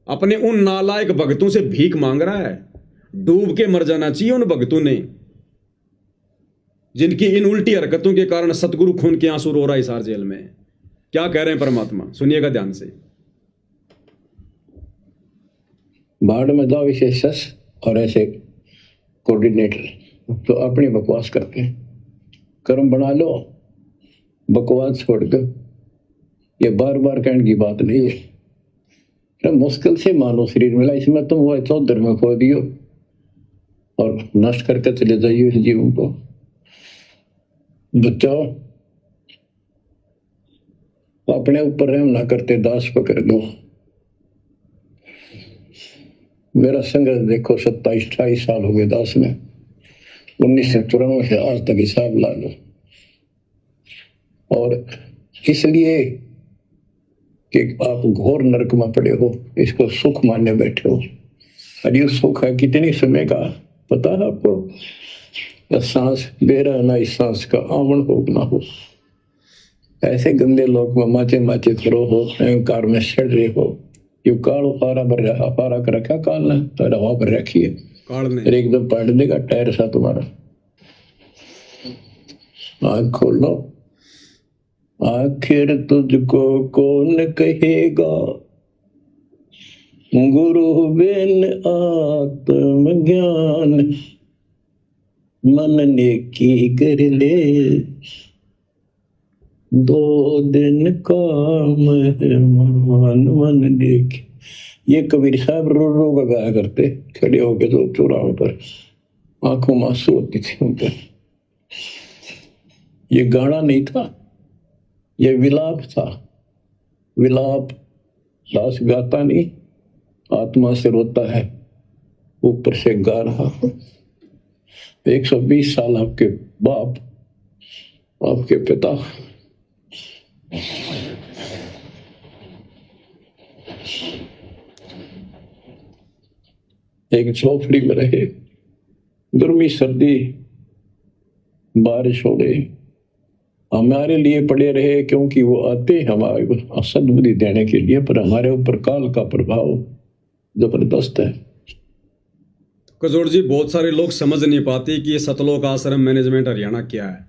Speaker 2: अपने उन नालायक भक्तों से भीख मांग रहा है। डूब के मर जाना चाहिए उन भक्तों ने, जिनकी इन उल्टी हरकतों के कारण सतगुरु खून के आंसू रो रहा है हिसार जेल में। क्या कह रहे हैं परमात्मा, सुनिएगा ध्यान से।
Speaker 9: बाढ़ में जाओ विशेष और ऐसे कोऑर्डिनेटर तो अपनी बकवास करते हैं। कर्म बना लो, बकवास छोड़ कर। ये बार बार कहने की बात नहीं है। तो मुश्किल से मानो शरीर मिला, इसमें तुम वो चौधर में खो दियो और नष्ट करके चले जाइए इस जीवन को। बचाओ, अपने ऊपर रहम ना करते दास पकड़ लो। मेरा संघर्ष देखो, 27-28 साल हो गए दास में। 1994 से आज तक हिसाब ला लो। और इसलिए कि आप घोर नरक में पड़े हो, इसको सुख मानने बैठे हो। अरे सुख है कितनी समय का पता है आपको? सांस बेरा ना, इस सांस का आवन हो ना हो। ऐसे गंदे लोग में माचे माचे करो हो, अहंकार में सड़ रहे हो। यू काल पारा कर रखा काल ने, तो हवा पर रखिए और एकदम पलट देगा टायर सा तुम्हारा। आँख खोल लो। आखिर तुझको कौन कहेगा गुरु बिन आत्मज्ञान, मन ने की कर ले 2 दिन का मेहमान, मन ने की। ये कबीर साहब रो रो का गाया करते खड़े होके तो चौराहों पर, आंखों में आंसू होती थी उनके। ये गाना नहीं था, ये विलाप था। विलाप दास गाता नहीं, आत्मा से रोता है, ऊपर से गा रहा। 120 साल आपके बाप, आपके पिता एक झोपड़ी में रहे, गर्मी सर्दी बारिश हो गई, हमारे लिए पड़े रहे, क्योंकि वो आते हमारे को सद्बुद्धि देने के लिए, पर हमारे ऊपर काल का प्रभाव जबरदस्त है।
Speaker 2: कजोड़ जी, बहुत सारे लोग समझ नहीं पाते कि ये सतलोक आश्रम मैनेजमेंट हरियाणा क्या है,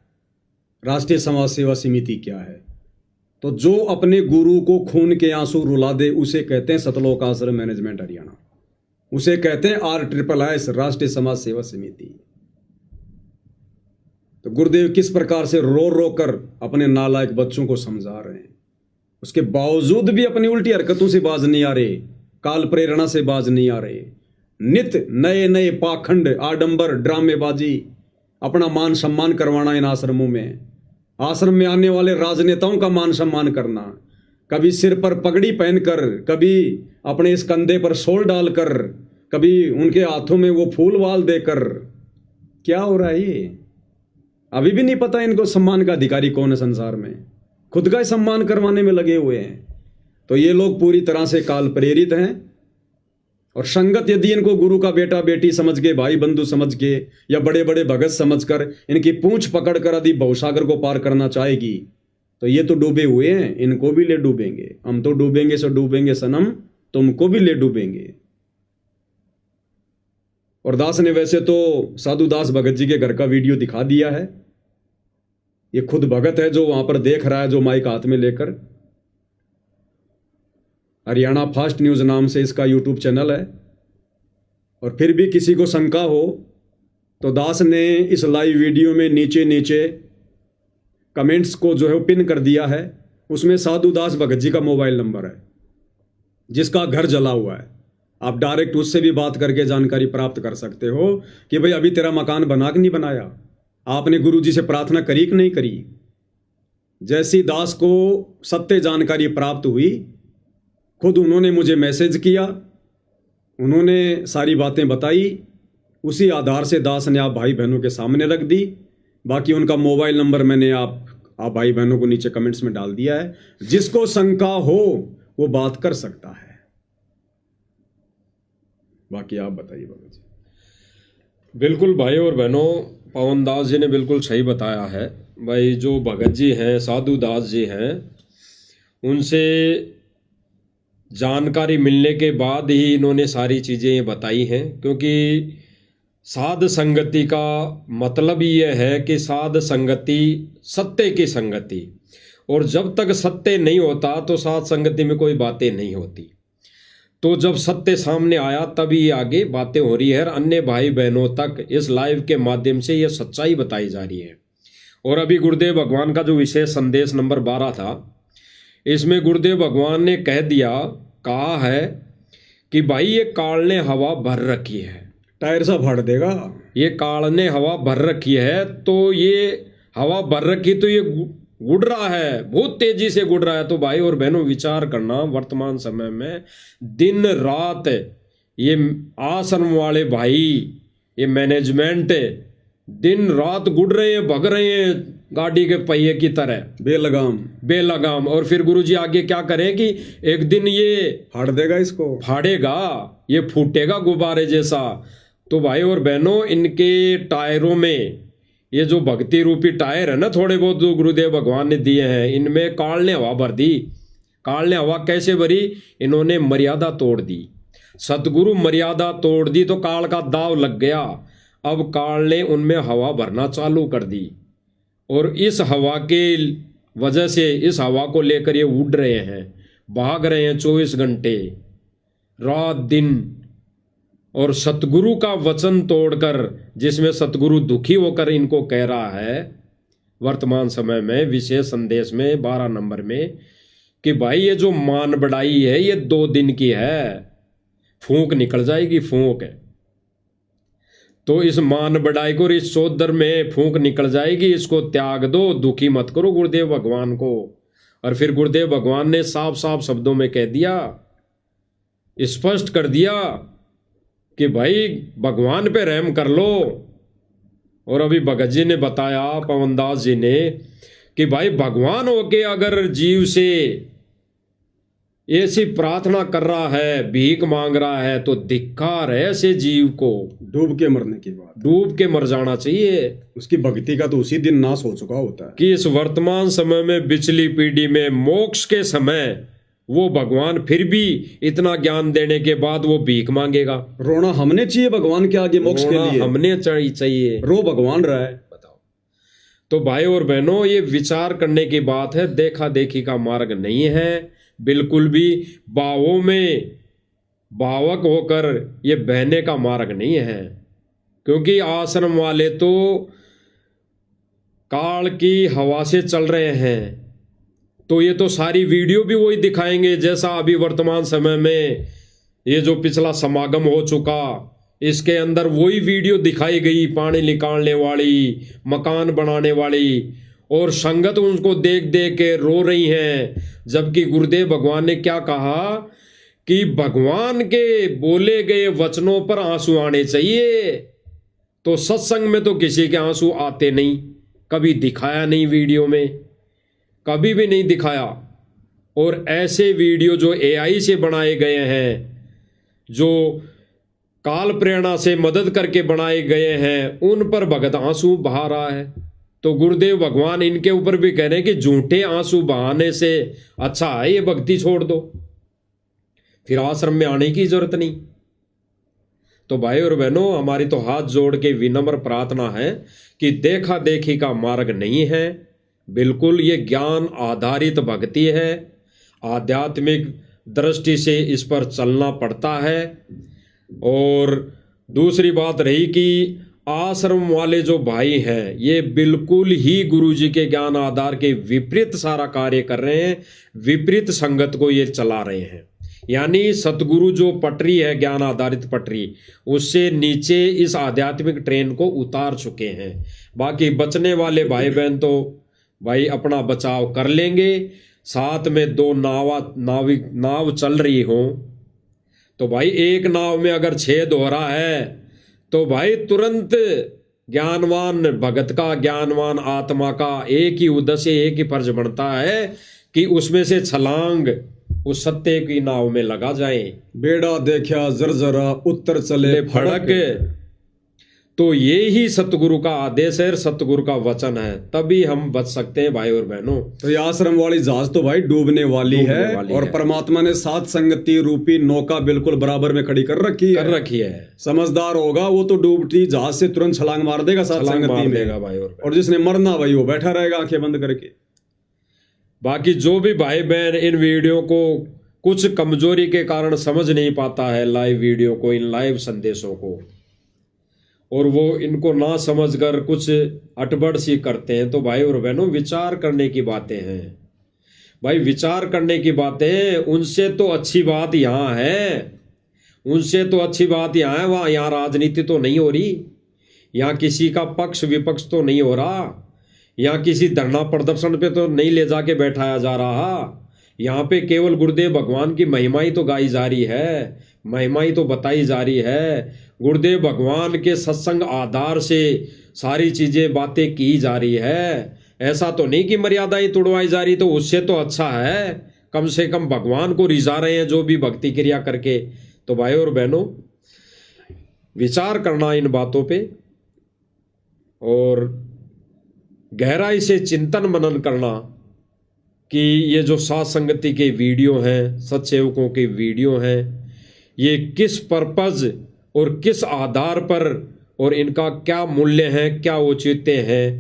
Speaker 2: राष्ट्रीय समाज सेवा समिति क्या है। तो जो अपने गुरु को खून के आंसू रुला दे उसे कहते हैं सतलोक आश्रम मैनेजमेंट हरियाणा। उसे कहते हैं RSSS, राष्ट्रीय समाज सेवा समिति। तो गुरुदेव किस प्रकार से रो रो कर अपने नालायक बच्चों को समझा रहे हैं, उसके बावजूद भी अपनी उल्टी हरकतों से बाज नहीं आ रहे, काल प्रेरणा से बाज नहीं आ रहे। नित नए नए पाखंड, आडंबर, ड्रामेबाजी, अपना मान सम्मान करवाना इन आश्रमों में, आश्रम में आने वाले राजनेताओं का मान सम्मान करना, कभी सिर पर पगड़ी पहनकर, कभी अपने इस कंधे पर शॉल डालकर, कभी उनके हाथों में वो फूल वाल देकर। क्या हो रहा है ये? अभी भी नहीं पता इनको सम्मान का अधिकारी कौन है संसार में, खुद का ही सम्मान करवाने में लगे हुए हैं। तो ये लोग पूरी तरह से काल प्रेरित हैं। और संगत यदि इनको गुरु का बेटा बेटी समझ के, भाई बंधु समझ के, या बड़े बड़े भगत समझकर इनकी पूंछ पकड़कर यदि भवसागर को पार करना चाहेगी, तो ये तो डूबे हुए हैं, इनको भी ले डूबेंगे। हम तो डूबेंगे सो डूबेंगे सनम, तुमको भी ले डूबेंगे। और दास ने वैसे तो साधु दास भगत जी के घर का वीडियो दिखा दिया है। ये खुद भगत है जो वहां पर देख रहा है, जो माइक हाथ में लेकर। हरियाणा फास्ट न्यूज़ नाम से इसका यूट्यूब चैनल है। और फिर भी किसी को शंका हो तो दास ने इस लाइव वीडियो में नीचे नीचे कमेंट्स को जो है वो पिन कर दिया है। उसमें साधु दास भगत जी का मोबाइल नंबर है, जिसका घर जला हुआ है। आप डायरेक्ट उससे भी बात करके जानकारी प्राप्त कर सकते हो कि भाई अभी तेरा मकान बना कि नहीं बनाया, आपने गुरु जी से प्रार्थना करी कि नहीं करी। जैसी दास को सत्य जानकारी प्राप्त हुई, खुद उन्होंने मुझे मैसेज किया, उन्होंने सारी बातें बताई। उसी आधार से दास ने आप भाई बहनों के सामने रख दी। बाकी उनका मोबाइल नंबर मैंने आप भाई बहनों को नीचे कमेंट्स में डाल दिया है। जिसको शंका हो वो बात कर सकता है। बाकी आप बताइए बाबा जी।
Speaker 1: बिल्कुल भाई और बहनों, पवन दास जी ने बिल्कुल सही बताया है। भाई जो भगत जी हैं, साधु दास जी हैं, उनसे जानकारी मिलने के बाद ही इन्होंने सारी चीज़ें बताई हैं। क्योंकि साध संगति का मतलब ये है कि साध संगति सत्य की संगति, और जब तक सत्य नहीं होता तो साध संगति में कोई बातें नहीं होती। तो जब सत्य सामने आया तभी आगे बातें हो रही है। अन्य भाई बहनों तक इस लाइव के माध्यम से ये सच्चाई बताई जा रही है। और अभी गुरुदेव भगवान का जो विशेष संदेश नंबर 12 था, इसमें गुरुदेव भगवान ने कहा है कि भाई ये काल ने हवा भर रखी है,
Speaker 2: टायर सा फाड़ देगा।
Speaker 1: ये काल ने हवा भर रखी है, तो ये हवा भर रखी तो ये गुड़ रहा है, बहुत तेजी से गुड़ रहा है। तो भाई और बहनों विचार करना, वर्तमान समय में दिन रात ये आश्रम वाले भाई, ये मैनेजमेंट दिन रात गुड़ रहे हैं, भग रहे हैं गाड़ी के पहिए की तरह, बेलगाम। और फिर गुरुजी आगे क्या करें कि एक दिन ये
Speaker 2: फाड़ देगा, इसको
Speaker 1: फाड़ेगा, ये फूटेगा गुब्बारे जैसा। तो भाई और बहनों, इनके टायरों में ये जो भक्ति रूपी टायर है ना, थोड़े बहुत जो गुरुदेव भगवान ने दिए हैं, इनमें काल ने हवा भर दी। काल ने हवा कैसे भरी? इन्होंने मर्यादा तोड़ दी। सतगुरु मर्यादा तोड़ दी तो काल का दाव लग गया। अब काल ने उनमें हवा भरना चालू कर दी, और इस हवा के वजह से, इस हवा को लेकर ये उड़ रहे हैं, भाग रहे हैं 24 घंटे रात दिन। और सतगुरु का वचन तोड़कर, जिसमें सतगुरु दुखी होकर इनको कह रहा है वर्तमान समय में विशेष संदेश में 12 नंबर में, कि भाई ये जो मान बढ़ाई है ये 2 दिन की है, फूंक निकल जाएगी, फूंक है। तो इस मान बढ़ाई को, इस चौधर में फूंक निकल जाएगी, इसको त्याग दो, दुखी मत करो गुरुदेव भगवान को। और फिर गुरुदेव भगवान ने साफ साफ शब्दों में कह दिया, स्पष्ट कर दिया कि भाई भगवान पे रहम कर लो। और अभी भगत जी ने बताया, पवनदास जी ने, कि भाई भगवान होके अगर जीव से ऐसी प्रार्थना कर रहा है, भीख मांग रहा है, तो धिक्कार है ऐसे जीव को।
Speaker 2: डूब के मरने की बात,
Speaker 1: डूब के मर जाना चाहिए।
Speaker 2: उसकी भक्ति का तो उसी दिन नाश हो चुका होता है।
Speaker 1: कि इस वर्तमान समय में, पिछली पीढ़ी में, मोक्ष के समय वो भगवान फिर भी इतना ज्ञान देने के बाद वो भीख मांगेगा।
Speaker 2: रोना हमने चाहिए भगवान के आगे मोक्ष के लिए,
Speaker 1: हमने चाहिए,
Speaker 2: रो भगवान रहा है।
Speaker 1: बताओ। तो भाई और बहनों, ये विचार करने की बात है, देखा देखी का मार्ग नहीं है बिल्कुल भी। बावों में भावक होकर ये बहने का मार्ग नहीं है, क्योंकि आश्रम वाले तो काल की हवा से चल रहे हैं। तो ये तो सारी वीडियो भी वही दिखाएंगे जैसा अभी वर्तमान समय में ये जो पिछला समागम हो चुका, इसके अंदर वही वीडियो दिखाई गई, पानी निकालने वाली, मकान बनाने वाली, और संगत उनको देख देख के रो रही हैं। जबकि गुरुदेव भगवान ने क्या कहा कि भगवान के बोले गए वचनों पर आंसू आने चाहिए। तो सत्संग में तो किसी के आंसू आते नहीं, कभी दिखाया नहीं, वीडियो में कभी भी नहीं दिखाया। और ऐसे वीडियो जो AI से बनाए गए हैं, जो काल प्रेरणा से मदद करके बनाए गए हैं, उन पर भगत आंसू बहा रहा है। तो गुरुदेव भगवान इनके ऊपर भी कह रहे हैं कि झूठे आंसू बहाने से अच्छा है ये भक्ति छोड़ दो, फिर आश्रम में आने की जरूरत नहीं। तो भाई और बहनों, हमारी तो हाथ जोड़ के विनम्र प्रार्थना है कि देखा देखी का मार्ग नहीं है, बिल्कुल ये ज्ञान आधारित भक्ति है। आध्यात्मिक दृष्टि से इस पर चलना पड़ता है। और दूसरी बात रही कि आश्रम वाले जो भाई हैं, ये बिल्कुल ही गुरुजी के ज्ञान आधार के विपरीत सारा कार्य कर रहे हैं, विपरीत संगत को ये चला रहे हैं। यानी सतगुरु जो पटरी है, ज्ञान आधारित पटरी, उससे नीचे इस आध्यात्मिक ट्रेन को उतार चुके हैं। बाकी बचने वाले भाई बहन तो भाई अपना बचाव कर लेंगे। साथ में दो नाव चल रही हो तो भाई एक नाव में अगर छेद हो रहा है तो भाई तुरंत ज्ञानवान भगत का, ज्ञानवान आत्मा का एक ही उद्देश्य, एक ही फर्ज बनता है कि उसमें से छलांग उस सत्य की नाव में लगा जाए।
Speaker 2: बेड़ा देखा जरजरा उत्तर चले फड़क।
Speaker 1: तो ये ही सतगुरु का आदेश है, सतगुरु का वचन है, तभी हम बच सकते हैं भाई और बहनों।
Speaker 2: तो ये आश्रम वाली जहाज तो भाई डूबने वाली है और परमात्मा ने सात संगति रूपी नौका बिल्कुल बराबर में खड़ी कर रखी है। समझदार होगा वो तो डूबती जहाज से तुरंत छलांग मार देगा सात संगति में भाई। और जिसने मरना भाई वो बैठा रहेगा आंखें बंद करके।
Speaker 1: बाकी जो भी भाई बहन इन वीडियो को कुछ कमजोरी के कारण समझ नहीं पाता है, लाइव वीडियो को, इन लाइव संदेशों को, और वो इनको ना समझकर कुछ अटबड़ सी करते हैं, तो भाई और बहनों विचार करने की बातें हैं। भाई विचार करने की बातें, उनसे तो अच्छी बात यहाँ है, उनसे तो अच्छी बात यहाँ है, वहाँ यहाँ राजनीति तो नहीं हो रही, यहाँ किसी का पक्ष विपक्ष तो नहीं हो रहा, यहाँ किसी धरना प्रदर्शन पे तो नहीं ले जाके बैठाया जा रहा। यहाँ पे केवल गुरुदेव भगवान की महिमा ही तो गाई जा रही है, महिमा ही तो बताई जा रही है। गुरुदेव भगवान के सत्संग आधार से सारी चीजें बातें की जा रही है। ऐसा तो नहीं कि मर्यादाएं तोड़वाई जा रही, तो उससे तो अच्छा है, कम से कम भगवान को रिझा रहे हैं जो भी भक्ति क्रिया करके। तो भाई और बहनों विचार करना इन बातों पे और गहराई से चिंतन मनन करना कि ये जो साथ संगति के वीडियो हैं, सत्सेवकों के वीडियो हैं, ये किस पर्पज और किस आधार पर और इनका क्या मूल्य है, क्या औचित्य है,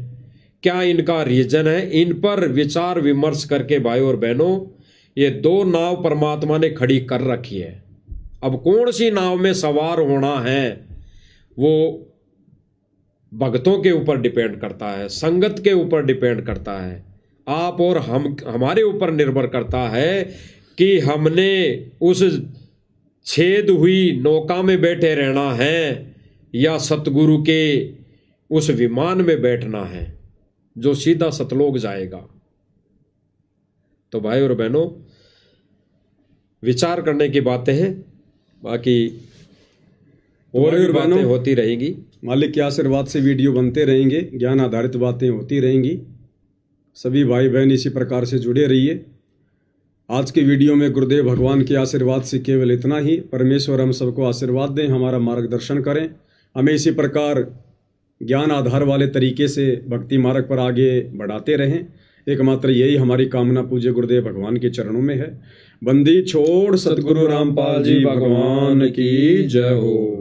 Speaker 1: क्या इनका रीजन है, इन पर विचार विमर्श करके भाई और बहनों ये दो नाव परमात्मा ने खड़ी कर रखी है। अब कौन सी नाव में सवार होना है वो भक्तों के ऊपर डिपेंड करता है, संगत के ऊपर डिपेंड करता है, आप और हमारे ऊपर निर्भर करता है कि हमने उस छेद हुई नौका में बैठे रहना है या सतगुरु के उस विमान में बैठना है जो सीधा सतलोक जाएगा। तो भाई और बहनों विचार करने की बातें हैं, बाकी और भी बातें होती रहेंगी।
Speaker 2: मालिक के आशीर्वाद से वीडियो बनते रहेंगे, ज्ञान आधारित बातें होती रहेंगी। सभी भाई बहन इसी प्रकार से जुड़े रहिए। आज की वीडियो में गुरुदेव भगवान के आशीर्वाद से केवल इतना ही। परमेश्वर हम सबको आशीर्वाद दें, हमारा मार्गदर्शन करें, हमें इसी प्रकार ज्ञान आधार वाले तरीके से भक्ति मार्ग पर आगे बढ़ाते रहें। एकमात्र यही हमारी कामना पूज्य गुरुदेव भगवान के चरणों में है। बंदी छोड़ सतगुरु रामपाल जी भगवान की जय हो।